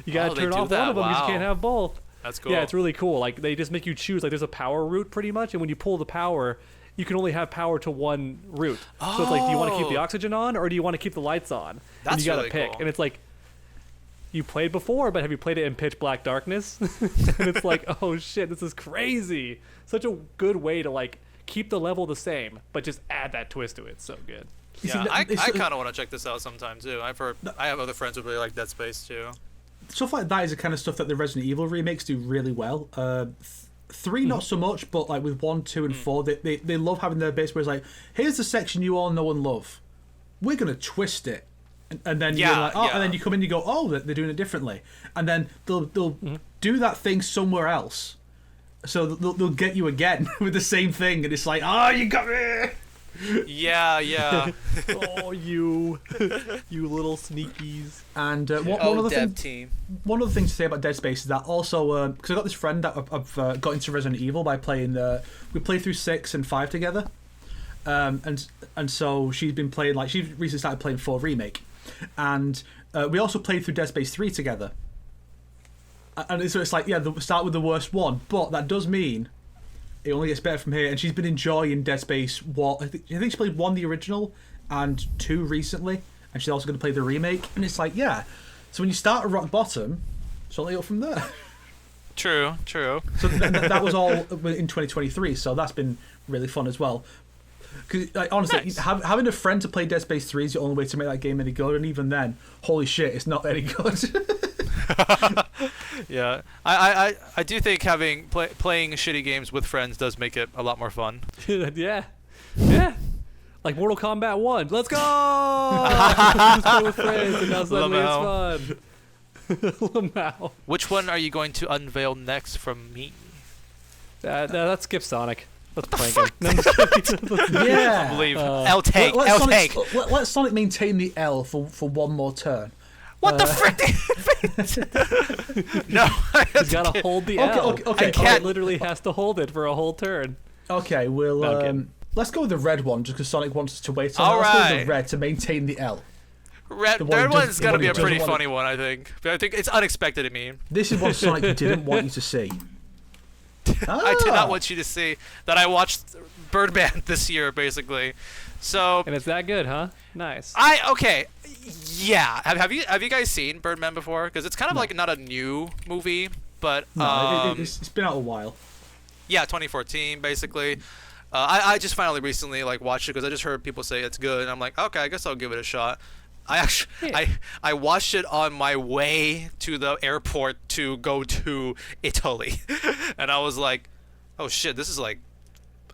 You got to Oh, they turn do off that, one of them because wow. you can't have both. That's cool. Yeah, it's really cool. Like they just make you choose. Like there's a power route pretty much, and when you pull the power, you can only have power to one route. So it's like, do you want to keep the oxygen on or do you want to keep the lights on? That's and you gotta really pick. cool. And it's like, you played before, but have you played it in pitch black darkness? And it's like, oh shit, this is crazy. Such a good way to like keep the level the same, but just add that twist to it. It's so good. Yeah, I kind of want to check this out sometime too. I have other friends who really like Dead Space too. Stuff like that is the kind of stuff that the Resident Evil remakes do really well. 3 not so much, but like with 1, 2, and 4, they love having their base where it's like, here's the section you all know and love. We're gonna twist it, and then you're like, oh, and then you come in, and you go, oh, they're doing it differently, and then they'll do that thing somewhere else, so they'll get you again with the same thing, and it's like, oh, you got me. Yeah. Oh, you little sneakies. And one other thing to say about Dead Space is that also, because I got this friend that I've got into Resident Evil by playing, we played through 6 and 5 together, and so she's been playing, like, she recently started playing 4 Remake, and we also played through Dead Space 3 together, and so it's like, yeah, start with the worst one, but that does mean it only gets better from here, and she's been enjoying Dead Space. I think she played 1, the original, and 2 recently, and she's also going to play the remake. And it's like, yeah. So when you start at rock bottom, it's only up from there. True. So that was all in 2023. So that's been really fun as well. Because like, honestly, nice. Having a friend to play Dead Space 3 is the only way to make that game any good. And even then, holy shit, it's not any good. Yeah, I do think having playing shitty games with friends does make it a lot more fun. Yeah. Like Mortal Kombat 1. Let's go! Just play with friends, and now suddenly it's fun. Lamau. Which one are you going to unveil next from me? Let's skip Sonic. Let's play again. Yeah. I believe. L take. Let Sonic maintain the L for one more turn. What the frick? No, he's got to hold the L. Okay. It literally has to hold it for a whole turn. Okay, let's go with the red one, just because Sonic wants us to wait. So All let's right. go with the red to maintain the L. Third one's got to be a pretty funny one, I think. But I think it's unexpected of me. This is what Sonic didn't want you to see. I did not want you to see that I watched Birdman this year, basically. So. And it's that good, huh? Nice. Yeah. Have you guys seen Birdman before? Because it's kind of like not a new movie, but it's been out a while. Yeah, 2014 basically. I just finally recently like watched it because I just heard people say it's good, and I'm like, okay, I guess I'll give it a shot. I watched it on my way to the airport to go to Italy, and I was like, oh shit, this is like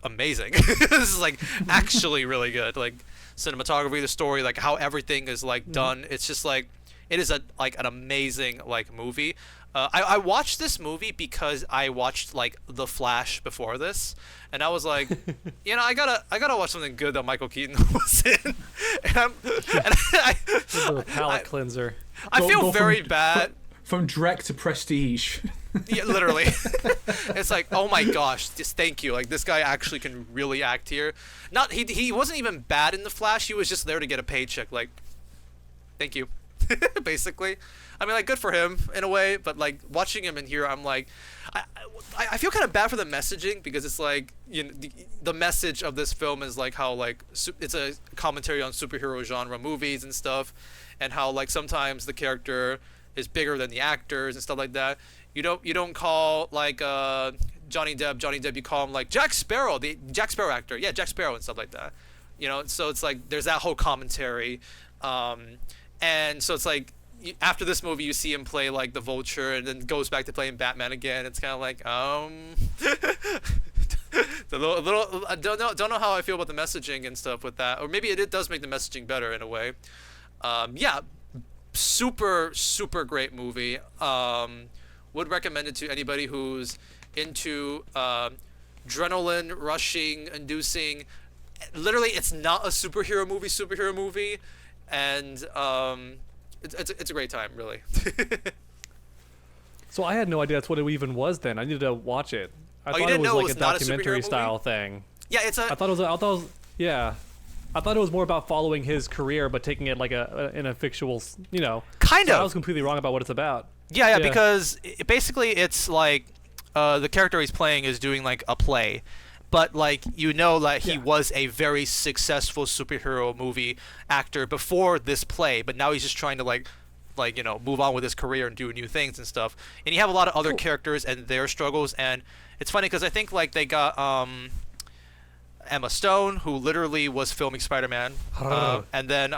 amazing. This is like actually really good. Like cinematography, the story, like how everything is like done. It's just like it is an amazing like movie. I watched this movie because I watched like The Flash before this, and I was like, I gotta watch something good that Michael Keaton was in. A palate cleanser. I feel very bad. From direct to prestige. Yeah, literally. It's like, oh my gosh, just thank you. Like this guy actually can really act here. He wasn't even bad in The Flash. He was just there to get a paycheck. Like, thank you, basically. I mean, like, good for him in a way, but like watching him in here, I'm like, I feel kind of bad for the messaging because it's like, the message of this film is like how like it's a commentary on superhero genre movies and stuff, and how like sometimes the character is bigger than the actors and stuff like that. You don't call like Johnny Depp, you call him like Jack Sparrow, the Jack Sparrow actor, yeah, Jack Sparrow and stuff like that. So it's like there's that whole commentary, and so it's like after this movie you see him play like the Vulture and then goes back to playing Batman again. It's kind of like a little I don't know how I feel about the messaging and stuff with that, or maybe it does make the messaging better in a way. Yeah, super great movie. Would recommend it to anybody who's into adrenaline rushing inducing. Literally, it's not a superhero movie, and it's a great time, really. So I had no idea that's what it even was. Then I needed to watch it. I thought you it didn't was know like it was a not a documentary superhero style movie? thing. Yeah, it's a. I thought it was yeah. I thought it was more about following his career, but taking it like in a fictional, Kind so of. I was completely wrong about what it's about. Yeah, because basically it's like the character he's playing is doing like a play, but like that he was a very successful superhero movie actor before this play, but now he's just trying to like move on with his career and do new things and stuff. And you have a lot of other characters and their struggles, and it's funny because I think like they got Emma Stone, who literally was filming Spider-Man, and then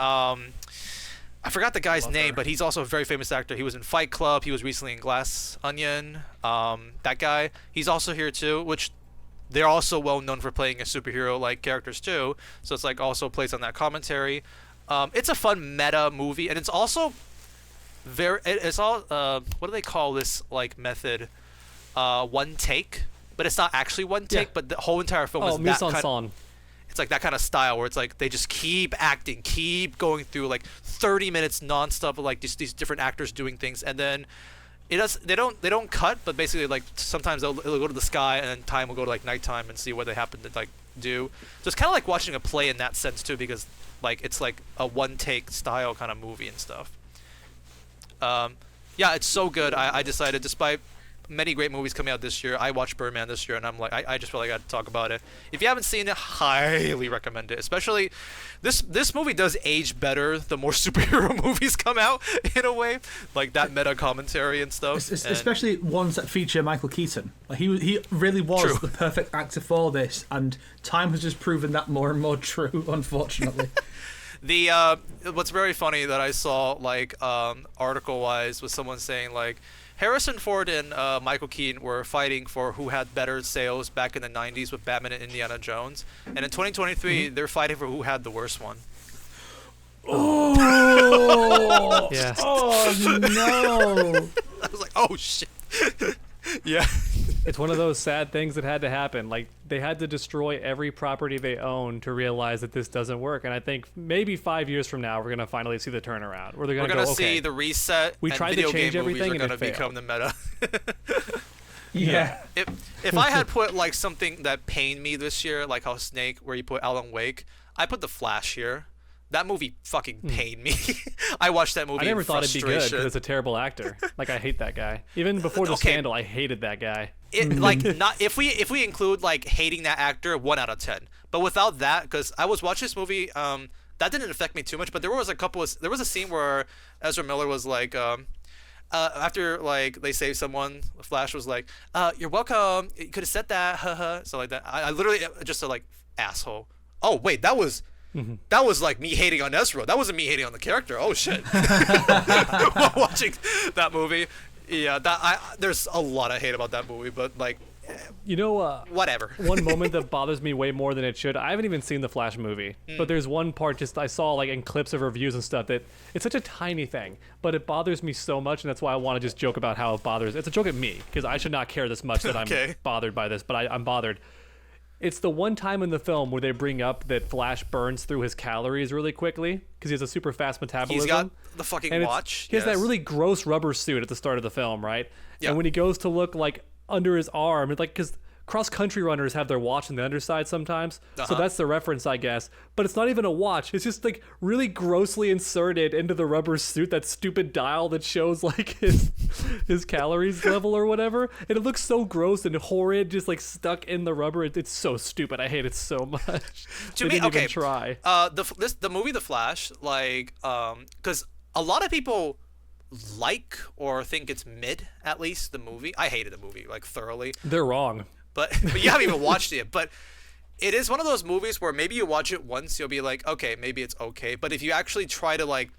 I forgot the guy's name, but he's also a very famous actor. He was in Fight Club. He was recently in Glass Onion. That guy, he's also here too, which they're also well known for playing a superhero like characters too. So it's like also plays on that commentary. It's a fun meta movie, and it's also it's all what do they call this like method? One take, but it's not actually one take. But the whole entire film is that kind. It's like that kind of style where it's like they just keep acting, keep going through like 30 minutes nonstop of like just these different actors doing things, and then they don't cut, but basically like sometimes it'll go to the sky and then time will go to like nighttime and see what they happen to like do. So it's kind of like watching a play in that sense too, because like it's like a one take style kind of movie and stuff. Yeah, it's so good. I decided, despite many great movies coming out this year, I watched Birdman this year, and I'm like, I just feel like I got to talk about it. If you haven't seen it, highly recommend it. Especially, this movie does age better the more superhero movies come out, in a way, like that meta commentary and stuff. Especially ones that feature Michael Keaton. Like he really was the perfect actor for this, and time has just proven that more and more true, unfortunately. The what's very funny that I saw like article wise was someone saying like Harrison Ford and Michael Keaton were fighting for who had better sales back in the 90s with Batman and Indiana Jones, and in 2023 they're fighting for who had the worst one. Oh yeah. Oh no. I was like, oh shit. Yeah. It's one of those sad things that had to happen. Like, they had to destroy every property they own to realize that this doesn't work. And I think maybe 5 years from now, we're going to finally see the turnaround. Where they're going to go, see okay, the reset. We tried to change everything and are going it to failed. become the meta. Yeah. If I had put like something that pained me this year, like how Snake, where you put Alan Wake, I put The Flash here. That movie fucking pained me. I watched that movie. I never thought it'd be good because because it's a terrible actor. Like, I hate that guy. Even before the scandal, I hated that guy. Not if we include like hating that actor, 1 out of 10. But without that, because I was watching this movie, that didn't affect me too much. But there was a scene where Ezra Miller was like, after like they saved someone, Flash was like, "You're welcome. You could have said that, haha." So like that, I literally just said like asshole. Oh wait, that was. That was like me hating on Ezra. That wasn't me hating on the character. Oh shit! While watching that movie, yeah, there's a lot of hate about that movie, but like, whatever. One moment that bothers me way more than it should. I haven't even seen the Flash movie, but there's one part just I saw like in clips of reviews and stuff that it's such a tiny thing, but it bothers me so much, and that's why I want to just joke about how it bothers. It's a joke at me because I should not care this much that I'm bothered by this, but I'm bothered. It's the one time in the film where they bring up that Flash burns through his calories really quickly because he has a super fast metabolism. He's got the fucking watch. He has that really gross rubber suit at the start of the film, right? Yeah. And when he goes to look like under his arm, it's like because cross-country runners have their watch on the underside sometimes, so that's the reference, I guess. But it's not even a watch. It's just like really grossly inserted into the rubber suit, that stupid dial that shows like his calories level or whatever. And it looks so gross and horrid, just like stuck in the rubber. It's so stupid. I hate it so much. To me, didn't even try. The movie The Flash, like, because a lot of people like or think it's mid, at least the movie. I hated the movie like thoroughly. They're wrong. But you haven't even watched it. But it is one of those movies where maybe you watch it once, you'll be like, okay, maybe it's okay. But if you actually try to like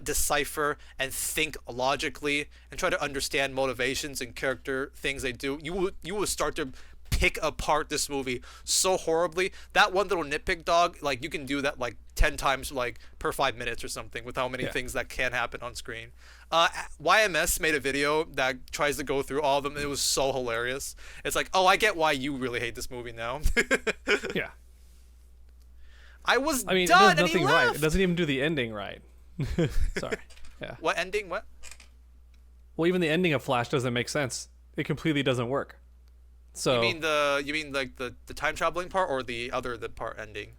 decipher and think logically and try to understand motivations and character things they do, you will start to pick apart this movie so horribly. That one little nitpick dog, like you can do that like 10 times like per 5 minutes or something with how many things that can happen on screen. YMS made a video that tries to go through all of them. It was so hilarious. It's like, oh, I get why you really hate this movie now. Yeah. I mean, done, it does nothing right. It doesn't even do the ending right. Sorry. Yeah. What ending? What? Well, even the ending of Flash doesn't make sense. It completely doesn't work. So you mean like the time traveling part or the part ending?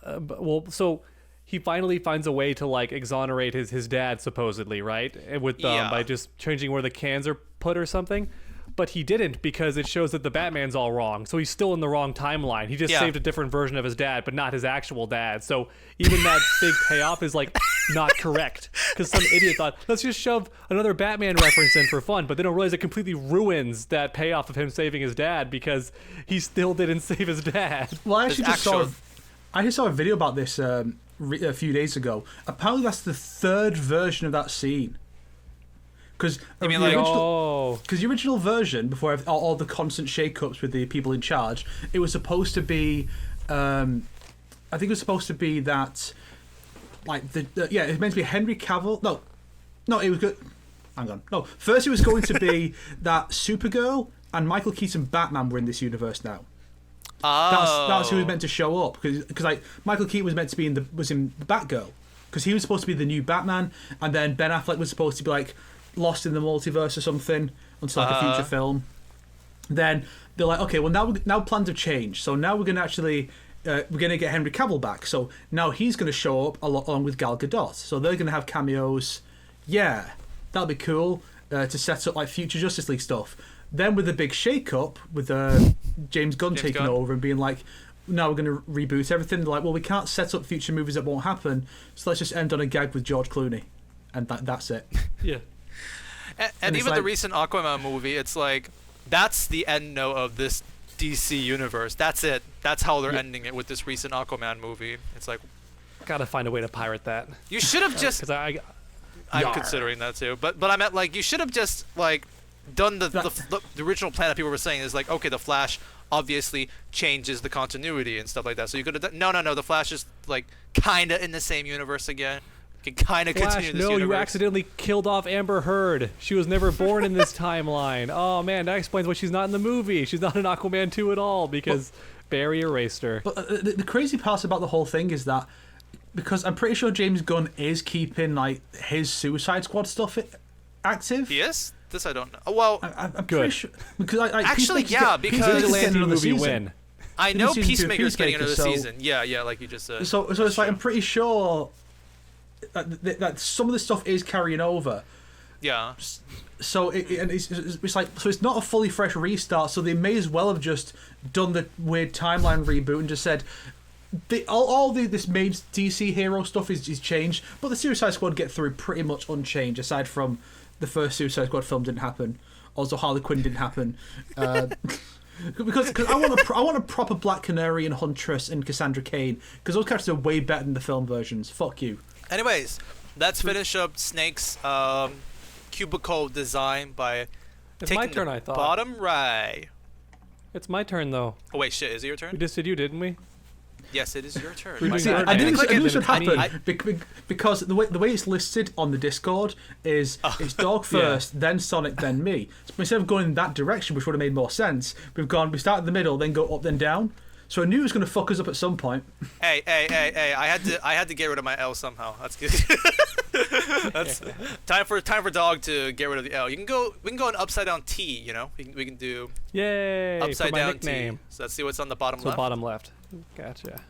Well, so he finally finds a way to like exonerate his dad supposedly, right? And with by just changing where the cans are put or something. But he didn't, because it shows that the Batman's all wrong. So he's still in the wrong timeline. He just saved a different version of his dad, but not his actual dad. So even that big payoff is like not correct, because some idiot thought, let's just shove another Batman reference in for fun. But they don't realize it completely ruins that payoff of him saving his dad, because he still didn't save his dad. Well, I actually just saw a video about this a few days ago. Apparently that's the third version of that scene. Because the original version, before all the constant shake-ups with the people in charge, it was supposed to be, I think it was supposed to be that, like, it was meant to be Henry Cavill. No, it was good. Hang on. No, first it was going to be that Supergirl and Michael Keaton Batman were in this universe now. Oh. That's who was meant to show up, because like Michael Keaton was meant to be in Batgirl, because he was supposed to be the new Batman, and then Ben Affleck was supposed to be like lost in the multiverse or something until like a future film. Then they're like, okay, well now plans have changed, so now we're gonna actually we're gonna get Henry Cavill back. So now he's gonna show up along with Gal Gadot. So they're gonna have cameos. Yeah, that'll be cool to set up like future Justice League stuff. Then with the big shake-up with James Gunn taking over and being like, now we're going to reboot everything. They're like, well, we can't set up future movies that won't happen, so let's just end on a gag with George Clooney, and that's it. Yeah. And even the recent Aquaman movie, it's like, that's the end note of this DC universe. That's it. That's how they're ending it with this recent Aquaman movie. It's like, gotta find a way to pirate that. You should have just. Because I'm considering that too, but I meant like you should have just like done the original plan that people were saying is like, okay, the Flash obviously changes the continuity and stuff like that. So you could have done, no, the Flash is like kind of in the same universe again. Can kind of continue this universe. You accidentally killed off Amber Heard. She was never born in this timeline. Oh man, that explains why she's not in the movie. She's not in Aquaman 2 at all, because Barry erased her. But the crazy part about the whole thing is that, because I'm pretty sure James Gunn is keeping like his Suicide Squad stuff active. He is? This I don't know. Oh, well, I'm pretty sure, because actually, because Vigilante movie win. I know Peacemaker's getting another season. Yeah, like you just said. So it's like I'm pretty sure that some of the stuff is carrying over. Yeah. So it's like, so it's not a fully fresh restart. So they may as well have just done the weird timeline reboot and just said, this main DC hero stuff is changed, but the Suicide Squad get through pretty much unchanged, aside from the first Suicide Squad film didn't happen. Also, Harley Quinn didn't happen. Because I want a proper Black Canary and Huntress and Cassandra Cain, because those characters are way better than the film versions. Fuck you. Anyways, let's finish up Snake's cubicle design by taking my turn, I thought. Bottom right. It's my turn, though. Oh wait, shit! Is it your turn? We just did you, didn't we? Yes, it is your turn. I knew this would happen because the way it's listed on the Discord is it's Dog first, then Sonic, then me. So instead of going in that direction, which would have made more sense, we start in the middle, then go up, then down. So I knew it was going to fuck us up at some point. Hey! I had to get rid of my L somehow. That's good. That's time for Dog to get rid of the L. We can go an upside down T. You know, we can do. Yay! Upside down nickname. T. So let's see what's on the bottom left. Bottom left. Gotcha.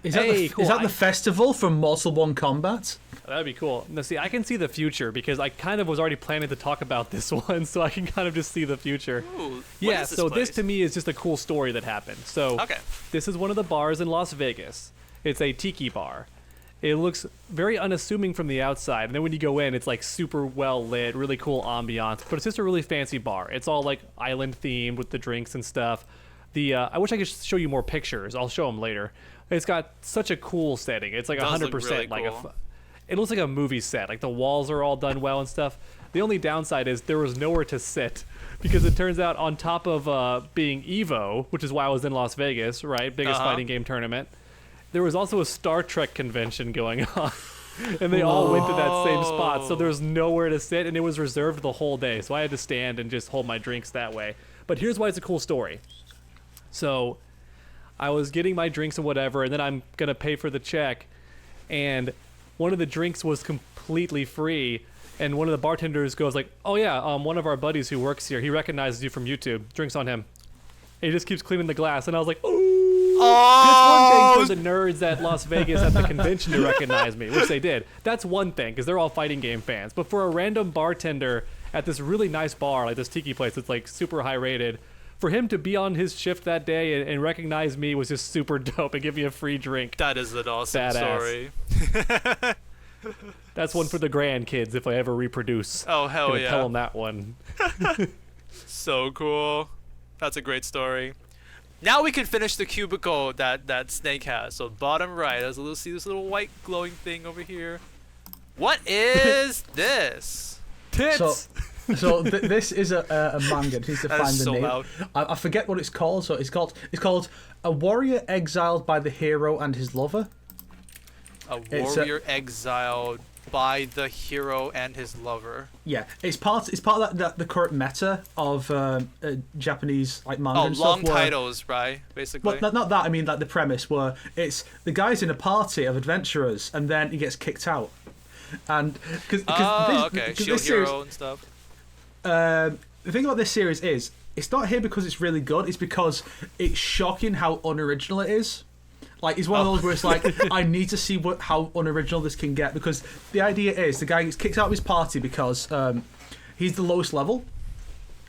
Is that the festival from Mortal 1 Kombat? That'd be cool. Now, see, I can see the future because I kind of was already planning to talk about this one, so I can kind of just see the future. Ooh, yeah, so this to me is just a cool story that happened. So This is one of the bars in Las Vegas. It's a tiki bar. It looks very unassuming from the outside, and then when you go in, it's like super well lit, really cool ambiance, but it's just a really fancy bar. It's all like island themed with the drinks and stuff. I wish I could show you more pictures. I'll show them later. It's got such a cool setting. It's like 100% really like cool. It looks like a movie set. Like the walls are all done well and stuff. The only downside is there was nowhere to sit, because it turns out on top of being Evo, which is why I was in Las Vegas, right? Biggest fighting game tournament. There was also a Star Trek convention going on. And they all went to that same spot. So there was nowhere to sit, and it was reserved the whole day. So I had to stand and just hold my drinks that way. But here's why it's a cool story. So I was getting my drinks and whatever, and then I'm going to pay for the check. And one of the drinks was completely free. And one of the bartenders goes like, oh yeah, one of our buddies who works here, he recognizes you from YouTube. Drinks on him. And he just keeps cleaning the glass. And I was like, ooh. Oh, It's one thing for the nerds at Las Vegas at the convention to recognize me, which they did. That's one thing, because they're all fighting game fans. But for a random bartender at this really nice bar, like this tiki place that's like super high rated, for him to be on his shift that day and recognize me was just super dope and give me a free drink. that is an awesome Badass. story. That's one for the grandkids if I ever reproduce. Oh, hell Gonna yeah. tell them that one. So cool. That's a great story. Now we can finish the cubicle that Snake has. So bottom right, see this little white glowing thing over here. What is this? Tits! So this is a manga. It needs to That find is the so name. loud. I forget what it's called. So it's called A Warrior Exiled by the Hero and His Lover. A It's warrior exiled by the hero and his lover. Yeah, it's part of that the current meta of Japanese like manga Oh, and long stuff. titles, right? Basically. Well, not that. I mean, like the premise where it's the guy's in a party of adventurers and then he gets kicked out, and because okay. Shield hero and stuff. the thing about this series is it's not here because it's really good. It's because it's shocking how unoriginal it is. Like, it's one of those where it's like, I need to see how unoriginal this can get, because the idea is the guy gets kicked out of his party because he's the lowest level,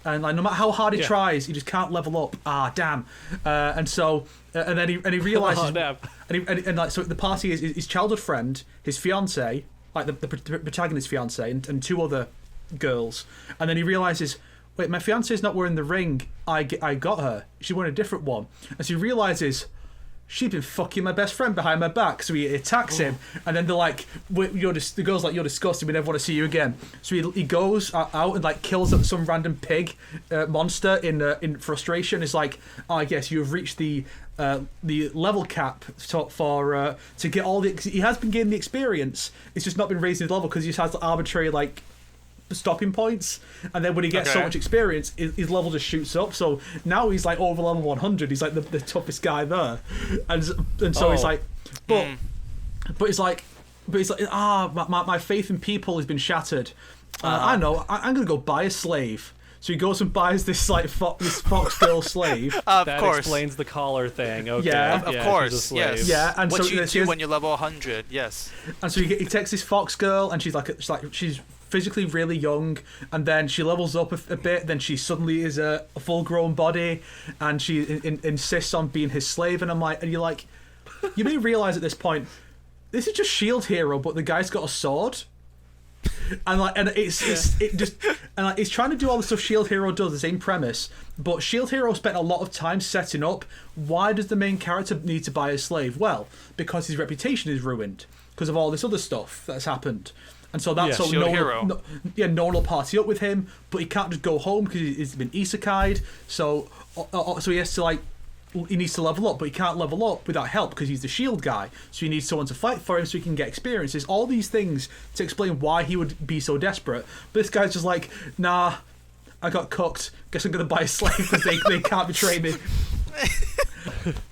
and like no matter how hard he tries, he just can't level up. Ah, damn! And so, and then he realizes, and like so the party is his childhood friend, his fiance, like the protagonist's fiance, and two other girls, and then he realizes, wait, my fiance's not wearing the ring I got her. She's wearing a different one, and so he realizes, she's been fucking my best friend behind my back. So he attacks him, and then they're like, the girl's like, you're disgusting, we never want to see you again. So he goes out and like kills some random pig monster in frustration. It's like, oh, I guess you've reached the level cap to get all the. He has been gaining the experience. It's just not been raising his level because he just has arbitrary like stopping points, and then when he gets so much experience, his level just shoots up. So now he's like over level 100. He's like the toughest guy there, and so he's like, but it's like my faith in people has been shattered. I know, I'm gonna go buy a slave. So he goes and buys this like this fox girl slave. That explains the collar thing. Okay. Yeah, of course. Yes. Yeah, and what so you do when you're level 100. Yes. And so he takes this fox girl, and she's physically really young, and then she levels up a bit. Then she suddenly is a full-grown body, and she insists on being his slave. And you're like, you may realize at this point, this is just Shield Hero, but the guy's got a sword. And it's trying to do all the stuff Shield Hero does, the same premise, but Shield Hero spent a lot of time setting up why does the main character need to buy a slave? Well, because his reputation is ruined because of all this other stuff that's happened, and so that's so no one will party up with him, but he can't just go home because he's been isekai'd. So he has to he needs to level up, but he can't level up without help because he's the shield guy. So he needs someone to fight for him so he can get experiences. All these things to explain why he would be so desperate. But this guy's just like, nah, I got cooked. Guess I'm going to buy a slave because they can't betray me.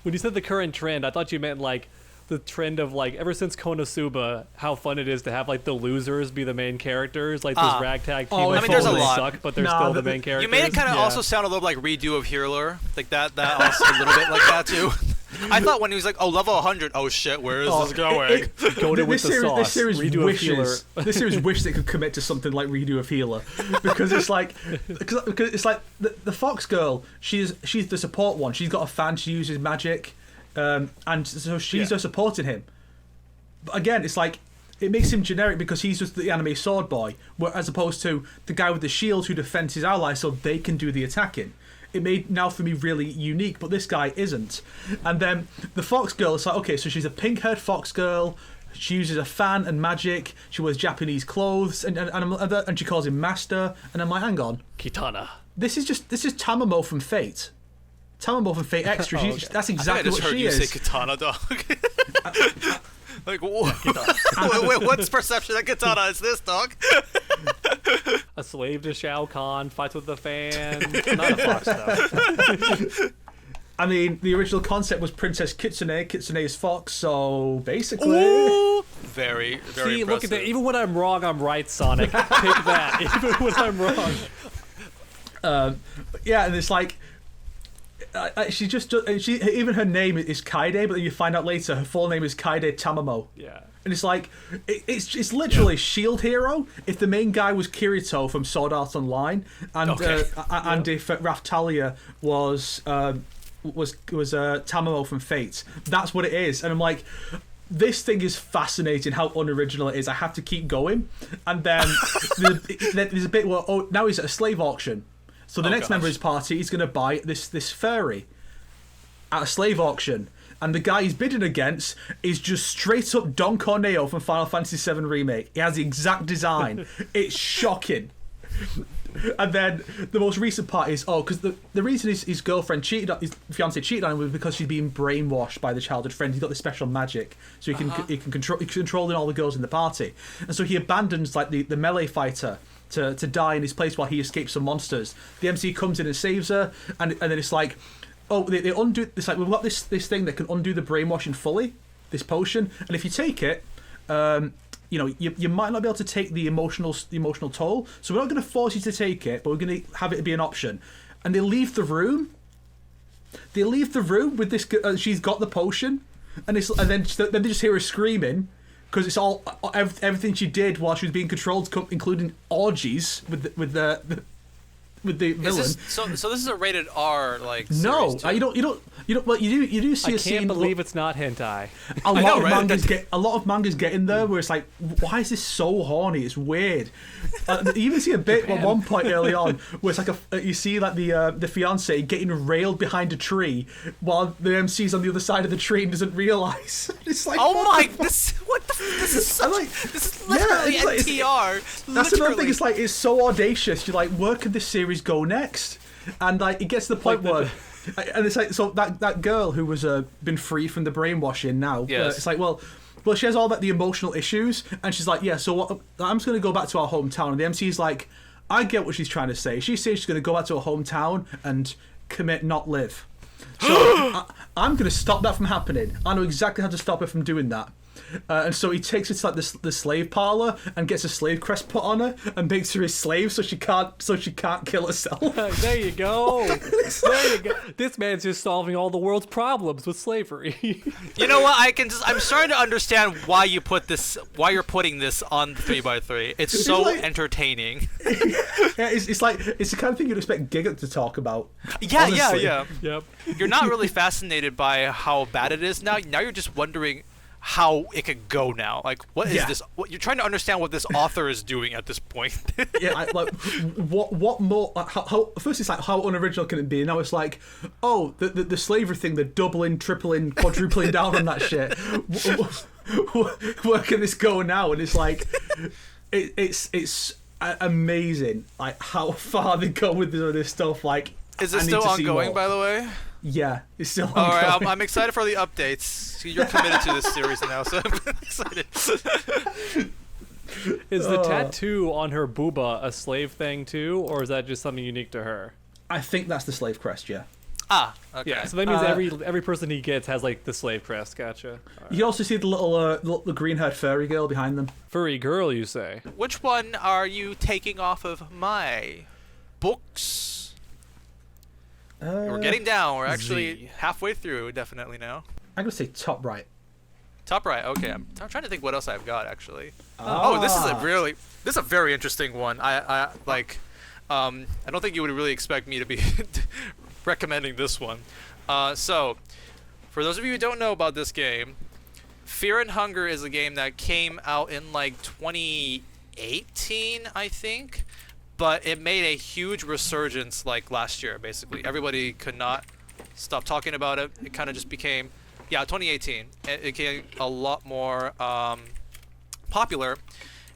When you said the current trend, I thought you meant like the trend of like ever since Konosuba, how fun it is to have like the losers be the main characters, like this ragtag team. I mean, there's a lot. Suck, but they're still the main characters. You made it kind of also sound a little like redo of Healer, like that also a little bit like that too. I thought when he was like, level 100, oh shit, where is this going? Going with the sauce. This series redo of Healer. This series wishes it could commit to something like redo of Healer, because it's like, because it's like the Fox girl. She's the support one. She's got a fan. She uses magic, and so she's just supporting him. But again, it's like it makes him generic because he's just the anime sword boy, as opposed to the guy with the shield who defends his allies so they can do the attacking. It made now for me really unique, but this guy isn't. And then the fox girl, it's like, okay, so she's a pink-haired fox girl. She uses a fan and magic. She wears Japanese clothes, and she calls him master. And I'm like, hang on, Kitana. This is Tamamo from Fate. Tamamo from Fate Extra. That's exactly what she is. I just heard you say katana, dog. Like, wait, what's perception of katana is this, dog? A slave to Shao Kahn, fights with the fan. Not a fox, though. I mean, the original concept was Princess Kitsune. Kitsune is fox, so basically... Ooh. Very, very See, impressive. look at that. Even when I'm wrong, I'm right, Sonic. Pick that. Even when I'm wrong. Yeah, and it's like... She just even her name is Kaide, but then you find out later her full name is Kaide Tamamo. Yeah. And it's like it's literally Shield Hero. If the main guy was Kirito from Sword Art Online, and and if Raftalia was Tamamo from Fate, that's what it is. And I'm like, this thing is fascinating. How unoriginal it is. I have to keep going. And then there's a bit where now he's at a slave auction. So the next member of his party is going to buy this furry at a slave auction. And the guy he's bidding against is just straight up Don Corneo from Final Fantasy VII Remake. He has the exact design. It's shocking. And then the most recent part is, because the reason his girlfriend his fiance cheated on him was because she's being brainwashed by the childhood friend. He's got this special magic, so he can control all the girls in the party. And so he abandons like the melee fighter to die in his place while he escapes some monsters. The MC comes in and saves her, and then it's like, they undo. It's like, we've got this thing that can undo the brainwashing fully, this potion, and if you take it, you might not be able to take the emotional toll. So we're not going to force you to take it, but we're going to have it be an option. And they leave the room. They leave the room with this. She's got the potion, and then they just hear her screaming because it's all everything she did while she was being controlled, including orgies with the villain. So this is a rated R no, series too. you don't. Well, you do see I a scene. can't believe it's not hentai. A lot of mangas get in there where it's like, why is this so horny? It's weird. You even see a bit at one point early on where it's like you see like the fiance getting railed behind a tree while the MC's on the other side of the tree and doesn't realize. It's like, this is literally NTR. That's another thing. It's like, it's so audacious. You're like, where could this series go next? And like, it gets to the point where. And it's like, so that girl who was been free from the brainwashing now, it's like, well, she has all the emotional issues, and she's like, so what, I'm just going to go back to our hometown. And the MC's like, I get what she's trying to say. She says she's going to go back to her hometown and commit, not live. So I'm going to stop that from happening. I know exactly how to stop her from doing that. And so he takes her to like the slave parlor and gets a slave crest put on her and makes her his slave so she can't kill herself. There you go. There you go. This man's just solving all the world's problems with slavery. You know what? I'm starting to understand why you're putting this on 3x3. It's so entertaining. It's like, it's the kind of thing you'd expect Giga to talk about. Yeah. Yep. You're not really fascinated by how bad it is now. Now you're just wondering how it could go now. Like, what is this? What you're trying to understand what this author is doing at this point. What more? How first it's like, how unoriginal can it be? Now it's like, the slavery thing, they're doubling, tripling, quadrupling down on that shit. Where can this go now? And it's like, it's amazing, like how far they go with this stuff. Like, is it still ongoing, by the way? Yeah, it's still ongoing. All right, I'm excited for the updates. You're committed to this series now, so I'm excited. Is the tattoo on her booba a slave thing too, or is that just something unique to her? I think that's the slave crest, yeah. Okay. Yeah, so that means every person he gets has like the slave crest. Gotcha. Right. You also see the little green-haired furry girl behind them. Furry girl, you say? Which one are you taking off of my books? We're getting down. We're actually halfway through, definitely now. I'm gonna say top right. Top right. Okay, I'm trying to think what else I've got actually. This is a very interesting one. I don't think you would really expect me to be recommending this one. So, for those of you who don't know about this game, Fear and Hunger is a game that came out in like 2018, I think. But it made a huge resurgence like last year, basically. Everybody could not stop talking about it. It kind of just became, 2018. It became a lot more popular.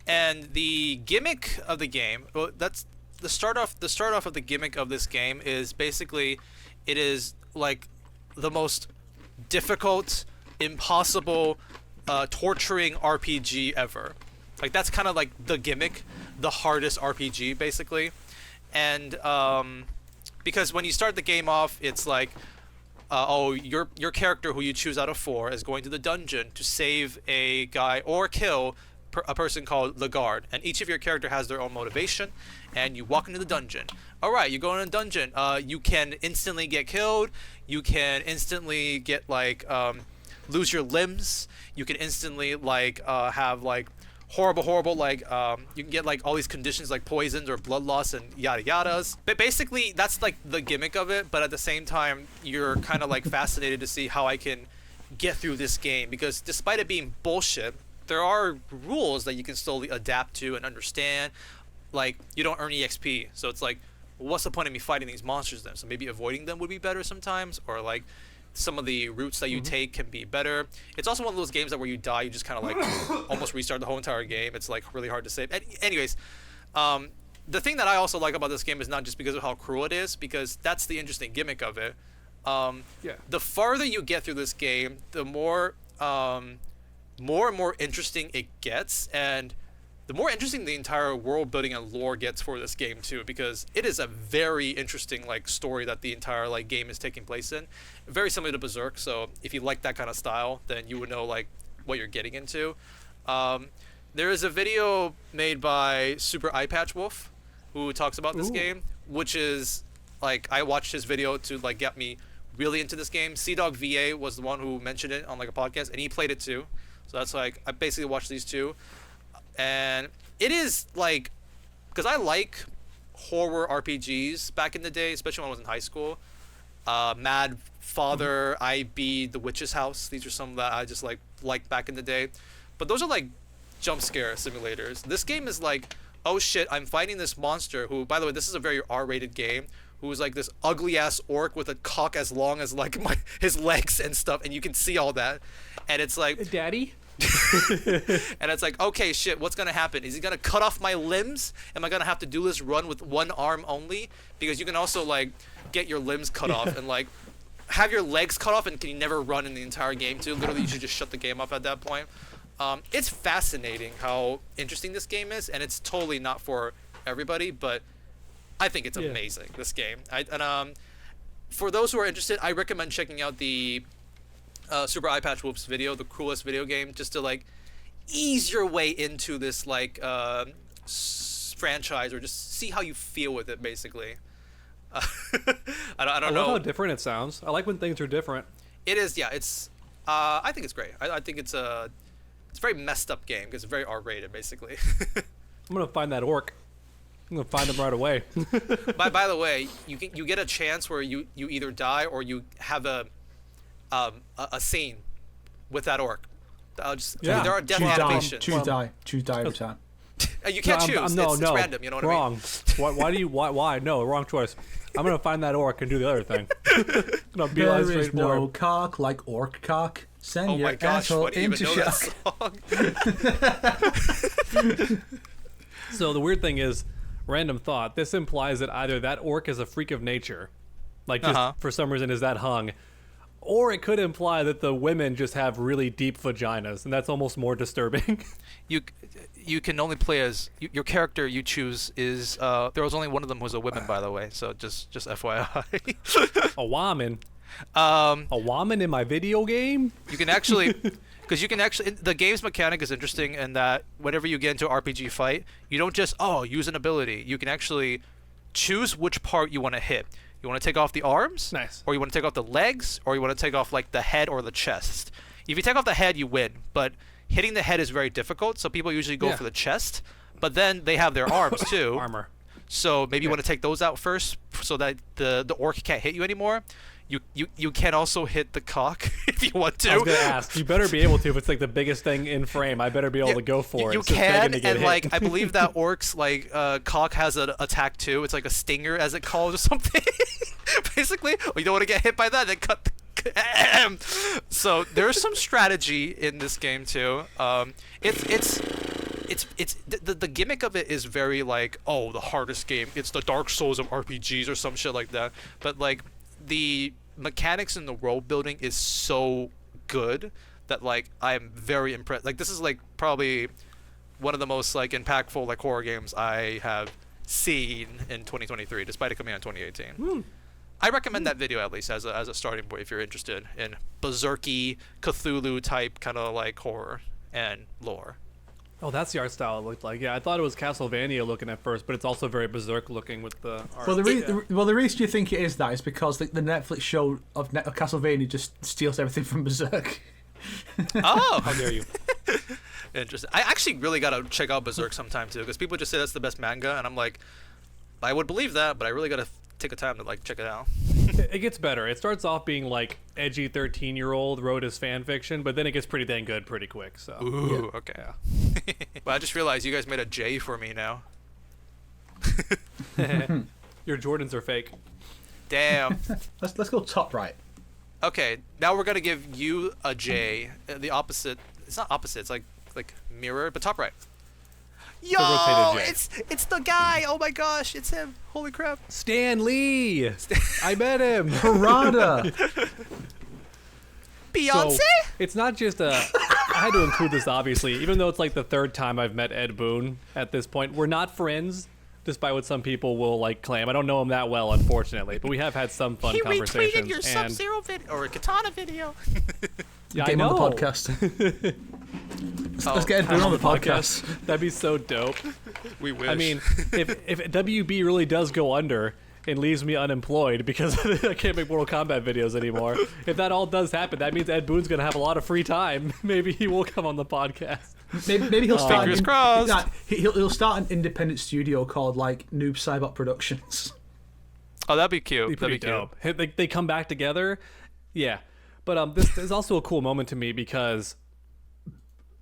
And the gimmick of the game, well, that's the start off of the gimmick of this game is basically, it is like the most difficult, impossible, torturing RPG ever. Like, that's kind of like the gimmick, the hardest RPG basically. And because when you start the game off, it's like, your character who you choose out of 4 is going to the dungeon to save a guy or kill a person called the guard, and each of your character has their own motivation, and you walk into the dungeon. All right, you go in a dungeon. You can instantly get killed. You can instantly get like lose your limbs. You can instantly like have like horrible like you can get like all these conditions like poisons or blood loss and yada yadas. But basically that's like the gimmick of it, but at the same time you're kind of like fascinated to see how I can get through this game, because despite it being bullshit, there are rules that you can slowly adapt to and understand. Like, you don't earn EXP, so it's like, what's the point of me fighting these monsters then? So maybe avoiding them would be better sometimes, or like some of the routes that you take can be better. It's also one of those games that where you die, you just kind of like almost restart the whole entire game. It's like really hard to save. Anyways, the thing that I also like about this game is not just because of how cruel it is, because that's the interesting gimmick of it. The farther you get through this game, the more and more interesting it gets, and the more interesting the entire world building and lore gets for this game too, because it is a very interesting like story that the entire like game is taking place in, very similar to Berserk. So if you like that kind of style, then you would know like what you're getting into. There is a video made by Super Eyepatch Wolf who talks about this game, which is like, I watched his video to like get me really into this game. CDog VA was the one who mentioned it on like a podcast, and he played it too. So that's like, I basically watched these two, and it is like, because I like horror RPGs back in the day, especially when I was in high school. Mad Father, IB, The Witch's House. These are some that I just like back in the day. But those are like jump scare simulators. This game is like, oh shit, I'm fighting this monster who, by the way, this is a very R-rated game, who is like this ugly ass orc with a cock as long as like his legs and stuff, and you can see all that, and it's like, Daddy. and it's like, okay, shit, what's gonna happen? Is he gonna cut off my limbs? Am I gonna have to do this run with one arm only? Because you can also like get your limbs cut off and like have your legs cut off, and can you never run in the entire game too? Literally, you should just shut the game off at that point. It's fascinating how interesting this game is, and it's totally not for everybody, but I think it's amazing, this game. For those who are interested, I recommend checking out the Super Eyepatch Wolf's video, the coolest video game, just to like ease your way into this like franchise, or just see how you feel with it, basically. I don't know. I love how different it sounds. I like when things are different. It is, yeah. It's I think it's great. I think it's a very messed up game because it's very R-rated, basically. I'm gonna find that orc. I'm gonna find him right away. By the way, you get a chance where you either die or you have a scene with that orc. There are death animations. Choose die every time. You can't choose. It's random. You know what I mean? Why do you? Why? No, wrong choice. I'm gonna find that orc and do the other thing. There is no cock like orc cock. Send your asshole into shock. So the weird thing is, random thought. This implies that either that orc is a freak of nature, like just for some reason is that hung, or it could imply that the women just have really deep vaginas, and that's almost more disturbing. You can only play as your character you choose is there was only one of them who was a woman, by the way, so just FYI. A woman. A woman in my video game? You can actually, because the game's mechanic is interesting in that whenever you get into an RPG fight, you don't just use an ability. You can actually choose which part you want to hit. You want to take off the arms, nice, or you want to take off the legs, or you want to take off like the head or the chest. If you take off the head, you win, but hitting the head is very difficult, so people usually go for the chest. But then they have their arms too. Armor. So maybe you want to take those out first, so that the orc can't hit you anymore. You can also hit the cock if you want to. I was gonna ask. You better be able to if it's like the biggest thing in frame. I better be able to go for it. You can, and like I believe that orc's like cock has an attack too. It's like a stinger, as it calls, or something. Basically, you don't want to get hit by that. Then cut. So there's some strategy in this game too. It's the gimmick of it is very like, the hardest game. It's the Dark Souls of RPGs or some shit like that. But like, the mechanics in the world building is so good that like I'm very impressed. Like, this is like probably one of the most like impactful like horror games I have seen in 2023, despite it coming out in 2018. I recommend that video at least as a starting point if you're interested in berserky Cthulhu type kind of like horror and lore. Oh, that's the art style it looked like. Yeah, I thought it was Castlevania looking at first, but it's also very Berserk looking with the art. Well, the reason you think it is that is because the Netflix show of Castlevania just steals everything from Berserk. Oh, How dare you? interesting. I actually really gotta check out Berserk sometime too, because people just say that's the best manga, and I'm like, I would believe that, but I really gotta take a time to like check it out. It gets better. It starts off being like edgy 13-year-old wrote as fan fiction, but then it gets pretty dang good pretty quick. So. Ooh, okay. Well, I just realized you guys made a J for me now. Your Jordans are fake. Damn. Let's go top right. Okay, now we're gonna give you a J. The opposite. It's not opposite. It's like mirror, but top right. Yo, rotated it's the guy. Oh my gosh, it's him. Holy crap. Stan Lee. I met him. Parada. Beyonce? So, it's not just a. I had to include this obviously, even though it's like the third time I've met Ed Boon at this point. We're not friends, despite what some people will like claim. I don't know him that well, unfortunately, but we have had some fun conversations. He retweeted your Sub-Zero video or a Katana video. Yeah, Get I him know. on the podcast. Let's get Ed Boon on the podcast. That'd be so dope. We wish. I mean, if WB really does go under and leaves me unemployed because I can't make Mortal Kombat videos anymore, if that all does happen, that means Ed Boon's gonna have a lot of free time. Maybe he will come on the podcast. Maybe he'll start. Fingers crossed. He'll start an independent studio called like Noob Saibot Productions. Oh, that'd be cute. That'd be dope. They come back together, yeah. But this is also a cool moment to me because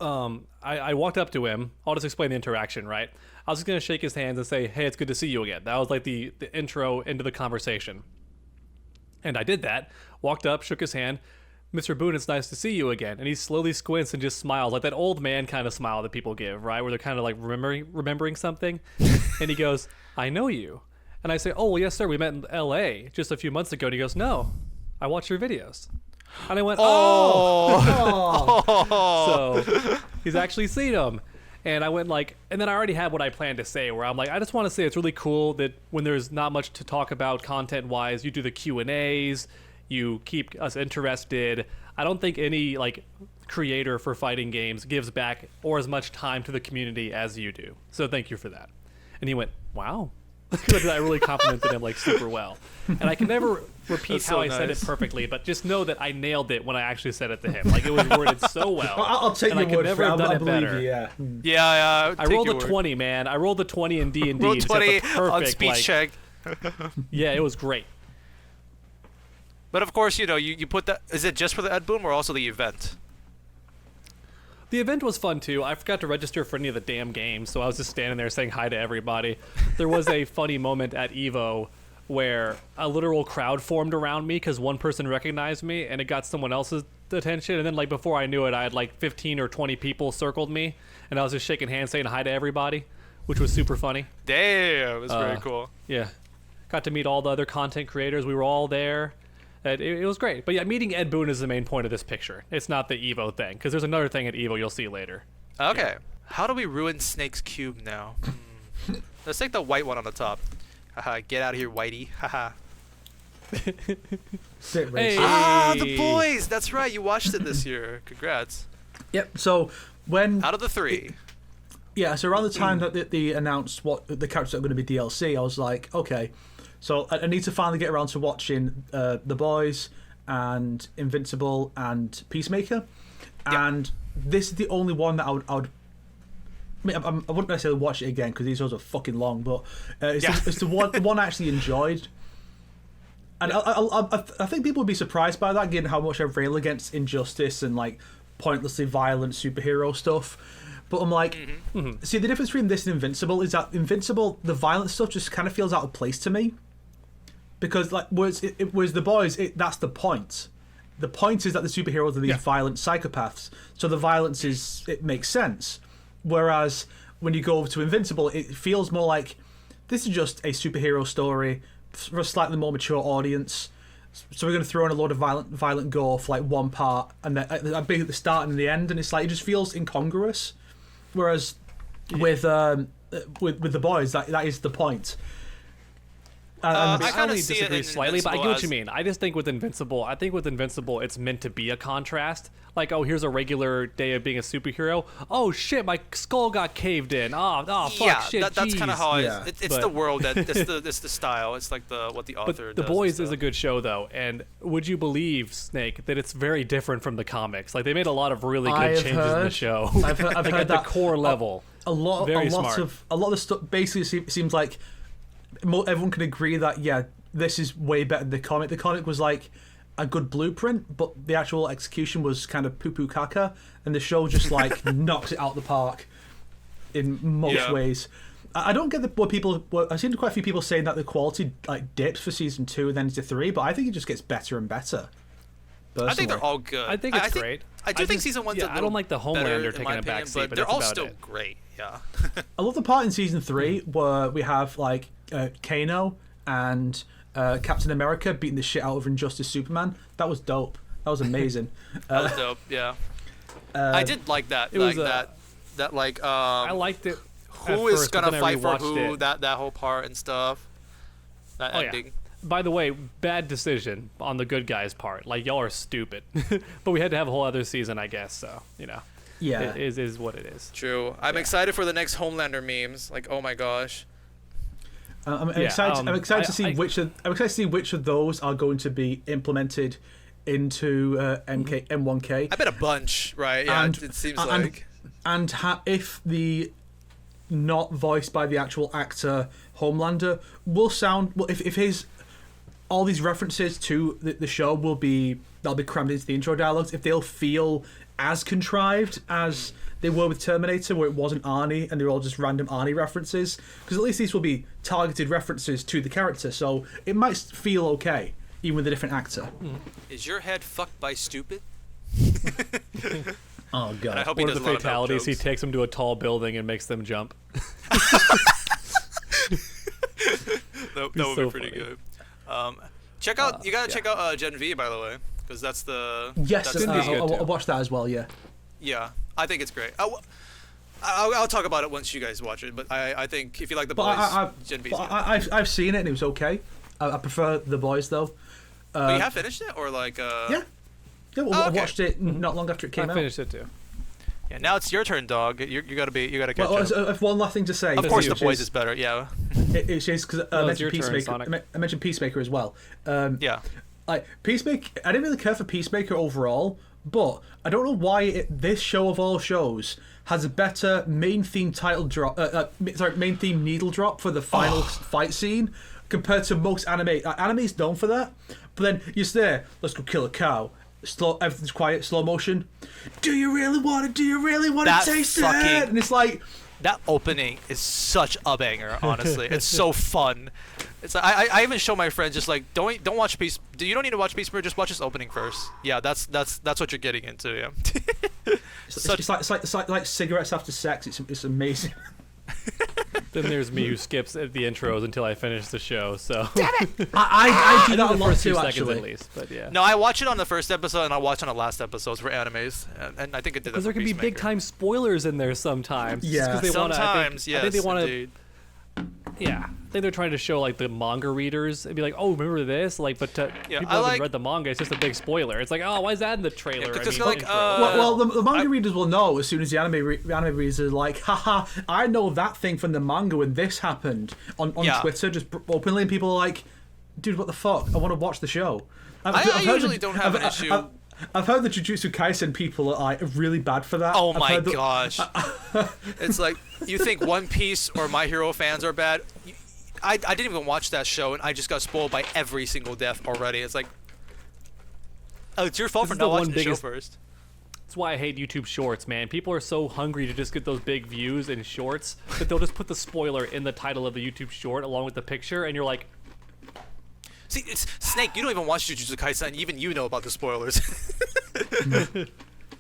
I walked up to him. I'll just explain the interaction, right? I was just gonna shake his hands and say, "Hey, it's good to see you again." That was like the intro into the conversation, and I did that. Walked up, shook his hand. Mr. Boon, it's nice to see you again. And he slowly squints and just smiles, like that old man kind of smile that people give, right? Where they're kind of like remembering something. And he goes, "I know you." And I say, "Oh, well, yes, sir. We met in L.A. just a few months ago." And he goes, "No, I watch your videos." And I went, "Oh." So he's actually seen them. And I went like, and then I already had what I planned to say, where I'm like, I just want to say it's really cool that when there's not much to talk about content-wise, you do the Q&As, you keep us interested. I don't think any like creator for fighting games gives back or as much time to the community as you do. So thank you for that. And he went, "Wow." I really complimented him like super well. And I can never repeat That's how so I said it nice. perfectly, but just know that I nailed it when I actually said it to him. Like it was worded so well. I'll take and your I could word never for it. have done I it believe better. you, yeah. Yeah. I rolled a 20, man. I rolled a 20 in D&D. Roll just got the 20 perfect, on speech like, check. Yeah, it was great. But of course, you put that. Is it just for the Ed Boon or also the event? The event was fun too. I forgot to register for any of the damn games, so I was just standing there saying hi to everybody. There was a funny moment at EVO where a literal crowd formed around me because one person recognized me and it got someone else's attention. And then like before I knew it, I had like 15 or 20 people circled me and I was just shaking hands saying hi to everybody, which was super funny. Damn, that's very cool. Yeah. Got to meet all the other content creators. We were all there. It was great. But yeah, meeting Ed Boon is the main point of this picture. It's not the EVO thing, because there's another thing at EVO you'll see later. Okay. Yeah. How do we ruin Snake's cube now? Let's take the white one on the top. Haha, get out of here, Whitey. Haha. Bit racist. Hey. Ah, The Boys! That's right, you watched it this year. Congrats. Yep. So when Out of the three. so around the time that they announced what the characters are going to be DLC, I was like, okay, so I need to finally get around to watching The Boys and Invincible and Peacemaker, and this is the only one that I would. I mean, I wouldn't necessarily watch it again because these shows are fucking long, but it's the one I actually enjoyed. And I think people would be surprised by that, given how much I rail against injustice and like pointlessly violent superhero stuff. But I'm like, see, the difference between this and Invincible is that Invincible, the violent stuff just kind of feels out of place to me. Because like, whereas The Boys, that's the point. The point is that the superheroes are these violent psychopaths, so the violence it makes sense. Whereas when you go over to Invincible, it feels more like this is just a superhero story for a slightly more mature audience. So we're going to throw in a load of violent gore for like one part, and then a big at the start and the end, and it's like it just feels incongruous. Whereas with The Boys, that is the point. I I kind only of see it disagree in slightly, but I get what you Invincible mean. I just think with Invincible, it's meant to be a contrast. Like, oh, here's a regular day of being a superhero. Oh shit, my skull got caved in. Oh, fuck, yeah, shit. that's kind of jeez. how Yeah. it's But- the world that it's the style. It's like what the author But The does Boys and is a stuff. good show, though, and would you believe, Snake, that it's very different from the comics? Like, they made a lot of really I good have changes in the heard- show. I've heard like, at the that core level. a lot Very of smart. the stuff basically seems like everyone can agree that this is way better than the comic. The comic was like a good blueprint, but the actual execution was kind of poo-poo caca, and the show just like knocks it out the park in most ways. I don't get what people. I've seen quite a few people saying that the quality like dips for season 2 and then into 3, but I think it just gets better and better. Personally. I think they're all good. I think it's great. I do think just- season 1's yeah, a I little don't like the better, Homelander in taking my a opinion, backseat, but but they're that's all about still it. great. Yeah. I love the part in season 3 where we have like Kano and Captain America beating the shit out of Injustice Superman. That was dope. That was amazing. That was dope. Yeah. I did like that. it Like was, that. Like I liked it. who at is first, but gonna then I fight for rewatched who? it. That whole part and stuff. That Oh, yeah. ending. By the way, bad decision on the good guys' part. Like, y'all are stupid. But we had to have a whole other season, I guess, so, Yeah. it is what it is. True. I'm excited for the next Homelander memes. Like, oh my gosh. I'm excited. I'm excited to see I- which. I'm excited to see which of those are going to be implemented into M1K. I bet a bunch, right? Yeah. And- it seems and- like. And if the not voiced by the actual actor Homelander will sound well, if his all these references to the show they'll be crammed into the intro dialogues, if they'll feel as contrived as they were with Terminator, where it wasn't Arnie and they were all just random Arnie references, because at least these will be targeted references to the character, so it might feel okay even with a different actor. Is your head fucked by stupid? Oh And I god. hope he One of does the a lot of milk fatalities, he jokes. takes them to a tall building and makes them jump. That He's would so be pretty funny. good. Check out. You gotta check out Gen V, by the way, because that's the. Yes, that's Gen V's good I'll too. watch that as well. Yeah. Yeah, I think it's great. I'll talk about it once you guys watch it, but I think if you like the boys, Gen V's good. I've seen it and it was okay. I prefer the boys though. But you have finished it, or like? Yeah. Yeah, well, Oh, I okay. watched it not long after it came I out. finished it too. Yeah. Now it's your turn, dog. You gotta catch Well, up. I have one last thing to say. Of course, the which boys is better. Yeah. It's just because I No, mentioned it's your turn, Peacemaker. Sonic. I mentioned Peacemaker as well. Yeah. Like Peacemaker, I didn't really care for Peacemaker overall, but I don't know why this show of all shows has a better main theme title drop. Main theme needle drop for the final fight scene compared to most anime. Anime's known for that, but then you're there. Let's go kill a cow. Slow, everything's quiet, slow motion. Do you really want it? Do you really want That to taste fucking- it? And it's like, That opening is such a banger. Honestly, it's so fun. It's like, I even show my friends just like don't watch Peace. You don't need to watch Peacemaker. Just watch this opening first. Yeah, that's what you're getting into. Yeah. it's like cigarettes after sex. It's amazing. Then there's me who skips at the intros until I finish the show. So I do I that a the lot first few too, seconds actually. at least. But yeah, No, I watch it on the first episode and I watch on the last episodes for animes, and I think it did that. because there for can be Peacemaker. big time spoilers in there sometimes. Yeah. 'Cause they wanna, Sometimes, I think they yes, want to. indeed. Yeah, I think they're trying to show like the manga readers and be like, oh, remember this? Like, but to Yeah, people I who haven't like- read the manga, it's just a big spoiler. It's like, oh, why is that in the trailer? because I mean, like, intro. Well, the manga readers will know as soon as the anime readers are like, haha, I know that thing from the manga when this happened on Yeah. Twitter, just openly, and people are like, dude, what the fuck? I want to watch the show. I heard usually don't have an issue. I've heard the Jujutsu Kaisen people are like really bad for that. Oh I've my heard that- gosh. It's like, you think One Piece or My Hero fans are bad? I didn't even watch that show, and I just got spoiled by every single death already. It's like, oh, it's your fault for This is the not one watching the show biggest- first. That's why I hate YouTube Shorts, man. People are so hungry to just get those big views in Shorts that they'll just put the spoiler in the title of the YouTube Short along with the picture, and you're like, See, it's Snake. You don't even watch Jujutsu Kaisen, and even you know about the spoilers.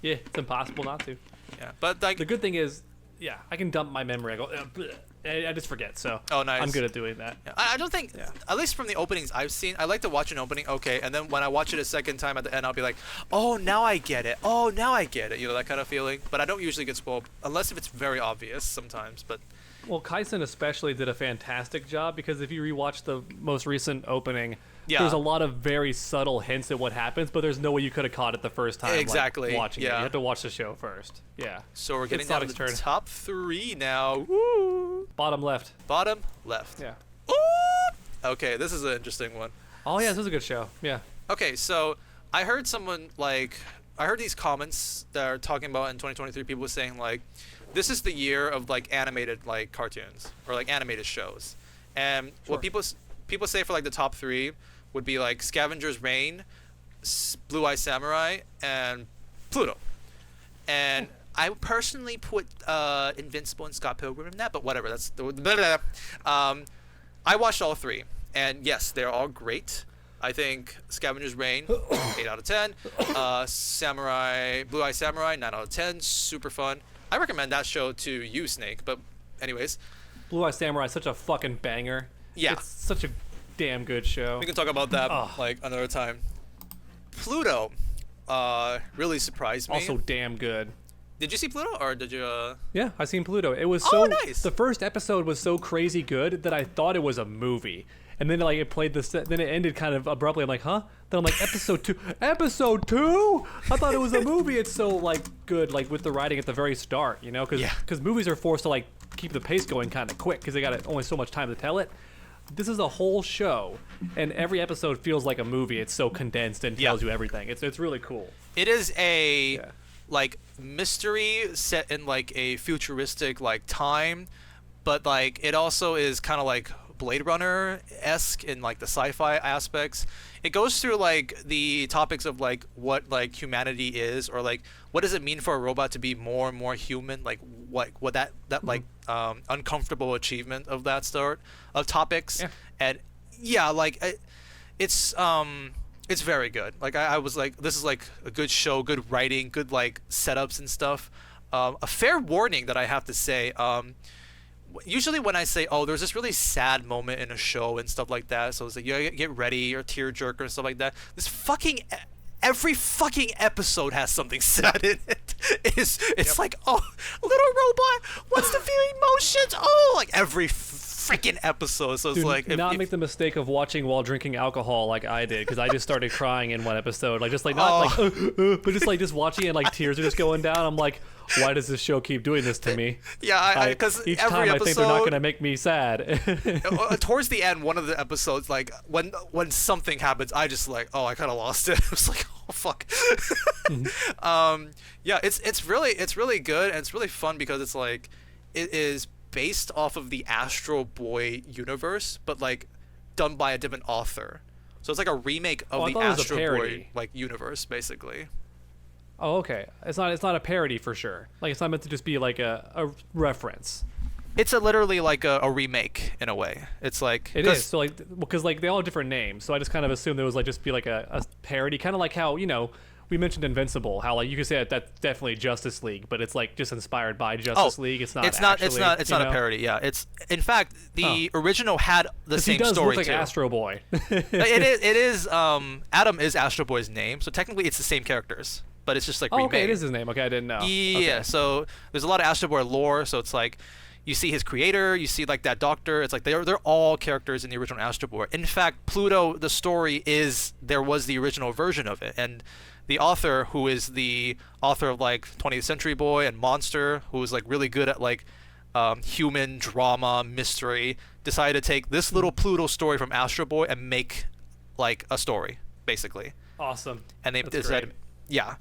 yeah, it's impossible not to. Yeah, but like, The good thing is, yeah, I can dump my memory. I go, bleh. I just forget, so Oh, nice. I'm good at doing that. I don't think, at least from the openings I've seen, I like to watch an opening, okay, and then when I watch it a second time at the end, I'll be like, oh, now I get it. Oh, now I get it. You know, that kind of feeling. But I don't usually get spoiled, unless if it's very obvious sometimes. But Well, Kaisen especially did a fantastic job because if you rewatch the most recent opening, there's a lot of very subtle hints at what happens, but there's no way you could have caught it the first time. Exactly. Like, watching it. Yeah. You have to watch the show first. Yeah. So we're getting It's down to Sonic's the turn. top 3 now. Woo! Bottom left. Bottom left. Yeah. Ooh! Okay, this is an interesting one. Oh yeah, this is a good show. Yeah. Okay, so I heard someone I heard these comments that are talking about in 2023. People saying like, this is the year of like animated like cartoons or like animated shows, and what people say for like the top 3 would be like Scavenger's Reign, Blue Eye Samurai, and Pluto. And I personally put Invincible and Scott Pilgrim in that, but whatever. That's the. I watched all 3, and yes, they're all great. I think Scavenger's Reign, 8 out of 10. Blue Eye Samurai, 9 out of 10. Super fun. I recommend that show to you, Snake. But anyways, Blue Eye Samurai is such a fucking banger. Yeah. It's such a damn good show. we can talk about that like another time. Pluto, really surprised me. Also damn good. Did you see Pluto, or did you? Yeah, I seen Pluto. It was so nice. The first episode was so crazy good that I thought it was a movie. And then like it played then it ended kind of abruptly. I'm like, huh? Then I'm like, episode 2. Episode 2? I thought it was a movie. It's so like good, like with the writing at the very start, you know? Because movies are forced to like keep the pace going kind of quick because they got only so much time to tell it. This is a whole show, and every episode feels like a movie. It's so condensed and tells you everything. It's really cool. It is a like mystery set in like a futuristic like time, but like it also is kind of like Blade Runner-esque in like the sci-fi aspects. It goes through like the topics of like what like humanity is, or like what does it mean for a robot to be more and more human, like what that like uncomfortable achievement of that sort of topics. And like it's very good. Like I was like, this is like a good show, good writing, good like setups and stuff. A fair warning that I have to say, usually when I say, oh, there's this really sad moment in a show and stuff like that, so it's like, you gotta get ready, or tearjerker and stuff like that. This every fucking episode has something sad in it. It's like, oh, little robot wants to feel emotions. Oh, like every freaking episode. So it's Dude, like, make the mistake of watching while drinking alcohol like I did, because I just started crying in one episode, like just like not like, but just like just watching it, like tears are just going down. I'm like, why does this show keep doing this to me? Yeah, because each every time episode, I think they're not gonna make me sad. Towards the end, one of the episodes, like when something happens, I just like, oh, I kind of lost it. I was like, oh fuck. Yeah, it's really good, and it's really fun because it's like it is based off of the Astro Boy universe, but like done by a different author. So it's like a remake of the Astro Boy like universe, basically. Oh, okay. It's not a parody for sure. Like it's not meant to just be like a reference. It's literally like a remake in a way. It's like it is. So like because like they all have different names. So I just kind of assumed it was like just be like a parody, kind of like how we mentioned Invincible, how like you could say that's definitely Justice League, but it's like just inspired by Justice League. It's not a parody. Yeah, it's in fact the original had the same he does story look like too. Astro Boy. it is Adam is Astro Boy's name, so technically it's the same characters, but it's just like remade. Okay, it is his name. Okay, I didn't know. Yeah, okay. So there's a lot of Astro Boy lore, so it's like you see his creator, you see like that doctor. It's like they're all characters in the original Astro Boy. In fact, Pluto, the story is there was the original version of it, and the author, who is the author of like 20th Century Boy and Monster, who is like really good at like human drama mystery, decided to take this little Pluto story from Astro Boy and make like a story basically. Awesome. And they decided, yeah.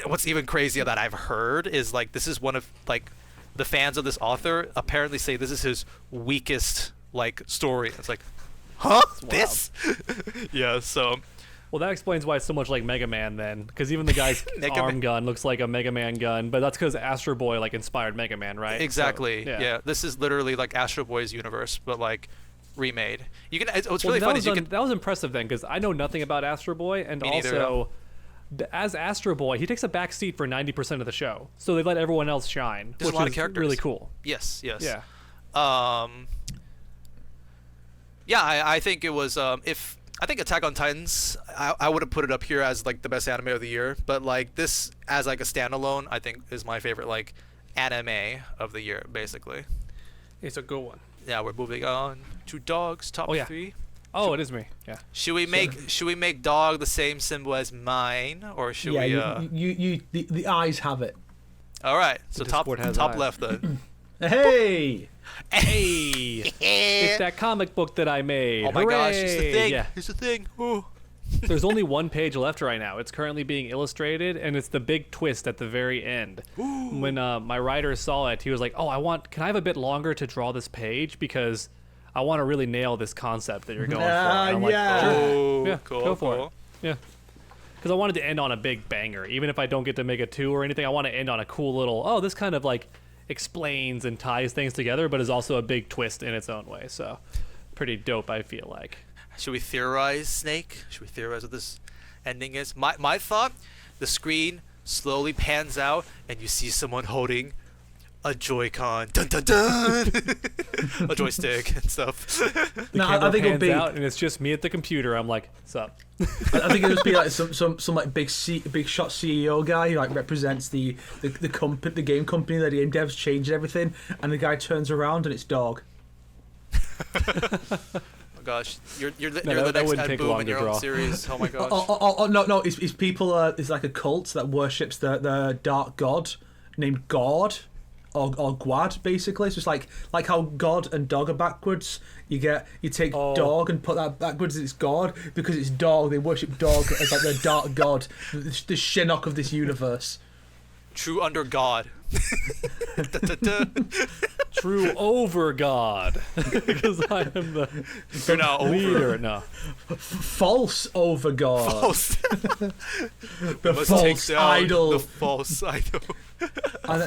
What's even crazier that I've heard is like this is one of like the fans of this author apparently say this is his weakest like story. It's like, huh? This? Yeah. So. Well, that explains why it's so much like Mega Man then, because even the guy's arm gun looks like a Mega Man gun, but that's because Astro Boy like inspired Mega Man, right? Exactly. So, yeah. This is literally like Astro Boy's universe, but like remade. You can. What's really funny is that was impressive then, because I know nothing about Astro Boy, and also as Astro Boy, he takes a back seat for 90% of the show, so they let everyone else shine, There's which a lot is of characters. Really cool. Yes. Yeah. Yeah, I think it was I think Attack on Titans, I would have put it up here as like the best anime of the year, but like this as like a standalone, I think is my favorite like anime of the year basically. It's a good one. Now we're moving on to dogs top Oh, yeah. 3. Oh, it is me. Yeah. Should we make dog the same symbol as mine, or should we? The eyes have it. All right. So top Discord has eyes. left then. Hey! Hey, it's that comic book that I made. Oh my gosh! It's the Hooray! thing. Yeah. It's the thing. Ooh. There's only one page left right now. It's currently being illustrated, and it's the big twist at the very end. When my writer saw it, he was like, "Oh, can I have a bit longer to draw this page because I want to really nail this concept that you're going for." And I'm like, yeah. "Sure. Oh, Yeah, cool. go for cool. it." Yeah. Because I wanted to end on a big banger. Even if I don't get to make a 2 or anything, I want to end on a cool little, this kind of like explains and ties things together, but is also a big twist in its own way. So pretty dope, I feel like. Should we theorize, Snake? Should we theorize what this ending is? My thought, the screen slowly pans out and you see someone holding a Joy-Con. Dun dun dun! A joystick and stuff. No, I think it'll be. Out and it's just me at the computer. I'm like, "What's up?" I think it'll just be like some like big shot CEO guy who like represents the game company that he devs changed everything, and the guy turns around and it's dog. Oh gosh, you're the that next wouldn't Ed take Boon long in to your draw. own series. Oh my gosh. No, it's people. It's like a cult that worships the dark god named God. Or Gwad, basically. So it's like how God and dog are backwards. You take dog and put that backwards. It's God because it's dog. They worship dog as like the dark god, the Shinnok of this universe. True under God. Da, da, da. True over God, because I am the You're now leader. over. No, False over God. False. The Must take false down idol. The false idol. And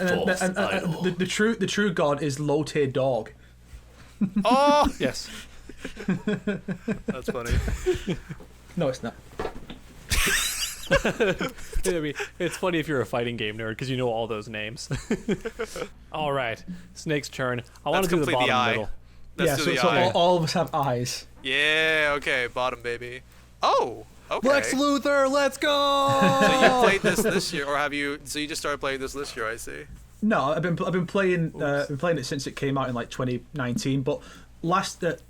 the true God is low tier dog. Oh, yes. that's funny. No, it's not. I mean, it's funny if you're a fighting game nerd because you know all those names. All right, Snake's turn. I want Let's to do the complete the bottom eye. middle. Let's do the so eye. all of us have eyes. Yeah. Okay. Bottom baby. Oh. Okay. Lex Luthor, let's go! So you played this year, or have you? So you just started playing this year, I see. No, I've been playing it since it came out in like 2019. But I think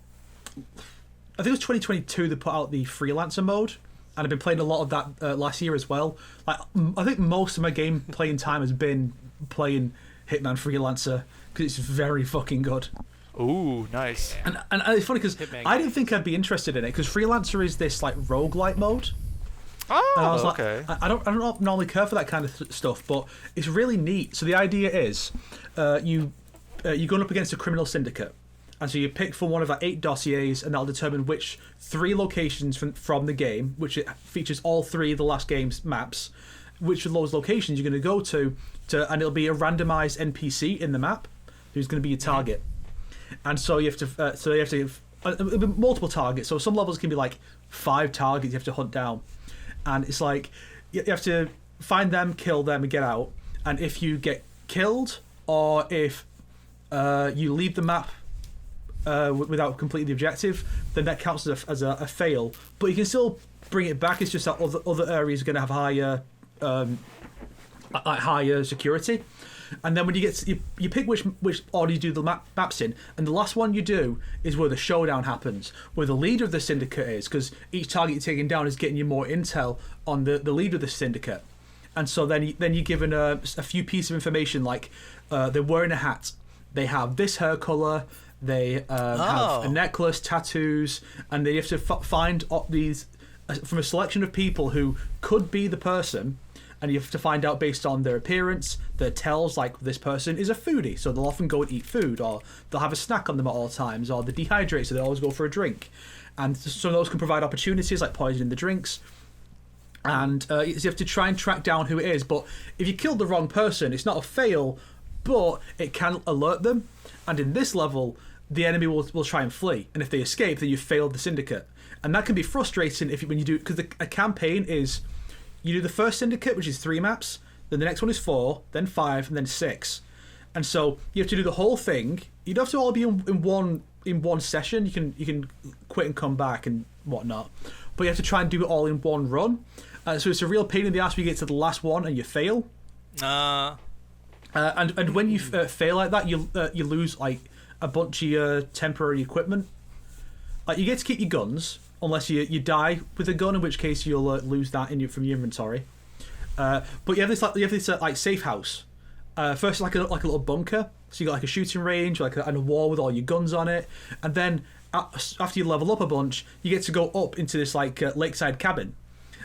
it was 2022 they put out the freelancer mode, and I've been playing a lot of that last year as well. Like I think most of my game playing time has been playing Hitman Freelancer because it's very fucking good. Ooh, nice. And it's funny because Hitman I didn't think I'd be interested in it because Freelancer is this like roguelite mode. Oh, And I was okay. like, I don't normally care for that kind of stuff, but it's really neat. So the idea is, you're going up against a criminal syndicate, and so you pick from one of like 8 dossiers, and that'll determine which 3 locations from the game, which it features all 3 of the last game's maps, which of those locations you're going to go to, and it'll be a randomized NPC in the map who's going to be your target. And so you have to it'll be multiple targets. So some levels can be like 5 targets you have to hunt down. And it's like you have to find them, kill them, and get out. And if you get killed, or if you leave the map without completing the objective, then that counts as a fail. But you can still bring it back. It's just that other areas are going to have higher security. And then when you get you pick which order you do the maps in, and the last one you do is where the showdown happens, where the leader of the syndicate is, because each target you're taking down is getting you more intel on the leader of the syndicate. And so then you're given a few pieces of information, like they're wearing a hat, they have this hair color, they have a necklace, tattoos, and they have to find these from a selection of people who could be the person. And you have to find out based on their appearance, their tells, like this person is a foodie, so they'll often go and eat food, or they'll have a snack on them at all times, or they're dehydrated, so they always go for a drink. And so those can provide opportunities, like poisoning the drinks. And you have to try and track down who it is. But if you killed the wrong person, it's not a fail, but it can alert them. And in this level, the enemy will try and flee. And if they escape, then you've failed the syndicate. And that can be frustrating when you do, because a campaign is... You do the first syndicate, which is 3 maps, then the next one is 4, then 5, and then 6. And so you have to do the whole thing. You don't have to all be in one session. You can quit and come back and whatnot. But you have to try and do it all in one run. So it's a real pain in the ass when you get to the last one and you fail. And when you fail like that, you lose like a bunch of your temporary equipment. Like, you get to keep your guns, unless you die with a gun, in which case you'll lose that from your inventory. But you have this safe house. First, like a little bunker. So you got like a shooting range, and a wall with all your guns on it. And then after you level up a bunch, you get to go up into this lakeside cabin,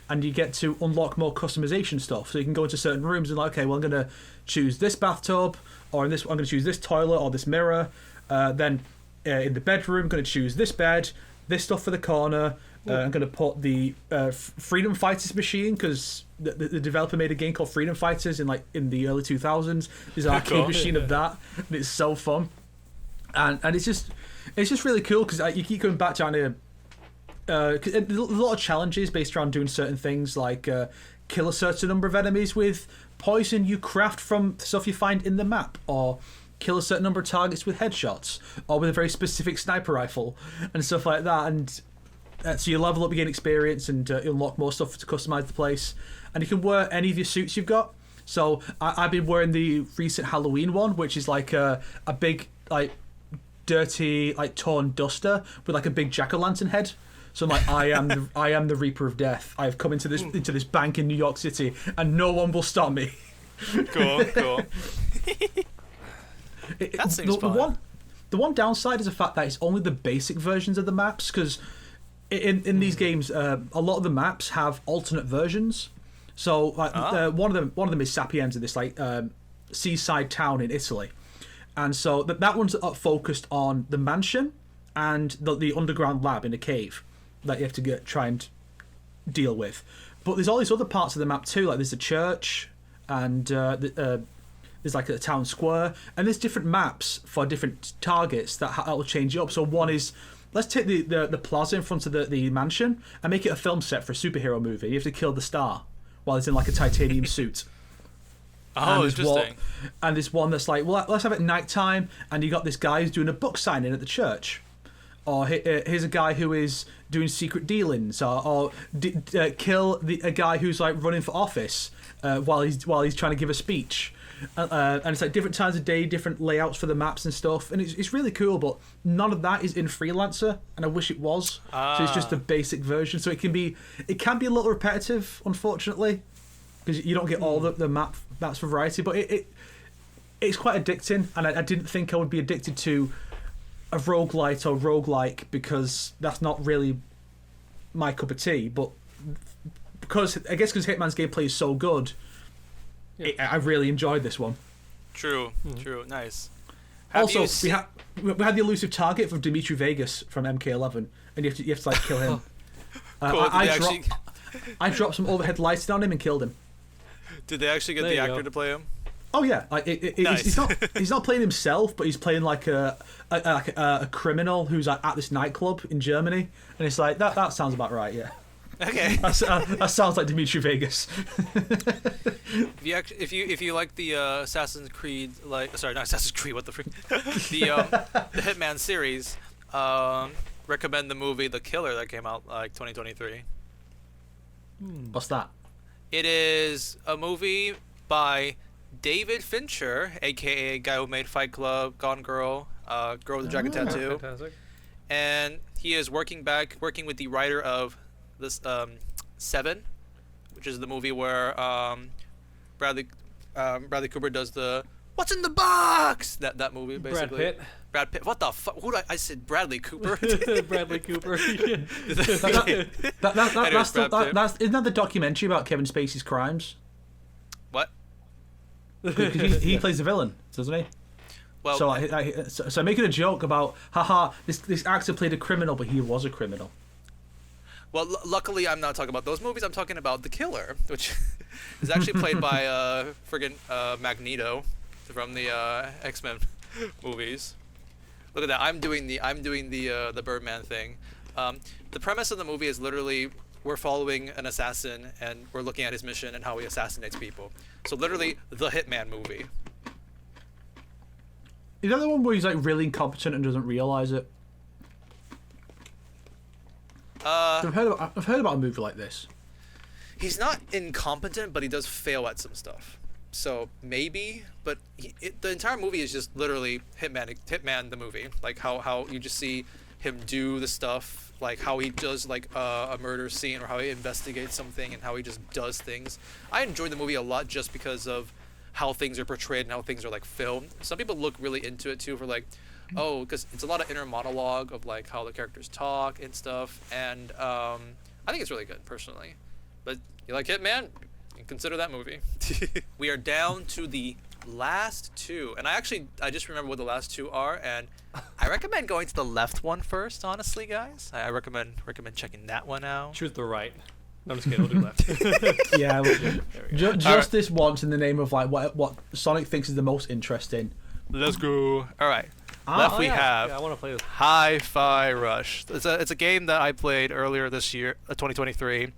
and you get to unlock more customization stuff. So you can go into certain rooms and okay, well, I'm gonna choose this bathtub, or I'm gonna choose this toilet or this mirror. Then in the bedroom, I'm gonna choose this bed, this stuff for the corner. I'm going to put the Freedom Fighters machine, because the developer made a game called Freedom Fighters in the early 2000s. There's an arcade machine of that, and it's so fun. And it's just really cool, because you keep going back down to there's a lot of challenges based around doing certain things, like kill a certain number of enemies with poison you craft from stuff you find in the map, or kill a certain number of targets with headshots, or with a very specific sniper rifle, and stuff like that. And so you level up, you gain experience, and you unlock more stuff to customize the place. And you can wear any of your suits you've got. So I've been wearing the recent Halloween one, which is like a big, dirty, torn duster with a big jack-o'-lantern head. So I'm like, I am the Reaper of Death. I have come into this bank in New York City, and no one will stop me. Cool. That seems fun. The one downside is the fact that it's only the basic versions of the maps, because in these games, a lot of the maps have alternate versions. So one of them is Sapienza, this seaside town in Italy, and so that one's focused on the mansion and the underground lab in a cave that you have to try and deal with. But there's all these other parts of the map too, like there's a church, and there's a town square, and there's different maps for different targets that will change it up. So one is, let's take the plaza in front of the mansion and make it a film set for a superhero movie. You have to kill the star while he's in a titanium suit. Oh, interesting. And there's one that's well, let's have it night time, and you got this guy who's doing a book signing at the church. Or here's a guy who is doing secret dealings, or kill a guy who's running for office while he's trying to give a speech. And it's different times of day, different layouts for the maps and stuff, and it's really cool. But none of that is in Freelancer, and I wish it was. So it's just the basic version. So it can be a little repetitive, unfortunately, because you don't get all the maps for variety. But it's quite addicting, and I didn't think I would be addicted to a roguelite or roguelike, because that's not really my cup of tea. But because Hitman's gameplay is so good. I really enjoyed this one. True, nice. Also, we had the elusive target from Dimitri Vegas from MK11, and you have to kill him. Cool. I dropped some overhead lighting on him and killed him. Did they actually get the actor to play him? Oh yeah, Nice. he's not playing himself, but he's playing a criminal who's at this nightclub in Germany, and it's that sounds about right, yeah. Okay. That sounds like Dimitri Vegas. If you like the Assassin's Creed, sorry, not Assassin's Creed, what the freak, the Hitman series, recommend the movie The Killer that came out 2023. What's that? It is a movie by David Fincher, aka guy who made Fight Club, Gone Girl, Girl with the Dragon Tattoo, Fantastic. and he is working with the writer of this Seven, which is the movie where Bradley Cooper does the "What's in the box?" that movie basically. Brad Pitt. What the fuck? I said Bradley Cooper. Bradley Cooper. Isn't that the documentary about Kevin Spacey's crimes? What? He plays the villain, doesn't he? Well, so I'm making a joke about, haha, this actor played a criminal, but he was a criminal. Well, luckily I'm not talking about those movies. I'm talking about The Killer, which is actually played by friggin' Magneto from the X-Men movies. Look at that. I'm doing the Birdman thing. The premise of the movie is literally we're following an assassin and we're looking at his mission and how he assassinates people. So literally the Hitman movie. Is that the one where he's really incompetent and doesn't realize it? I've heard about a movie like this. He's not incompetent, but he does fail at some stuff. So maybe, but the entire movie is just literally Hitman the movie. Like how you just see him do the stuff, like how he does like a murder scene, or how he investigates something, and how he just does things. I enjoyed the movie a lot just because of how things are portrayed and how things are like filmed. Some people look really into it too for like, oh, because it's a lot of inner monologue of like how the characters talk and stuff, and I think it's really good personally. But you like Hitman? Consider that movie. We are down to the last two, and I just remember what the last two are, and I recommend going to the left one first. Honestly, guys, I recommend checking that one out. Choose the right. No, I'm just kidding. We'll do left. Yeah, just Alright. this once in the name of like what Sonic thinks is the most interesting. Let's go. All right. Left we have Yeah, I want to play this. Hi-Fi Rush. It's a game that I played earlier this year, 2023,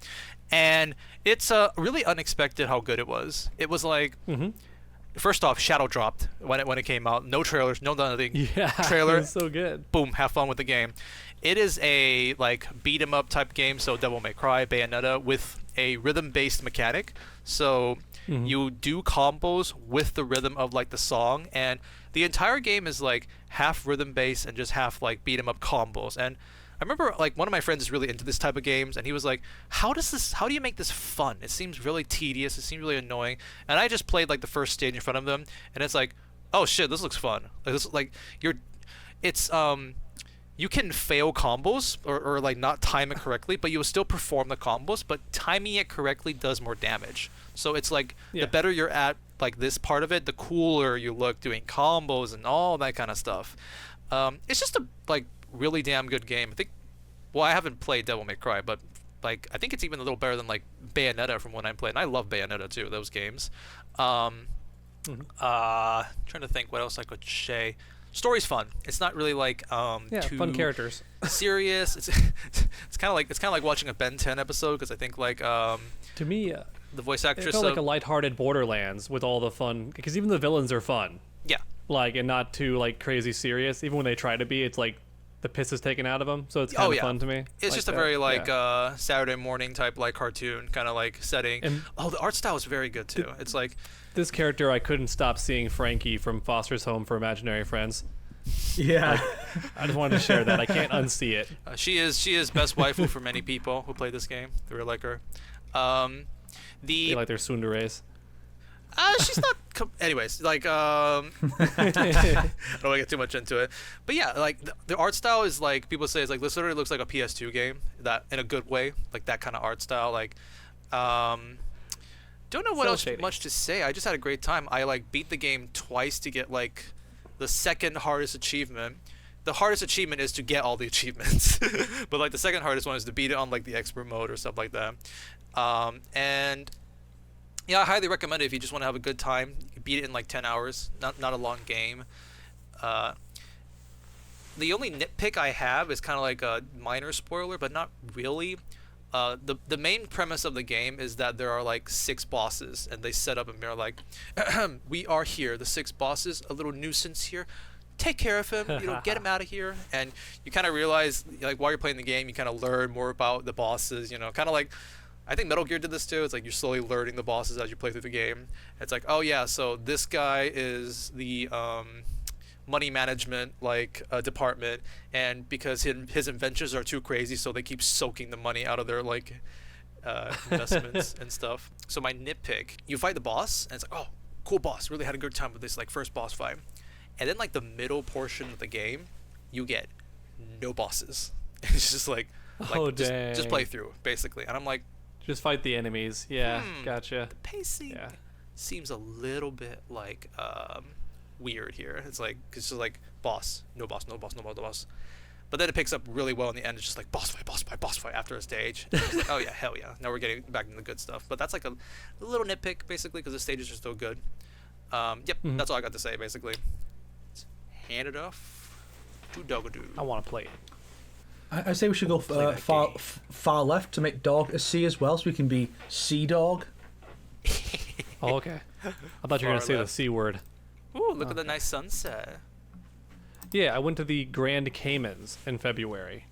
and it's really unexpected how good it was. It was like, first off, Shadow dropped when it came out. No trailers, no nothing. Yeah, Trailer. it's so good. Boom, have fun with the game. It is a like beat 'em up type game, so Devil May Cry, Bayonetta, with a rhythm-based mechanic. So you do combos with the rhythm of like the song, and the entire game is like half rhythm-based and just half like beat 'em up combos. And I remember like one of my friends is really into this type of games, and he was like, how do you make this fun? It seems really tedious, it seems really annoying. And I just played like the first stage in front of them, and it's like, oh shit, this looks fun. Like this, like you can fail combos or like not time it correctly, but you will still perform the combos, but timing it correctly does more damage. So it's like the better you're at like this part of it, the cooler you look doing combos and all that kind of stuff. It's just a like really damn good game. I think, well, I haven't played Devil May Cry, but like I think it's even a little better than like Bayonetta from when I played, and I love Bayonetta too, those games. Trying to think what else I could say. Story's fun. It's not really like too fun characters. serious. It's kind of like watching a Ben 10 episode, because I think like To me, the voice it actress felt like a lighthearted Borderlands with all the fun, because even the villains are fun. yeah. Like, and not too like crazy serious. Even when they try to be, it's like the piss is taken out of them. So it's kind of fun to me. It's like just a that. very like Yeah. Saturday morning type like cartoon kind of like setting. And the art style is very good too. It's like this character, I couldn't stop seeing Frankie from Foster's Home for Imaginary Friends. Yeah. I just wanted to share that. I can't unsee it. she is best waifu for many people who play this game. They really like her. They like their tsunderes. She's not. Anyways, like I don't want to get too much into it, but yeah, like the art style is like people say it's like this literally looks like a PS2 game, that in a good way, like that kind of art style. Like, don't know what So else shady. much to say. I just had a great time. I like beat the game twice to get like the second hardest achievement. The hardest achievement is to get all the achievements, but like the second hardest one is to beat it on like the expert mode or stuff like that. And yeah, I highly recommend it if you just want to have a good time. You can beat it in like 10 hours. Not a long game. The only nitpick I have is kind of like a minor spoiler, but not really. The main premise of the game is that there are like 6 bosses, and they set up and they're like, we are here, the 6 bosses, a little nuisance here. Take care of him, get him out of here. And you kind of realize, like, while you're playing the game, you kind of learn more about the bosses, kind of like, I think Metal Gear did this too. It's like you're slowly learning the bosses as you play through the game. It's like, oh yeah, so this guy is the money management department, and because his inventions are too crazy, so they keep soaking the money out of their like investments and stuff. So my nitpick, you fight the boss, and it's like, oh, cool boss, really had a good time with this like first boss fight, and then like the middle portion of the game, you get no bosses. It's just like just play through basically, and I'm like, Just fight the enemies. Yeah, gotcha. the pacing seems a little bit like weird here. It's just like boss, no boss, no boss, no boss, no boss. But then it picks up really well in the end. It's just like boss fight, boss fight, boss fight after a stage. It's like, oh yeah, hell yeah. Now we're getting back into the good stuff. But that's like a little nitpick basically, because the stages are still good. That's all I got to say basically. Let's hand it off to Dogadoo. I want to play it. I say we should go far left to make dog a C as well, so we can be Sea Dog. Oh, okay. I thought you were going to Far say the left. C word. Ooh, look at the nice sunset. Yeah, I went to the Grand Caymans in February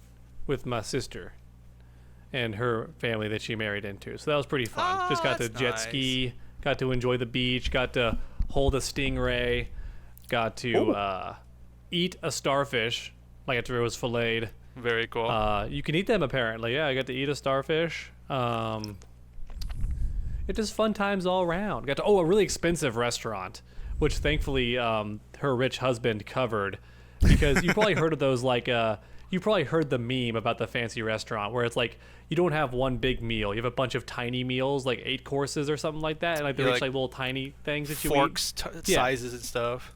with my sister and her family that she married into. So that was pretty fun. Oh, Just got to that's jet nice. ski, Got to enjoy the beach. Got to hold a stingray. Got to eat a starfish, like after it was filleted. Very cool. You can eat them apparently. Yeah, I got to eat a starfish. It's just fun times all around. Got to a really expensive restaurant, which thankfully her rich husband covered, because you probably heard of those you probably heard the meme about the fancy restaurant where it's like you don't have one big meal, you have a bunch of tiny meals, like 8 courses or something like that, and like they're like little tiny things that you forks, eat. sizes and stuff.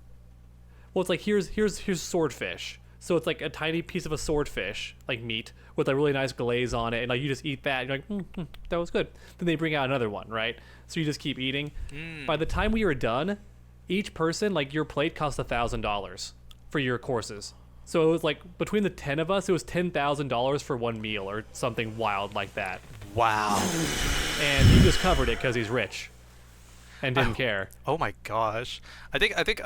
Well, it's like here's swordfish. So it's like a tiny piece of a swordfish, like meat, with a really nice glaze on it, and like you just eat that, and you're like, that was good. Then they bring out another one, right? So you just keep eating. By the time we were done, each person, like your plate cost $1,000 for your courses. So it was like between the 10 of us, it was $10,000 for one meal or something wild like that. Wow. And he just covered it because he's rich and didn't care. Oh my gosh. I think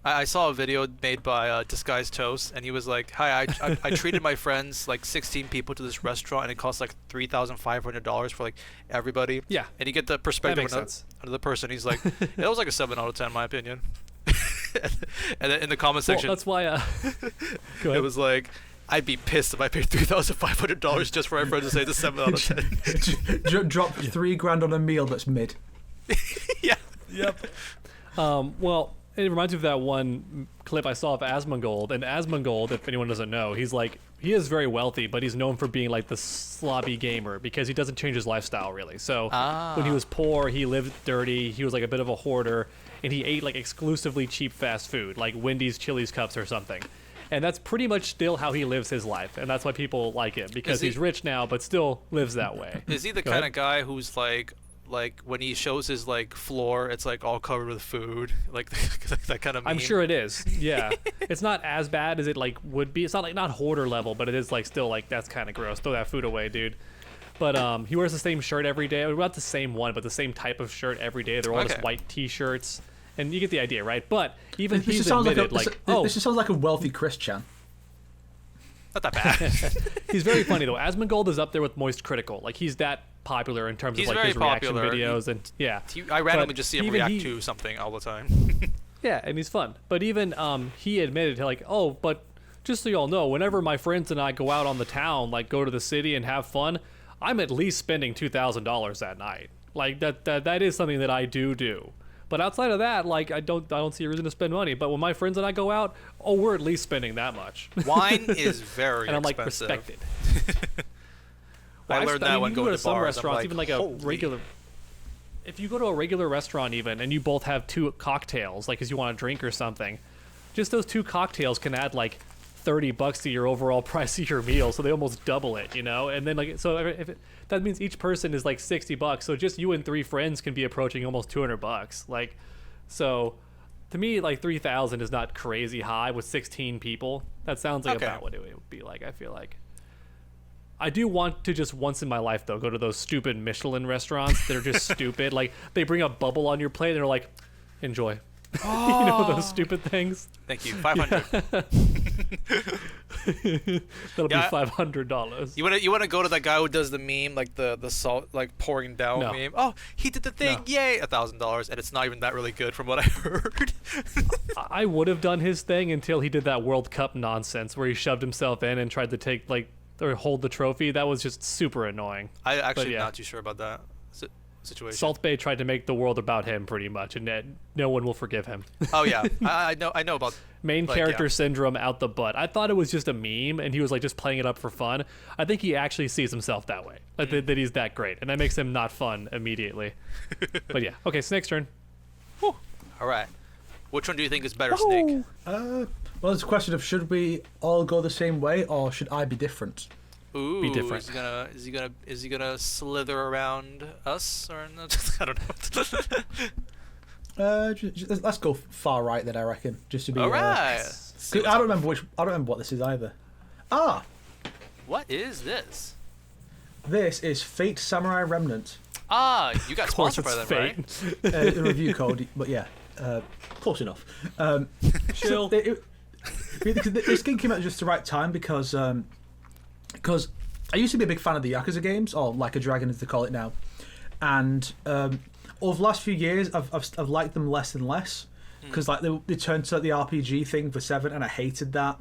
I saw a video made by Disguised Toast, and he was like, "Hi, I treated my friends, like 16 people, to this restaurant, and it cost like $3,500 for like everybody." Yeah. And you get the perspective of another person. He's like, yeah, "That was like a 7 out of 10, in my opinion." And then in the comment section, well, that's why. Go ahead. it was like, I'd be pissed if I paid $3,500 just for my friends to say the 7 out of 10. Drop $3,000 on a meal that's mid. Yeah. Yep. Well, it reminds me of that one clip I saw of Asmongold. And Asmongold, if anyone doesn't know, he is very wealthy, but he's known for being like the slobby gamer because he doesn't change his lifestyle really. So when he was poor, he lived dirty. He was like a bit of a hoarder, and he ate like exclusively cheap fast food, like Wendy's Chili's cups or something. And that's pretty much still how he lives his life, and that's why people like him, because he's rich now, but still lives that way. Is he the kind of guy who's like when he shows his like floor, it's like all covered with food, like that kind of meme? I'm sure it is. Yeah. It's not as bad as it like would be. It's not like not hoarder level, but it is like still like that's kind of gross. Throw that food away, dude. But he wears the same shirt every day. Not the same one, but the same type of shirt every day. They're all just white T-shirts, and you get the idea, right? But even he's admitted this just sounds like a wealthy Christian. Not that bad. He's very funny though. Asmongold is up there with Moist Critical. Like he's that popular in terms of like his popular. reaction videos and yeah. I randomly just see him react to something all the time. Yeah, and he's fun. But even he admitted like, but just so y'all know, whenever my friends and I go out on the town, like go to the city and have fun, I'm at least spending $2,000 that night. Like that is something that I do. But outside of that, like I don't see a reason to spend money. But when my friends and I go out, we're at least spending that much. Wine is very and I'm like expensive. respected. I learned that when going to some bars. restaurants, like, even like a regular. If you go to a regular restaurant even, and you both have 2 cocktails, like because you want a drink or something, just those 2 cocktails can add like $30 to your overall price of your meal, so they almost double it, you know. And then like that means each person is like $60, so just you and 3 friends can be approaching almost $200. Like, so to me, like 3,000 is not crazy high with 16 people. That sounds like about what it would be like. I feel like. I do want to just once in my life though go to those stupid Michelin restaurants that are just stupid. Like they bring a bubble on your plate and they're like, enjoy. You know those stupid things. Thank you. $500. That'll be $500. You wanna go to that guy who does the meme, like the salt like pouring down meme? Oh, he did the thing! No. Yay! $1,000, and it's not even that really good from what I heard. I would have done his thing until he did that World Cup nonsense where he shoved himself in and tried to take or hold the trophy. That was just super annoying. I actually am not too sure about that situation. Salt Bae tried to make the world about him pretty much, and no one will forgive him. Oh yeah, I know about main character syndrome out the butt. I thought it was just a meme, and he was like just playing it up for fun. I think he actually sees himself that way, like that he's that great, and that makes him not fun immediately. But yeah, okay, Snake's turn. Whew. All right, which one do you think is better, Snake? Well, it's a question of should we all go the same way or should I be different? Ooh, be different. Is he gonna slither around us or not? I don't know. Let's go far right then, I reckon, just to be. All right. I don't remember what this is either. What is this? This is Fate Samurai Remnant. You got sponsored by them, right? The review code, but yeah, close enough. Chill. This game came out at just the right time because I used to be a big fan of the Yakuza games, or Like a Dragon as they call it now, and I over the last few years, I've liked them less and less because like they turned to like, the RPG thing for 7, and I hated that.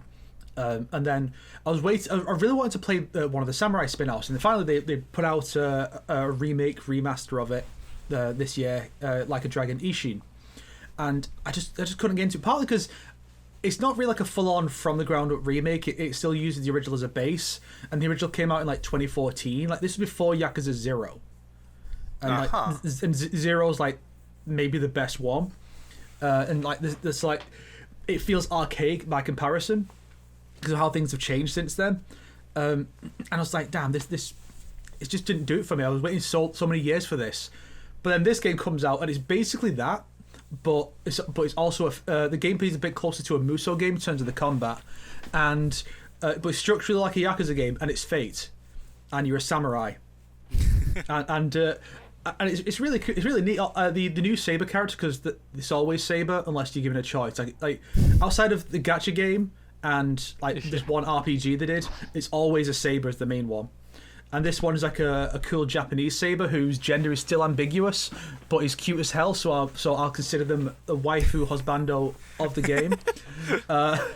And then I was waiting. I really wanted to play one of the Samurai spin-offs, and then finally they put out a remake remaster of it this year, Like a Dragon Ishin, and I just couldn't get into it, partly because it's not really like a full-on from the ground up remake. It still uses the original as a base, and the original came out in like 2014. Like this was before Yakuza 0, and and Zero's like maybe the best one, and like there's like it feels archaic by comparison because of how things have changed since then. And I was like, damn, this it just didn't do it for me. I was waiting so many years for this, but then this game comes out and it's basically that, but it's also the gameplay is a bit closer to a Musou game in terms of the combat, and but it's structurally like a Yakuza game, and it's Fate, and you're a samurai, and it's really neat. The new Saber character, because it's always Saber unless you're given a choice. Like outside of the gacha game and like this one RPG they did, it's always a Saber as the main one. And this one is like a cool Japanese Saber whose gender is still ambiguous, but he's cute as hell. So I'll consider them the waifu husbando of the game.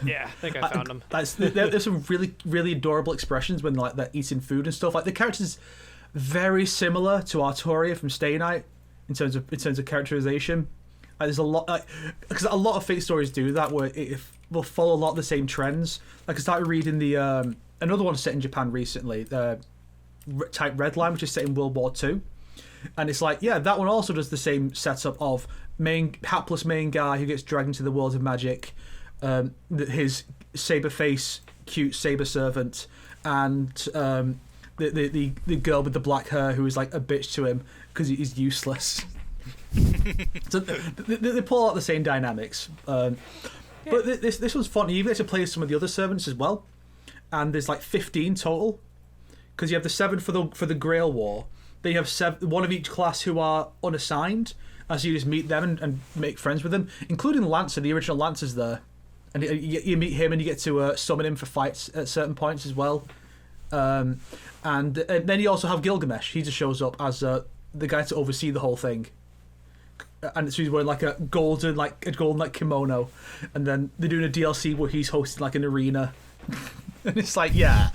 Yeah, I think I found them. There's some really adorable expressions when like they're eating food and stuff. Like the character's very similar to Artoria from Stay Night in terms of characterization. There's a lot, because a lot of Fate stories do that, where it will follow a lot of the same trends. Like I started reading the another one set in Japan recently, type Redline, which is set in World War II, and it's like, yeah, that one also does the same setup of hapless main guy who gets dragged into the world of magic, his saber face cute saber servant, and the girl with the black hair who is like a bitch to him because he's useless. So they pull out the same dynamics, but this one's fun. You get to play some of the other servants as well, and there's like 15 total, because you have the 7 for the Grail War. Then you have one of each class who are unassigned, as you just meet them and make friends with them, including Lancer. The original Lancer's there, and you meet him and you get to summon him for fights at certain points as well. And then you also have Gilgamesh. He just shows up as the guy to oversee the whole thing. And so he's wearing like a golden kimono, and then they're doing a DLC where he's hosting like an arena, and it's like, yeah.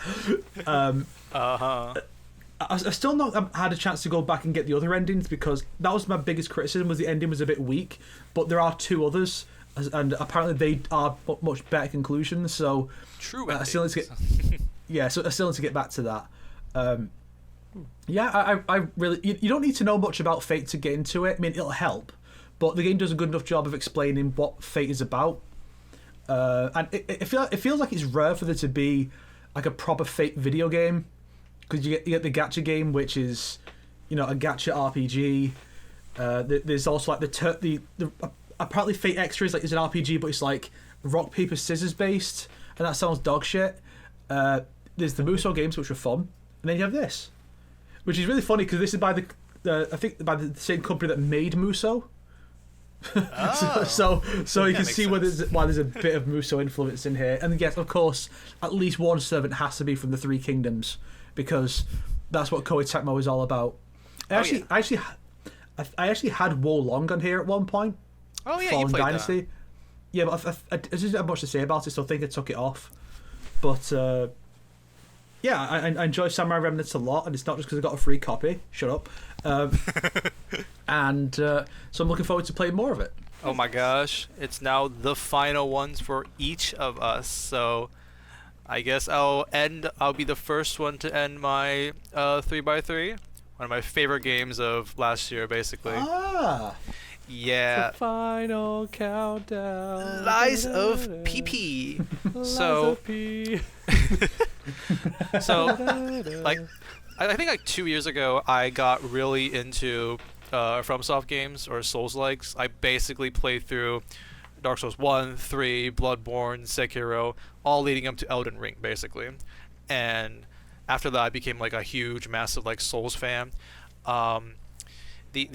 I've still not had a chance to go back and get the other endings, because that was my biggest criticism, was the ending was a bit weak. But there are 2 others, and apparently they are much better conclusions. So true I still need to get so I still need to get back to that. Yeah, I really you don't need to know much about Fate to get into it. I mean, it'll help, but the game does a good enough job of explaining what Fate is about. And it feels like it's rare for there to be like a proper Fate video game, because you get the gacha game, which is, a gacha RPG. There's also like the apparently Fate Extra is an RPG, but it's like rock paper scissors based, and that sounds dog shit. There's the Musou games, which are fun, and then you have this, which is really funny because this is by I think by the same company that made Musou. Oh, so you can see why sense. there's a bit of Musou influence in here, and yes, of course, at least one servant has to be from the 3 Kingdoms, because that's what Koei Tecmo is all about. I actually had Wo Long on here at one point. Oh yeah, Fallen you played Dynasty. that. Yeah, but I just didn't have much to say about it, so I think I took it off. But yeah, I enjoy Samurai Remnants a lot, and it's not just because I got a free copy. Shut up. And so I'm looking forward to playing more of it. Oh my gosh, it's now the final ones for each of us. So I guess I'll be the first one to end my 3x3. One of my favorite games of last year, basically. Ah. Yeah. The final countdown. Lies of PP. So, like, I think like 2 years ago, I got really into FromSoft games or Souls-likes. I basically played through Dark Souls 1, 3, Bloodborne, Sekiro, all leading up to Elden Ring, basically. And after that, I became like a huge, massive like Souls fan. And it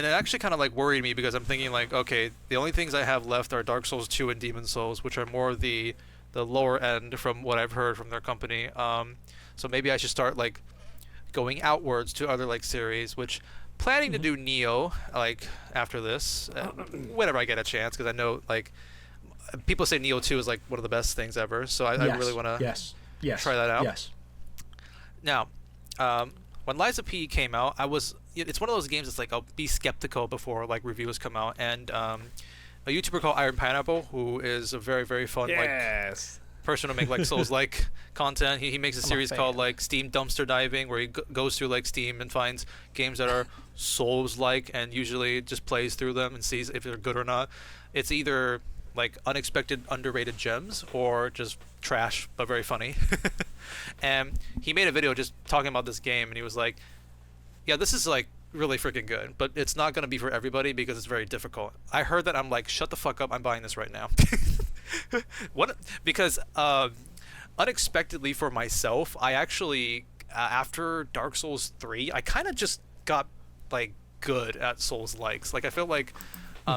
actually kind of like worried me, because I'm thinking like, okay, the only things I have left are Dark Souls 2 and Demon Souls, which are more the lower end from what I've heard from their company. So maybe I should start like going outwards to other like series, which planning to do Neo like after this, whenever I get a chance, because I know like people say Neo 2 is like one of the best things ever. So I really want to try that out. Yes. Now, when Lies of P came out, it's one of those games that's like I'll be skeptical before like reviews come out, and a YouTuber called Iron Pineapple, who is a very, very fun like person to make like Souls-like content. He makes a series called like Steam Dumpster Diving, where he goes through like Steam and finds games that are Souls-like, and usually just plays through them and sees if they're good or not. It's either like unexpected, underrated gems, or just trash but very funny. And he made a video just talking about this game, and he was like, yeah, this is like really freaking good, but it's not going to be for everybody because it's very difficult. I heard that, I'm like, shut the fuck up, I'm buying this right now. What? Because unexpectedly for myself, I actually after Dark Souls 3, I kind of just got like good at Souls likes. Like I feel like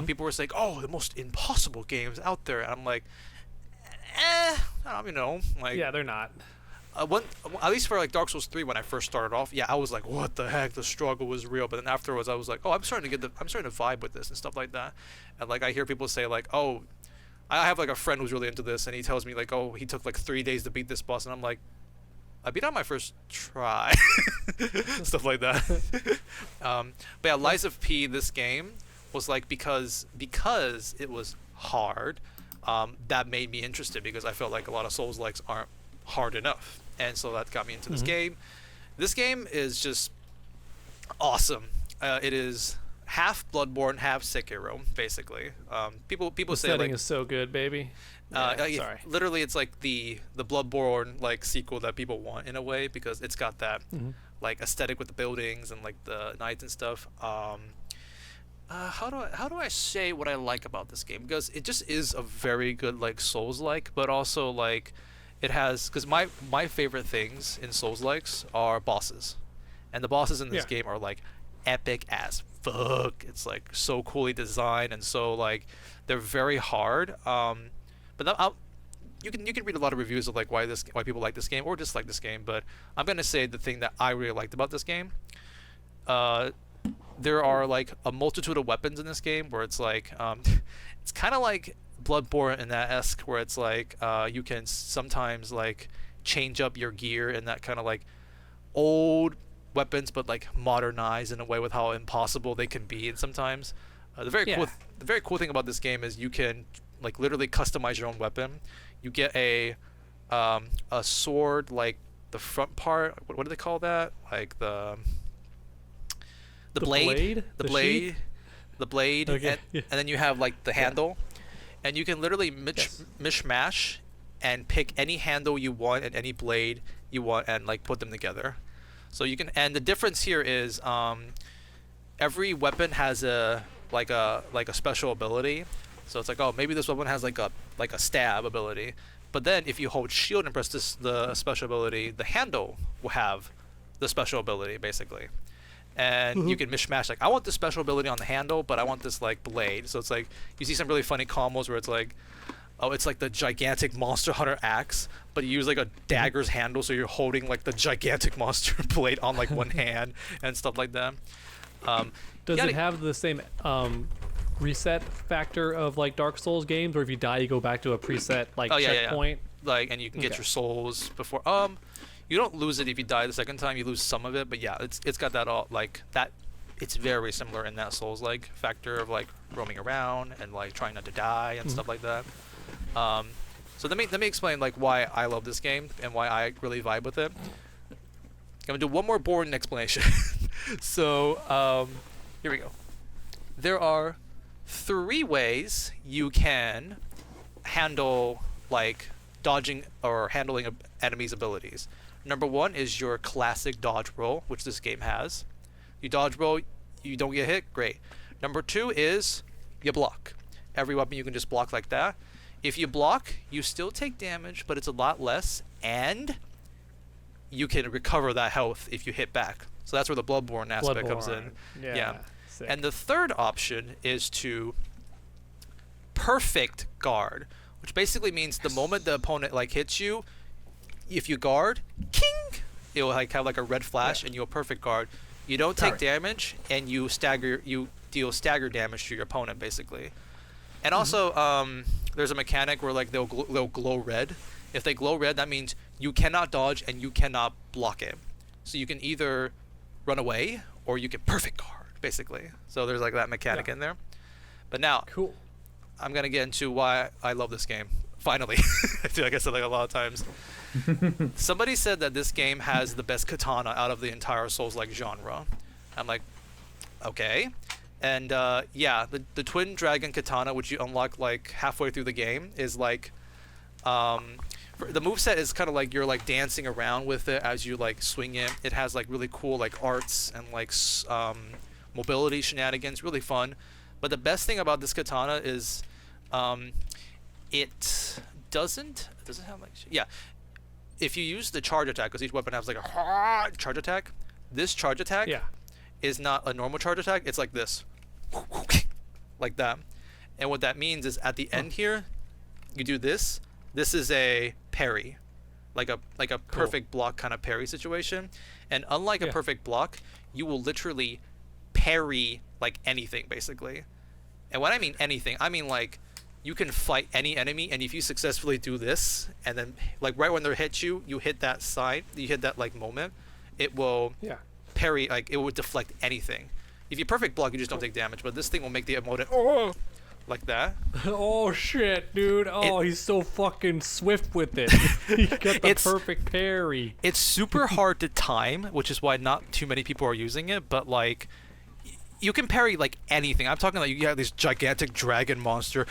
people were saying, oh, the most impossible games out there, and I'm like, I don't even know. Like, yeah, they're not. At least for like Dark Souls 3, when I first started off, yeah, I was like, what the heck, the struggle was real. But then afterwards, I was like, oh, I'm starting to vibe with this and stuff like that. And like I hear people say like, oh, I have like a friend who's really into this, and he tells me like, oh, he took like 3 days to beat this boss, and I'm like, I beat on my first try. Stuff like that. But yeah, Lies of P, this game was like, because it was hard, that made me interested, because I felt like a lot of Souls likes aren't hard enough, and so that got me into this game. This game is just awesome. It is half Bloodborne, half Sekiro, basically. People the say setting like is so good, baby. Sorry. Literally, it's like the Bloodborne like sequel that people want in a way, because it's got that like aesthetic with the buildings and like the knights and stuff. How do I say what I like about this game? Because it just is a very good like Souls-like, but also like it has, because my favorite things in Souls-likes are bosses, and the bosses in this game are like epic as fuck. It's like so coolly designed, and so like they're very hard. But you can read a lot of reviews of like why people like this game or dislike this game. But I'm gonna say the thing that I really liked about this game. There are like a multitude of weapons in this game where it's like it's kind of like Bloodborne in that esque, where it's like you can sometimes like change up your gear in that kind of like old weapons, but like modernized in a way with how impossible they can be. And sometimes the very cool thing about this game is you can like literally customize your own weapon. You get a sword, like the front part. What do they call that? Like the blade. Okay. And then you have like the handle, and you can literally mishmash and pick any handle you want and any blade you want and like put them together. So you can, and the difference here is every weapon has a special ability. So it's like, oh, maybe this weapon has like a stab ability, but then if you hold shield and press the special ability, the handle will have the special ability basically. And you can mishmash, like, I want this special ability on the handle, but I want this like blade. So it's like you see some really funny combos where it's like, oh, it's like the gigantic Monster Hunter axe, but you use like a dagger's handle, so you're holding like the gigantic monster blade on like one hand and stuff like that. Does it have the same reset factor of like Dark Souls games, where if you die you go back to a preset like checkpoint? Like, and you can get your souls before. You don't lose it if you die the second time. You lose some of it, but yeah, it's got that all like that. It's very similar in that Souls-like factor of like roaming around and like trying not to die and stuff like that. So let me explain like why I love this game and why I really vibe with it. I'm gonna do one more boring explanation. So here we go. There are 3 ways you can handle like dodging or handling enemies' abilities. Number 1 is your classic dodge roll, which this game has. You dodge roll, you don't get hit, great. Number 2 is you block. Every weapon you can just block like that. If you block, you still take damage, but it's a lot less, and you can recover that health if you hit back. So that's where the Bloodborne aspect comes in. Yeah. And the third option is to perfect guard, which basically means the moment the opponent like hits you, if you guard, king, it will like have like a red flash, and you'll perfect guard. You don't take damage, and you deal stagger damage to your opponent, basically. And also, there's a mechanic where like they'll glow red. If they glow red, that means you cannot dodge and you cannot block it. So you can either run away or you can perfect guard, basically. So there's like that mechanic in there. But now, Cool. I'm gonna get into why I love this game. Finally, I feel like I said like a lot of times. Somebody said that this game has the best katana out of the entire Souls-like genre. I'm like, okay. And yeah, the twin dragon katana, which you unlock like halfway through the game, is like, the moveset is kind of like you're like dancing around with it as you like swing it. It has like really cool like arts and like mobility shenanigans, really fun. But the best thing about this katana is, it doesn't have like if you use the charge attack, because each weapon has like a charge attack, this charge attack is not a normal charge attack. It's like this, like that. And what that means is at the end here, you do this. This is a parry, like a perfect block kind of parry situation. And unlike a perfect block, you will literally parry like anything, basically. And when I mean anything, I mean like you can fight any enemy, and if you successfully do this, and then like right when they hit you, you hit that side, you hit that like moment, it will parry, like it would deflect anything. If you perfect block, you just don't take damage, but this thing will make the emote like that. Oh shit, dude! Oh, he's so fucking swift with it. He got the perfect parry. It's super hard to time, which is why not too many people are using it. But like, you can parry like anything. I'm talking like you have this gigantic dragon monster.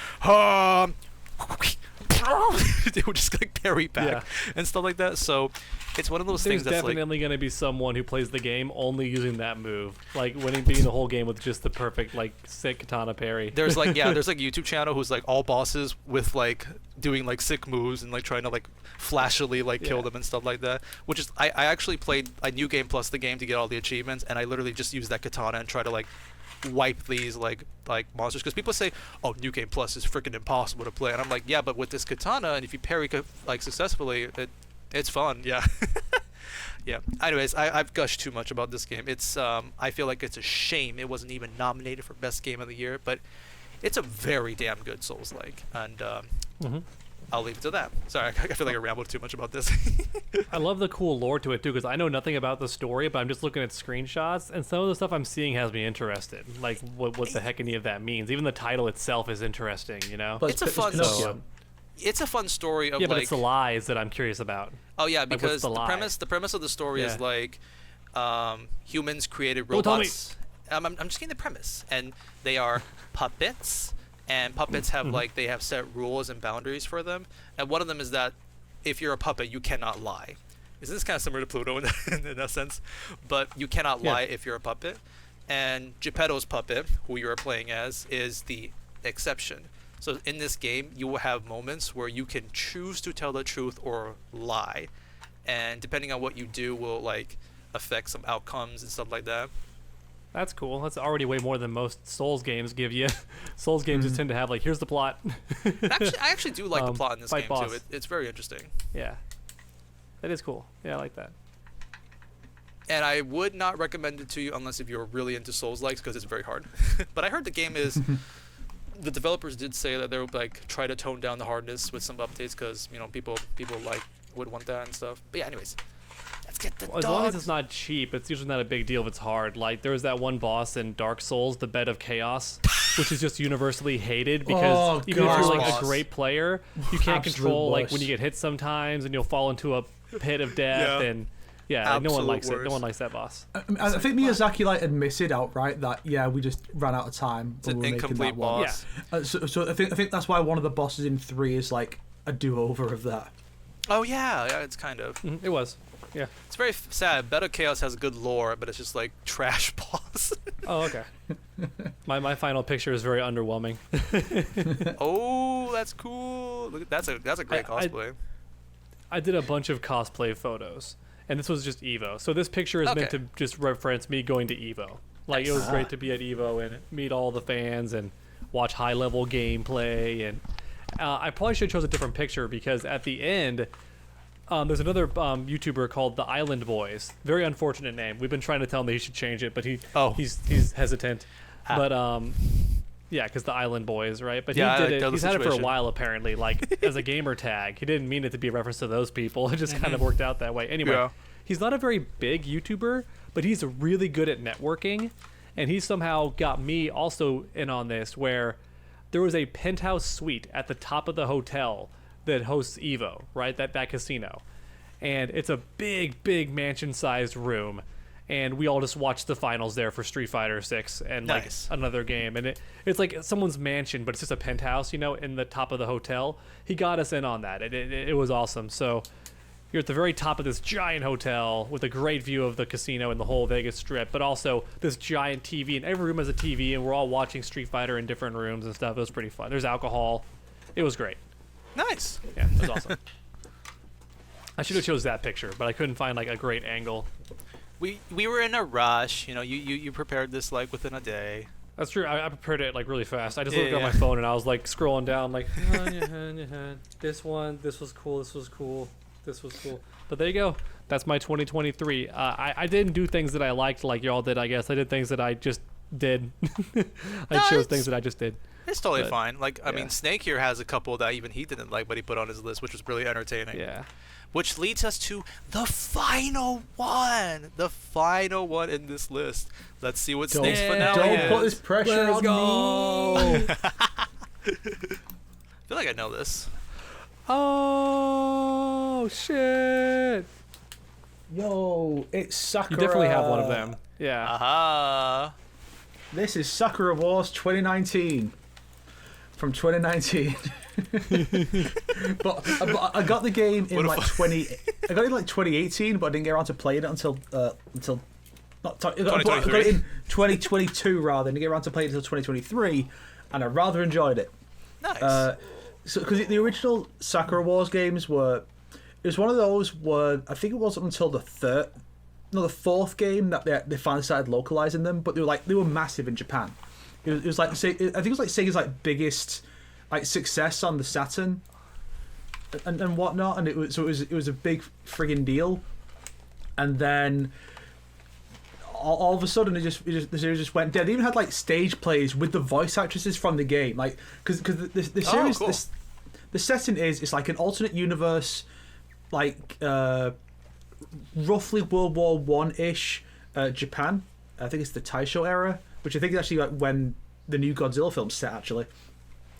They would just like parry back and stuff like that. So it's one of those things that's definitely going to be someone who plays the game only using that move, like beating the whole game with just the perfect like sick katana parry. There's like there's like a YouTube channel who's like all bosses with like doing like sick moves and like trying to like flashily like kill them and stuff like that. Which is I actually played a New Game Plus the game to get all the achievements, and I literally just used that katana and try to like wipe these like monsters, because people say, oh, New Game Plus is freaking impossible to play, and I'm like, yeah, but with this katana, and if you parry like successfully, it's fun. Yeah. Anyways, I've gushed too much about this game. It's I feel like it's a shame it wasn't even nominated for best game of the year, but it's a very damn good Souls-like, and I'll leave it to that. Sorry, I feel like I rambled too much about this. I love the cool lore to it too, because I know nothing about the story, but I'm just looking at screenshots, and some of the stuff I'm seeing has me interested. Like what the heck any of that means. Even the title itself is interesting, you know. But it's a fun. It's a fun story of but it's the lies that I'm curious about. Oh yeah, because the premise of the story is like humans created robots. I'm just getting the premise, and they are puppets. And puppets have like they have set rules and boundaries for them, and one of them is that if you're a puppet, you cannot lie. Isn't this kind of similar to Pluto in that sense? But you cannot lie if you're a puppet. And Geppetto's puppet, who you are playing as, is the exception. So in this game, you will have moments where you can choose to tell the truth or lie, and depending on what you do, will like affect some outcomes and stuff like that. That's cool. That's already way more than most Souls games give you. Souls games just tend to have like, here's the plot. I actually do like the plot in this game boss. too. It's very interesting. Yeah, that is cool. Yeah, I like that. And I would not recommend it to you unless if you're really into Souls-likes, because it's very hard. But I heard the game is, the developers did say that they would like try to tone down the hardness with some updates, because you know people like would want that and stuff. But yeah, anyways. Let's get the as long as it's not cheap, it's usually not a big deal if it's hard. Like there was that one boss in Dark Souls, the Bed of Chaos, which is just universally hated because even if you're like a great player, you can't control like when you get hit sometimes, and you'll fall into a pit of death, and no one likes it. No one likes that boss. I think Miyazaki like admitted outright that we just ran out of time. It's an incomplete boss. Yeah. So I think that's why one of the bosses in 3 is like a do-over of that. Oh yeah, it's kind of. It was. Yeah. It's very sad. Bed of Chaos has good lore, but it's just like trash boss. Oh, okay. My final picture is very underwhelming. Oh, that's cool. Look, that's a great cosplay. I did a bunch of cosplay photos, and this was just Evo. So this picture is meant to just reference me going to Evo. Like it was great to be at Evo and meet all the fans and watch high-level gameplay. And I probably should have chose a different picture, because at the end, There's another YouTuber called the Island Boys. Very unfortunate name. We've been trying to tell him that he should change it, but he's hesitant. But yeah, because the Island Boys, right? But Yeah, he I did it. know the He's had it for a situation. while apparently, like as a gamer tag. He didn't mean it to be a reference to those people. It just kind of worked out that way. Anyway, Yeah. he's not a very big YouTuber, but he's really good at networking, and he somehow got me also in on this, where there was a penthouse suite at the top of the hotel that hosts Evo, right? That casino. And it's a big mansion-sized room. And we all just watched the finals there for Street Fighter 6 and Nice. like another game. And it's like someone's mansion, but it's just a penthouse, you know, in the top of the hotel. He got us in on that. It was awesome. So you're at the very top of this giant hotel with a great view of the casino and the whole Vegas Strip, but also this giant TV, and every room has a TV, and we're all watching Street Fighter in different rooms and stuff. It was pretty fun. There's alcohol. It was great. Nice. Yeah, it was awesome. I should have chose that picture, but I couldn't find like a great angle. We were in a rush. You know, you prepared this like within a day. That's true. I prepared it like really fast. I just Yeah, looked at yeah. my phone and I was like scrolling down, like this one, this was cool, this was cool, this was cool. But there you go. That's my 2023. I didn't do things that I liked like y'all did. I guess I did things that I just did. I chose things that I just did. It's totally But, fine. Like, I yeah. mean, Snake here has a couple that even he didn't like, but he put on his list, which was really entertaining. Yeah. Which leads us to the final one. The final one in this list. Let's see what Snake's finale Don't is. put this pressure on me. I feel like I know this. Oh shit! Yo, it's Sakura. You definitely have one of them. Yeah. Aha. This is Sakura Wars 2019. From 2019. but I got the game in What a like fu- I got it in like 2018, but I didn't get around to playing it until not I got it 2023. in 2022 rather. I didn't get around to playing it until 2023, and I rather enjoyed it. Nice. So because the original Sakura Wars games were, it was one of those where I think it wasn't until the fourth game that they finally started localizing them, but they were massive in Japan. It was like I think it was like Sega's like biggest like success on the Saturn and whatnot, and it was a big friggin' deal. And then all of a sudden the series just went dead. They even had like stage plays with the voice actresses from the game, like because the series cool. the setting it's like an alternate universe, like roughly World War One-ish Japan. I think it's the Taisho era, which I think is actually like when the new Godzilla film's set actually.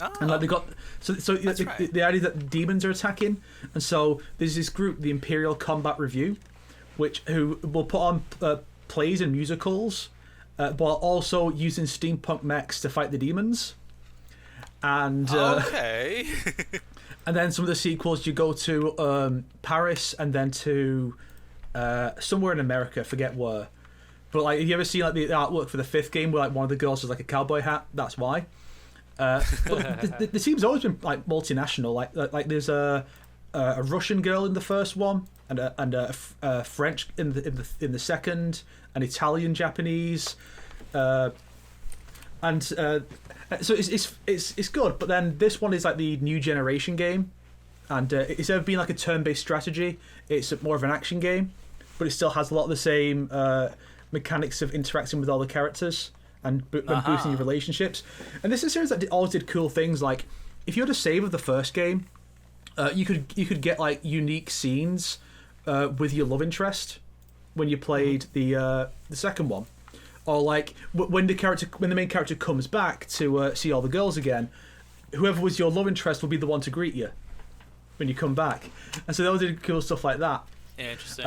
Oh. And like they got That's right. the idea that demons are attacking, and so there's this group, the Imperial Combat Review, who will put on plays and musicals, while also using steampunk mechs to fight the demons. And Okay. and then some of the sequels, you go to Paris and then to somewhere in America, forget where. But like, have you ever seen like the artwork for the fifth game where like one of the girls has like a cowboy hat? That's why. But the team's always been like multinational. Like there's a Russian girl in the first one, and a French in the second, an Italian, Japanese, so it's good. But then this one is like the new generation game, and it's ever been like a turn-based strategy. It's more of an action game, but it still has a lot of the same mechanics of interacting with all the characters and boosting your relationships. And this is a series that always did cool things. Like if you had a save of the first game, you could get like unique scenes with your love interest when you played the second one, or like when the main character comes back to see all the girls again, whoever was your love interest will be the one to greet you when you come back. And so they always did cool stuff like that. Interesting.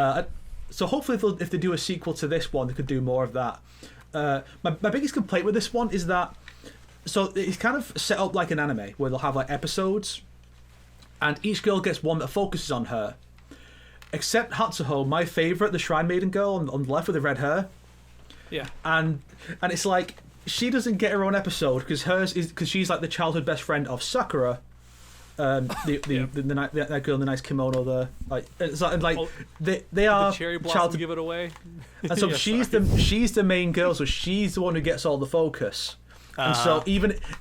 So hopefully if they do a sequel to this one, they could do more of that. My biggest complaint with this one is that, so it's kind of set up like an anime where they'll have like episodes, and each girl gets one that focuses on her. Except Hatsuho, my favourite, the Shrine Maiden girl on the left with the red hair. Yeah. And it's like she doesn't get her own episode because she's like the childhood best friend of Sakura. That girl in the nice kimono there, like it's like Oh, they are the cherry blossom childhood. give it away. And so Yeah, she's the main girl, so she's the one who gets all the focus. And so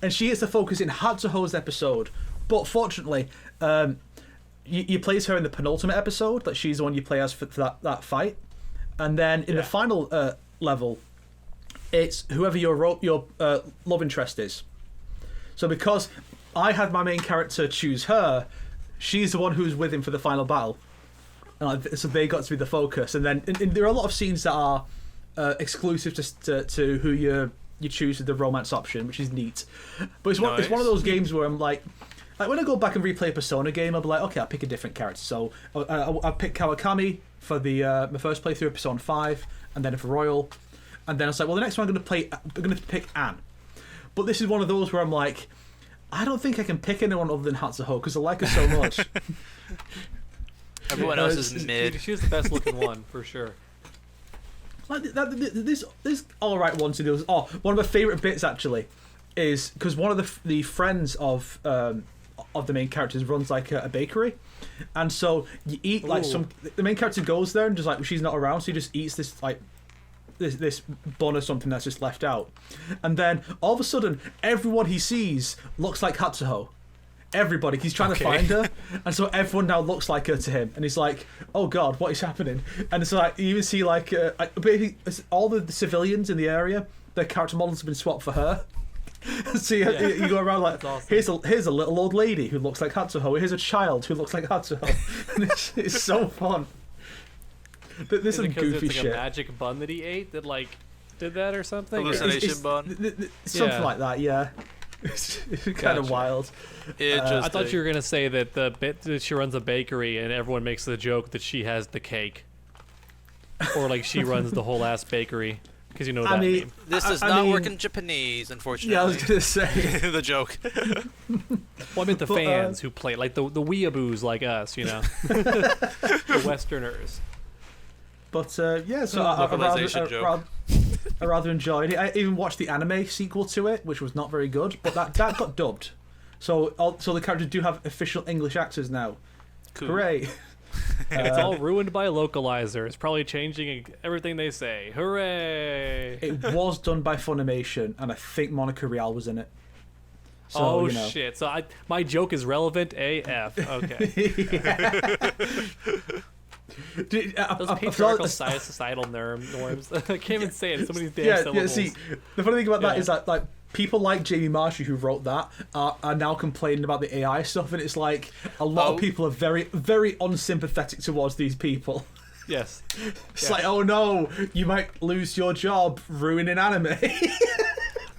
she gets the focus in Hatsuho's episode, but fortunately, you play as her in the penultimate episode. Like she's the one you play as for that fight, and then in the final level, it's whoever your love interest is. So because I had my main character choose her, she's the one who's with him for the final battle, and so they got to be the focus. And then there are a lot of scenes that are exclusive to who you choose with the romance option, which is neat. But it's one of those games where I'm like when I go back and replay a Persona game, I'll be like, okay, I'll pick a different character. So I'll pick Kawakami for the my first playthrough of Persona 5, and then for Royal, and then I was like, well, the next one I'm going to pick Anne. But this is one of those where I'm like, I don't think I can pick anyone other than Hatsuho because I like her so much. Everyone else is mid. She's the best looking one for sure. Like this all right one to do. Oh, one of my favorite bits actually is because one of the friends of the main characters runs like a bakery, and so you eat like the main character goes there and just like she's not around, so he just eats this like this bun or something that's just left out, and then all of a sudden everyone he sees looks like Hatsuho. Everybody, he's trying to find her, and so everyone now looks like her to him, and he's like, "Oh God, what is happening?" And so like, you even see like all the civilians in the area, their character models have been swapped for her. So you go around like, awesome. here's a little old lady who looks like Hatsuho. Here's a child who looks like Hatsuho, and it's so fun. This is goofy it's like shit. A magic bun that he ate that like did that or something. Hallucination bun. Something like that, yeah. It's kind of wild. I thought you were gonna say that the bit that she runs a bakery and everyone makes the joke that she has the cake, or like she runs the whole ass bakery, because you know that meme. This does not work in Japanese, unfortunately. Yeah, I was gonna say the joke. Well, I meant the fans who play, like the weeaboos like us, you know, the Westerners. But yeah, so I rather enjoyed it. I even watched the anime sequel to it, which was not very good, but that got dubbed. So the characters do have official English actors now. Cool. Hooray! It's all ruined by localizers, probably changing everything they say. Hooray! It was done by Funimation, and I think Monica Rial was in it. So, shit! So my joke is relevant AF. Okay. Dude, those patriarchal societal norms. I can't even say it. Somebody's damn syllables. See, the funny thing about that is that like people like Jamie Marshall who wrote that are now complaining about the AI stuff, and it's like a lot of people are very, very unsympathetic towards these people. Yes. It's like, oh no, you might lose your job ruining anime.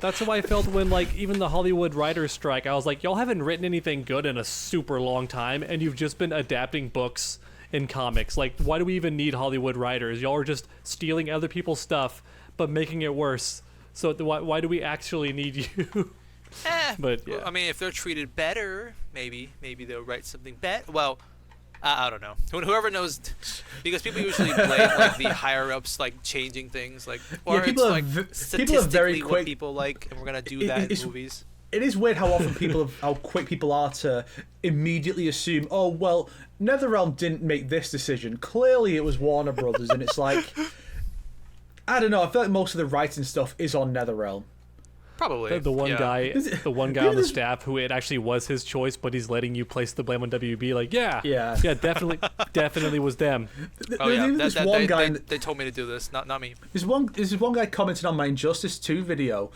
That's how I felt when, like, even the Hollywood writers' strike. I was like, y'all haven't written anything good in a super long time, and you've just been adapting books in comics. Like, why do we even need Hollywood writers? Y'all are just stealing other people's stuff but making it worse. So why do we actually need you? But yeah. I mean, if they're treated better, maybe they'll write something better. Well, I don't know. Whoever knows, because people usually blame like the higher ups like changing things, like or people it's are like people are very quick. What people like, and we're gonna do that in movies. It is weird how often how quick people are to immediately assume, oh, well, NetherRealm didn't make this decision. Clearly it was Warner Brothers, and it's like, I don't know, I feel like most of the writing stuff is on NetherRealm. Probably. The one guy on the staff who it actually was his choice, but he's letting you place the blame on WB. Like, yeah, definitely was them. They told me to do this, not me. There's one guy commented on my Injustice 2 video,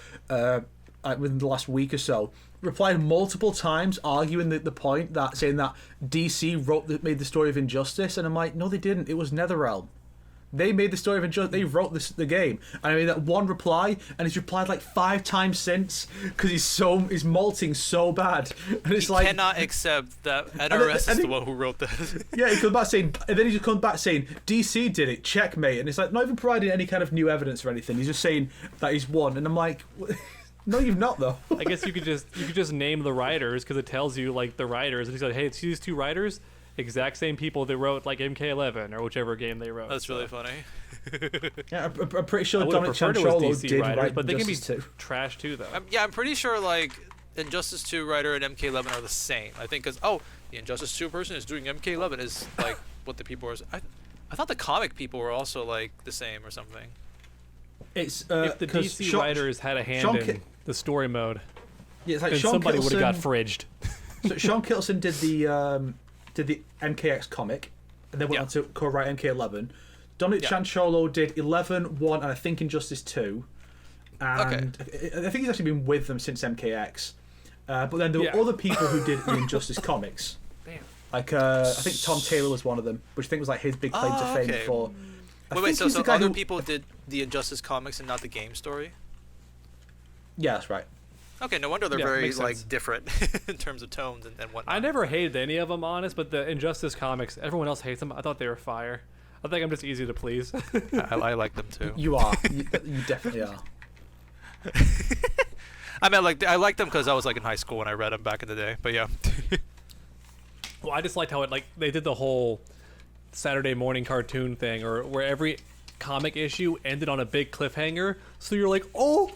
within the last week or so, replied multiple times arguing the point that saying that DC made the story of Injustice, and I'm like, no, they didn't. It was NetherRealm. They made the story of Injustice. They wrote the game, and I made that one reply, and he's replied like 5 times since because he's molting so bad, and it's like cannot accept that NRS is the one who wrote this. Yeah, he comes back saying, and then he just comes back saying DC did it, checkmate, and it's like not even providing any kind of new evidence or anything. He's just saying that he's won, and I'm like. No, you've not though. I guess you could just name the writers because it tells you like the writers, and he's like, hey, it's these 2 writers, exact same people that wrote like MK11 or whichever game they wrote. That's really funny. Yeah, I'm pretty sure Dominic Chancholo did writers, write but they can be too. trash too, though. I'm pretty sure like Injustice 2 writer and MK11 are the same. I think because the Injustice 2 person is doing MK11 is like what the people are. I thought the comic people were also like the same or something. It's if the DC writers had a hand in the story mode, yeah, it's like then somebody would have got fridged. So Sean Kittleson did did the MKX comic, and then went on to co-write MK11. Dominic Chancholo did 11, 1, and I think Injustice 2. And I think he's actually been with them since MKX. But then there were other people who did the Injustice comics. Damn. Like, I think Tom Taylor was one of them, which I think was like his big claim to fame before. Wait, so other people did the Injustice comics and not the game story? Yeah, that's right. Okay, no wonder they're very like different in terms of tones and whatnot. I never hated any of them, honest, but the Injustice comics, everyone else hates them. I thought they were fire. I think I'm just easy to please. I like them too. You are. You definitely are. I mean, like I liked them because I was like in high school when I read them back in the day. But yeah. Well, I just liked how they did the whole Saturday morning cartoon thing, or where every comic issue ended on a big cliffhanger, so you're like, oh,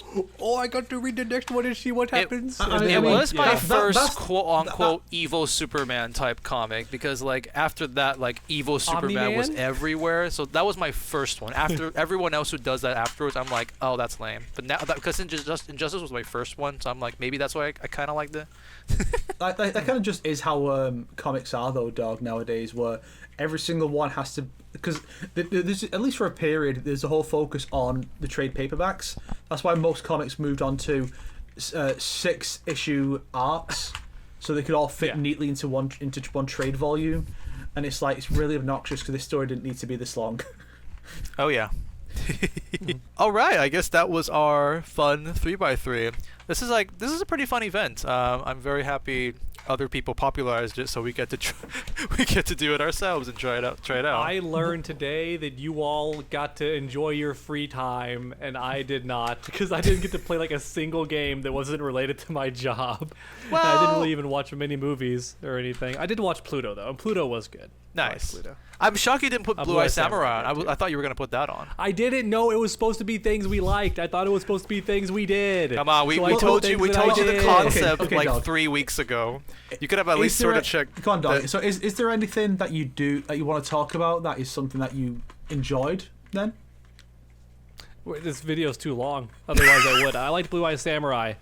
I got to read the next one and see what happens. It was my first quote-unquote evil Superman type comic, because like after that, like evil Superman was everywhere, so that was my first one. After everyone else who does that afterwards, I'm like, oh, that's lame. But now, because Injustice was my first one, so I'm like, maybe that's why I kind of liked it. that kind of just is how comics are, though, dog, nowadays, where every single one has to, because there's, at least for a period, there's a whole focus on the trade paperbacks. That's why most comics moved on to 6-issue arcs, so they could all fit neatly into one trade volume. And it's like, it's really obnoxious because this story didn't need to be this long. Oh yeah. All right, I guess that was our fun 3x3. This is a pretty fun event. I'm very happy other people popularized it, so we get to we get to do it ourselves and try it out. I learned today that you all got to enjoy your free time, and I did not, because I didn't get to play like a single game that wasn't related to my job. Well, I didn't really even watch many movies or anything. I did watch Pluto though, and Pluto was good. Nice. Pluto. I'm shocked you didn't put Blue Eye Samurai on. I thought you were gonna put that on. I didn't know it was supposed to be things we liked. I thought it was supposed to be things we did. Come on, we told you the concept like 3 weeks ago. You could have at least sort of checked. Come on, Dog. So is there anything that you do that you want to talk about that is something that you enjoyed then? Wait, this video's too long. Otherwise I would. I liked Blue Eye Samurai.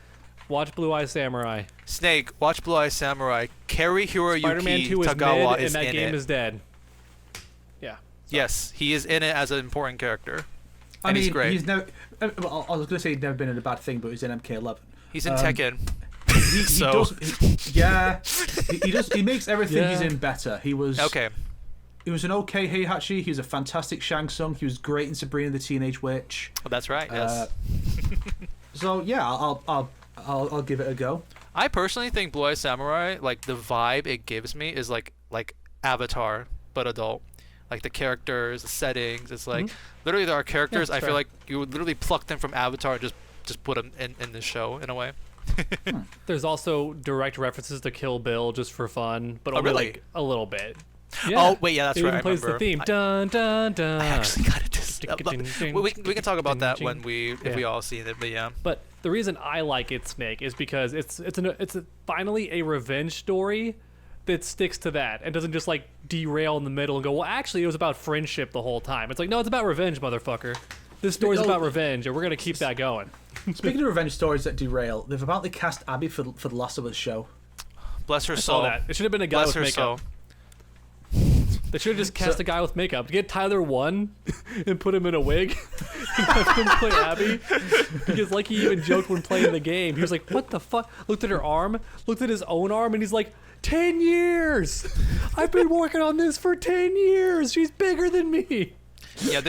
Watch Blue Eye Samurai. Snake, watch Blue Eye Samurai. Carry Hiroyuki Spider-Man 2 is Tagawa mid, is and that in game it. is dead. Yeah. Yes, he is in it as an important character. I mean, he's great. He's never. Well, I was going to say he's never been in a bad thing, but he's in MK11. He's in Tekken. He does. He makes everything he's in better. He was okay. He was an okay Heihachi. He was a fantastic Shang Tsung. He was great in Sabrina the Teenage Witch. Oh, that's right. Yes. So yeah, I'll give it a go. I personally think Blue Eye Samurai, like the vibe it gives me, is like Avatar but adult. Like the characters, the settings. It's like literally there are characters. I feel like you would literally pluck them from Avatar and just put them in the show in a way. There's also direct references to Kill Bill just for fun, but only like a little bit. Yeah. Oh wait, yeah, that's right. It even plays the theme. Dun dun dun. I actually got it. We can talk about that when if we all see it, but yeah. But the reason I like it, Snake, is because it's finally a revenge story that sticks to that and doesn't just like derail in the middle and go, well, actually it was about friendship the whole time. It's like, no, it's about revenge, motherfucker. This story's about revenge, and we're gonna keep that going. Speaking of revenge stories that derail, they've apparently cast Abby for the Last of Us show. Bless her I soul. saw that. It should have been a guy with makeup. Soul. They should have just cast a guy with makeup. Get Tyler 1 and put him in a wig and have him play Abby. Because like he even joked when playing the game. He was like, what the fuck? Looked at her arm, looked at his own arm, and he's like, 10 years! I've been working on this for 10 years! She's bigger than me! Yeah,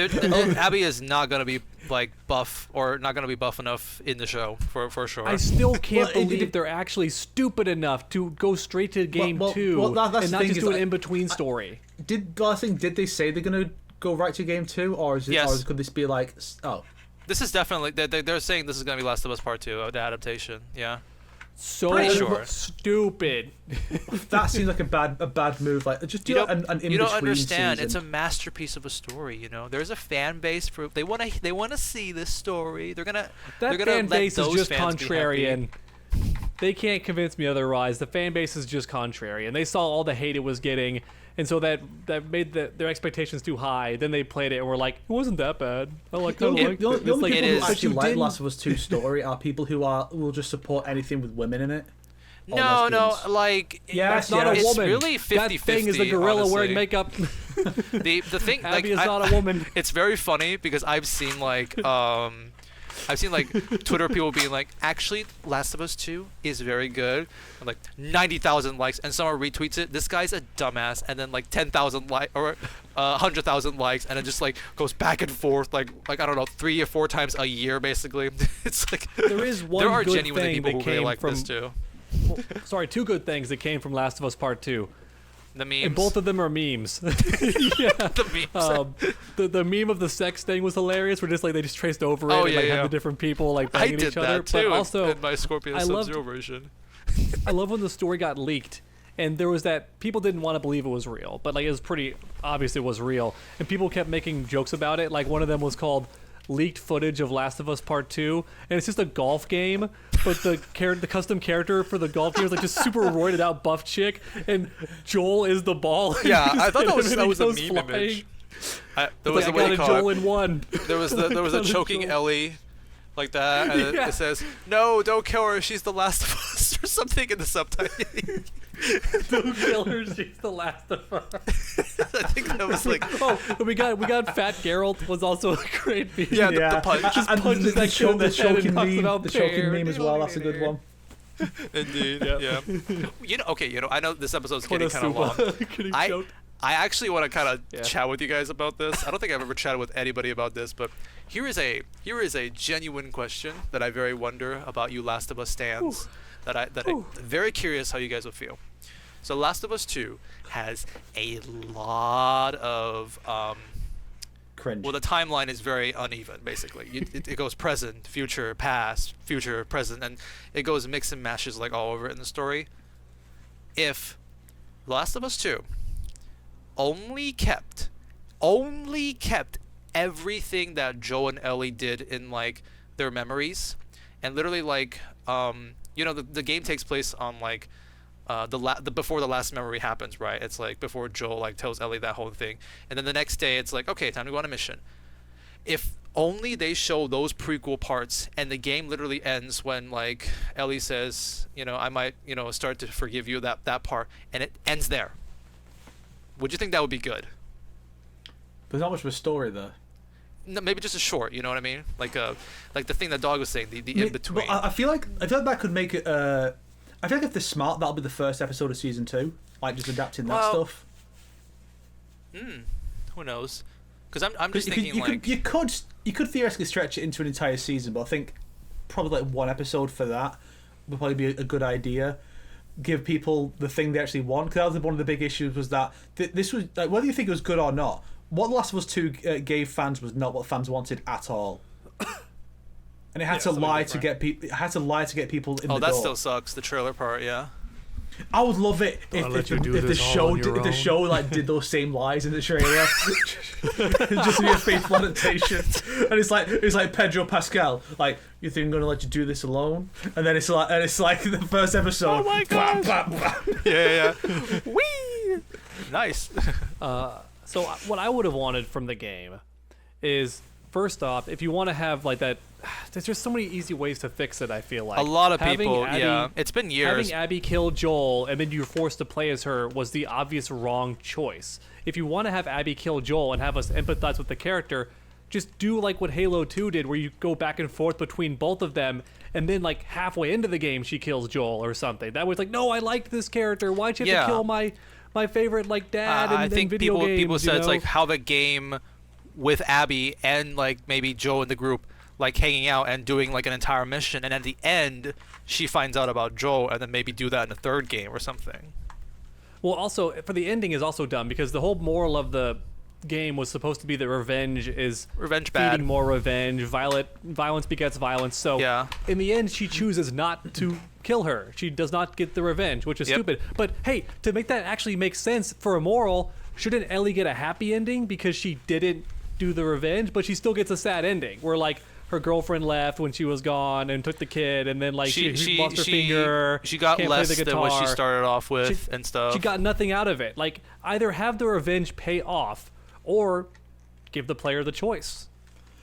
Abby is not going to be like buff, or not going to be buff enough in the show, for sure. I still can't believe they're actually stupid enough to go straight to game 2 and not just do an in-between story. Did they say they're going to go right to game 2, or is it, or could this be like, oh? This is definitely, they're saying this is going to be Last of Us Part 2, the adaptation, yeah. So stupid. That seems like a bad move. Like, just do an in-between. You don't understand. Season. It's a masterpiece of a story. You know, there's a fan base for. They want to see this story. They're gonna. Fan base is just contrarian. They can't convince me otherwise. The fan base is just contrarian. They saw all the hate it was getting, and so that made their expectations too high. Then they played it and were like, it wasn't that bad. I like it. The only people who actually like Last of Us 2 story are people who will just support anything with women in it. No, no, lesbians. like Yes, That's not yes. a It's woman. really 50-50, That thing is the gorilla wearing honestly. makeup. The thing like Abby is not a woman. It's very funny because I've seen like Twitter people being like, actually, Last of Us 2 is very good, and like 90,000 likes, and someone retweets it. This guy's a dumbass, and then like 10,000 like or 100,000 likes, and it just like goes back and forth like I don't know 3 or 4 times a year basically. It's like There is one there are good genuinely thing people that who really came like from. this too. Well, sorry, 2 good things that came from Last of Us Part 2. The memes. And both of them are memes. Yeah. the memes. The meme of the sex thing was hilarious. Where just like they just traced over it Oh, and yeah, like yeah. had the different people like I banging did each other. that too But also, in my Scorpion I loved- Sub-Zero version. I love when the story got leaked and there was that people didn't want to believe it was real, but like it was pretty obvious it was real, and people kept making jokes about it. Like one of them was called leaked footage of Last of Us Part 2, and it's just a golf game, but the custom character for the golf game is like just super roided out buff chick, and Joel is the ball. Yeah, I thought that was And he a goes meme flying. image. There It's was like, a I way to got a call Joel it. in one. There was a choking Joel. Ellie, like that, and Yeah. it says, "No, don't kill her. She's the Last of Us," or something in the subtitle. Don't kill her. She's the Last of Us. I think that was like, Oh, we got Fat Geralt was also a great meme. yeah, the punch. Just and punches the, that kid in the head and choking talks meme, about the choking pear. meme as well. That's a good one. Indeed, yeah. Okay, I know this episode's getting kind of long. Getting I choked. actually want to kind of Yeah. chat with you guys about this. I don't think I've ever chatted with anybody about this, but here is a genuine question that I very wonder about you Last of Us stands. I'm very curious how you guys will feel. So Last of Us 2 has a lot of Cringe. well, the timeline is very uneven. Basically, it goes present, future, past, future, present, and it goes mix and mashes like all over it in the story. If Last of Us 2 only kept everything that Joel and Ellie did in like their memories, and literally like the game takes place on like the before the last memory happens, right? It's like before Joel like tells Ellie that whole thing, and then the next day it's like, okay, time to go on a mission. If only they show those prequel parts, and the game literally ends when like Ellie says, I might, start to forgive you, that part, and it ends there. Would you think that would be good? There's not much of a story there. No, maybe just a short, you know what I mean? Like the thing that Dog was saying, the in between. But I feel like that could make it. I feel like if they're smart, that'll be the first episode of season 2. Like just adapting that Well, stuff. Who knows? Because I'm just You thinking could, you could theoretically stretch it into an entire season, but I think probably like one episode for that would probably be a good idea. Give people the thing they actually want, because that was one of the big issues, was that this was like, whether you think it was good or not, what The Last of Us 2 gave fans was not what fans wanted at all. And it had to lie to get people. It had to lie to get people in the door. Oh, that still sucks. The trailer part, yeah. I would love it I'll let if you do the this all show on your if the own. show like did those same lies in the trailer, just to be a faithful adaptation. And it's like Pedro Pascal, like, you think I'm gonna let you do this alone? And then it's like the first episode. Oh my blah, gosh. blah, blah. Yeah. Whee! Nice. So what I would have wanted from the game is, first off, if you want to have like that, there's just so many easy ways to fix it. I feel like A lot of Having people, Abby- yeah. It's been years. Having Abby kill Joel and then you're forced to play as her was the obvious wrong choice. If you want to have Abby kill Joel and have us empathize with the character, just do like what Halo 2 did, where you go back and forth between both of them, and then like halfway into the game she kills Joel or something. That was like, no, I liked this character. Why'd you have Yeah. to kill my favorite like dad I in think video games? people said you it's know? like how the game with Abby and like maybe Joe in the group like hanging out and doing like an entire mission, and at the end she finds out about Joe, and then maybe do that in the third game or something. Well, also for the ending is also dumb, because the whole moral of the game was supposed to be that revenge is Revenge feeding bad. more revenge. Violence begets violence. So Yeah. in the end, she chooses not to kill her. She does not get the revenge, which is Yep. stupid. But hey, to make that actually make sense for a moral, shouldn't Ellie get a happy ending because she didn't do the revenge, but she still gets a sad ending where like her girlfriend left when she was gone and took the kid, and then like she lost her finger. She got can't play less the than what she guitar. started off with and stuff. She got nothing out of it. Like, either have the revenge pay off, or give the player the choice,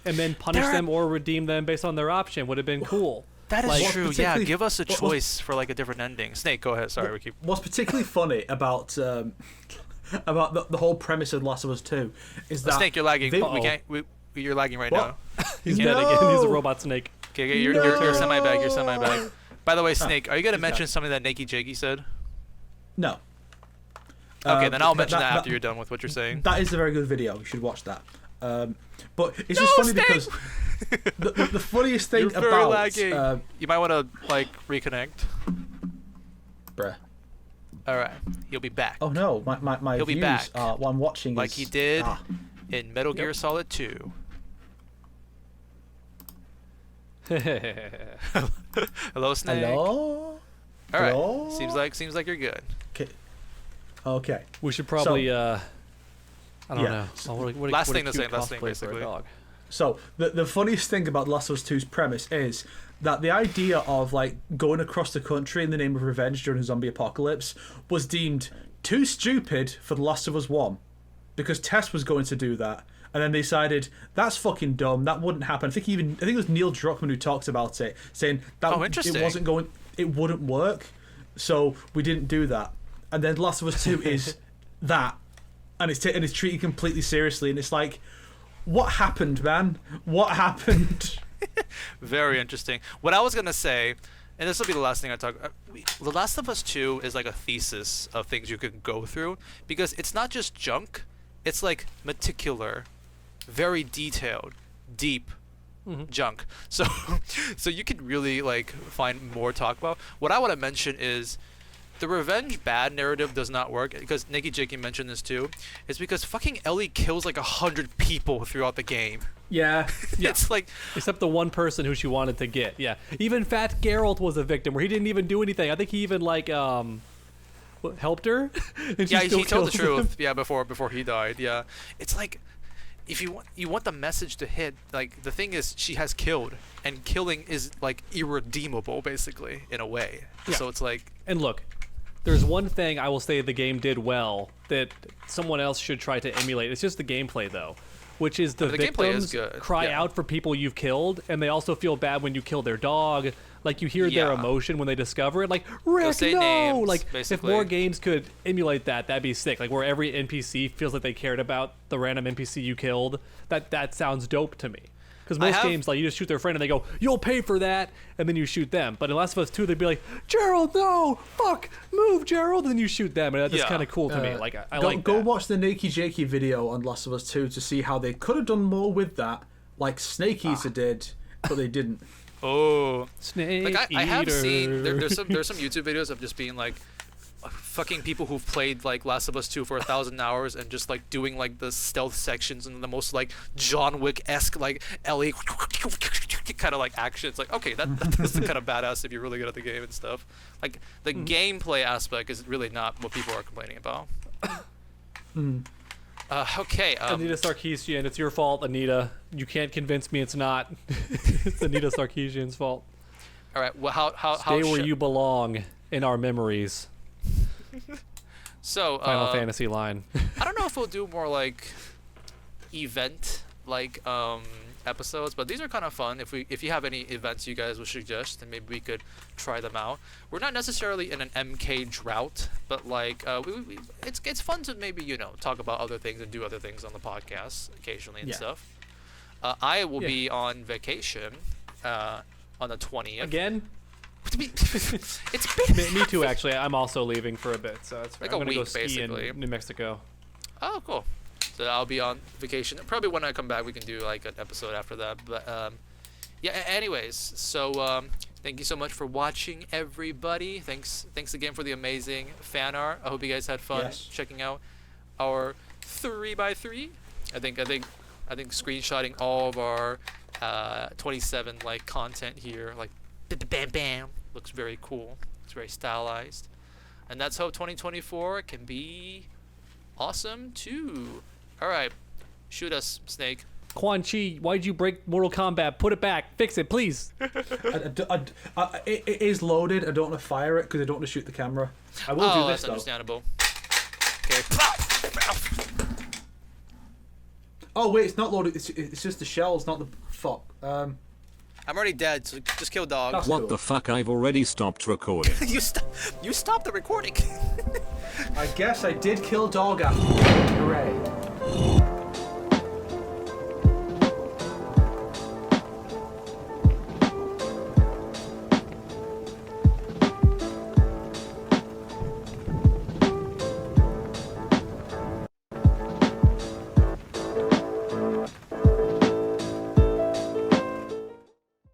and then punish them or redeem them based on their option. Would have been cool. That is Like, true. Yeah, particularly- give us a what- choice for like a different ending. Snake, go ahead. Sorry, we keep. What's particularly funny about about the whole premise of Last of Us 2 is that Snake, you're lagging. they- We can't. You're lagging right What? now. He's dead again. He's a robot snake. Okay, you're semi-back. You're semi-back. By the way, Snake, are you gonna mention something that Nakey Jakey said? No. Okay, then I'll mention that that- after you're done with what you're saying. That is a very good video. You should watch that. But it's just funny Snake! because the funniest thing You're very about lagging. You might want to like reconnect. bruh. All right, he'll be back. Oh no, my He'll be views back. are what I'm watching like is, he did ah. in Metal Gear Solid 2. Hello, Snake. Hello. All right. Hello? Seems like you're good. Okay. We should probably. I don't Yeah. know. Oh, what a- Last what a thing to cute say, last thing, cosplay for a basically. dog. So the funniest thing about Last of Us 2's premise is that the idea of like going across the country in the name of revenge during a zombie apocalypse was deemed too stupid for The Last of Us 1 because Tess was going to do that. And then they decided that's fucking dumb. That wouldn't happen. I think it was Neil Druckmann who talked about it, saying that interesting. it wouldn't work. So we didn't do that. And then Last of Us 2 is that, and it's treated completely seriously. And it's like, what happened, man? What happened? Very interesting. What I was gonna say, and this will be the last thing I talk. The Last of Us 2 is like a thesis of things you can go through because it's not just junk. It's like meticular, very detailed, deep junk. So you can really like find more to talk about. What I want to mention is the revenge bad narrative does not work because Nakey Jakey mentioned this too. It's because fucking Ellie kills like 100 people throughout the game. Yeah. It's like Except the one person who she wanted to get. Yeah. Even Fat Geralt was a victim where he didn't even do anything. I think he even like helped her. And she yeah, still he told the kills him. truth. Yeah, before he died. Yeah, it's like if you want the message to hit. Like the thing is, she has killed, and killing is like irredeemable, basically in a way. Yeah. So it's like And look, there's one thing I will say the game did well that someone else should try to emulate. It's just the gameplay, though, which is the the gameplay is victims good, cry yeah. out for people you've killed, and they also feel bad when you kill their dog. Like, you hear their Yeah. emotion when they discover it. Like, Rick, say no! names, Like, basically. if more games could emulate that, that'd be sick. Like, where every NPC feels like they cared about the random NPC you killed. That sounds dope to me. Because most games, like, you just shoot their friend and they go, "You'll pay for that," and then you shoot them. But in Last of Us 2, they'd be like, "Gerald, no! Fuck! Move, Gerald!" And then you shoot them. And that's Yeah. kind of cool to me. Like, I Go, like go that. watch the Nakey Jakey video on Last of Us 2 to see how they could have done more with that, like Snake Eater did, but they didn't. oh, Snake like I have Eater. seen there's some YouTube videos of just being like fucking people who've played like Last of Us 2 for 1,000 hours and just like doing like the stealth sections and the most like John Wick-esque like Ellie kind of like action. It's like, okay, that's the kind of badass if you're really good at the game and stuff. Like the gameplay aspect is really not what people are complaining about. Okay. Anita Sarkeesian, it's your fault, Anita. You can't convince me it's not. It's Anita Sarkeesian's fault. All right. Well, how Stay where you belong in our memories. So Final Fantasy line. I don't know if we'll do more like event like episodes, but these are kind of fun. If you have any events you guys would suggest, then maybe we could try them out. We're not necessarily in an MK drought, but like it's fun to maybe talk about other things and do other things on the podcast occasionally and stuff. I will be on vacation on the 20th. Again? It's been Me too, actually. I'm also leaving for a bit, so it's Like I'm a gonna go week, ski basically. in New Mexico. Oh, cool. So I'll be on vacation. Probably when I come back, we can do like an episode after that. But yeah. Anyways, so thank you so much for watching, everybody. Thanks again for the amazing fan art. I hope you guys had fun checking out our 3x3. I think screenshotting all of our 27 like content here, like bam bam, looks very cool. It's very stylized, and that's how 2024 can be awesome too. All right, shoot us, Snake. Quan Chi, why'd you break Mortal Kombat? Put it back. Fix it, please. It is loaded. I don't want to fire it because I don't want to shoot the camera. I will do this that's though. understandable. Okay. Oh wait, it's not loaded. It's just the shells, not the fuck. I'm already dead, so just kill dog. That's What cool. the fuck? I've already stopped recording. You stopped the recording. I guess I did kill dog after. Hooray.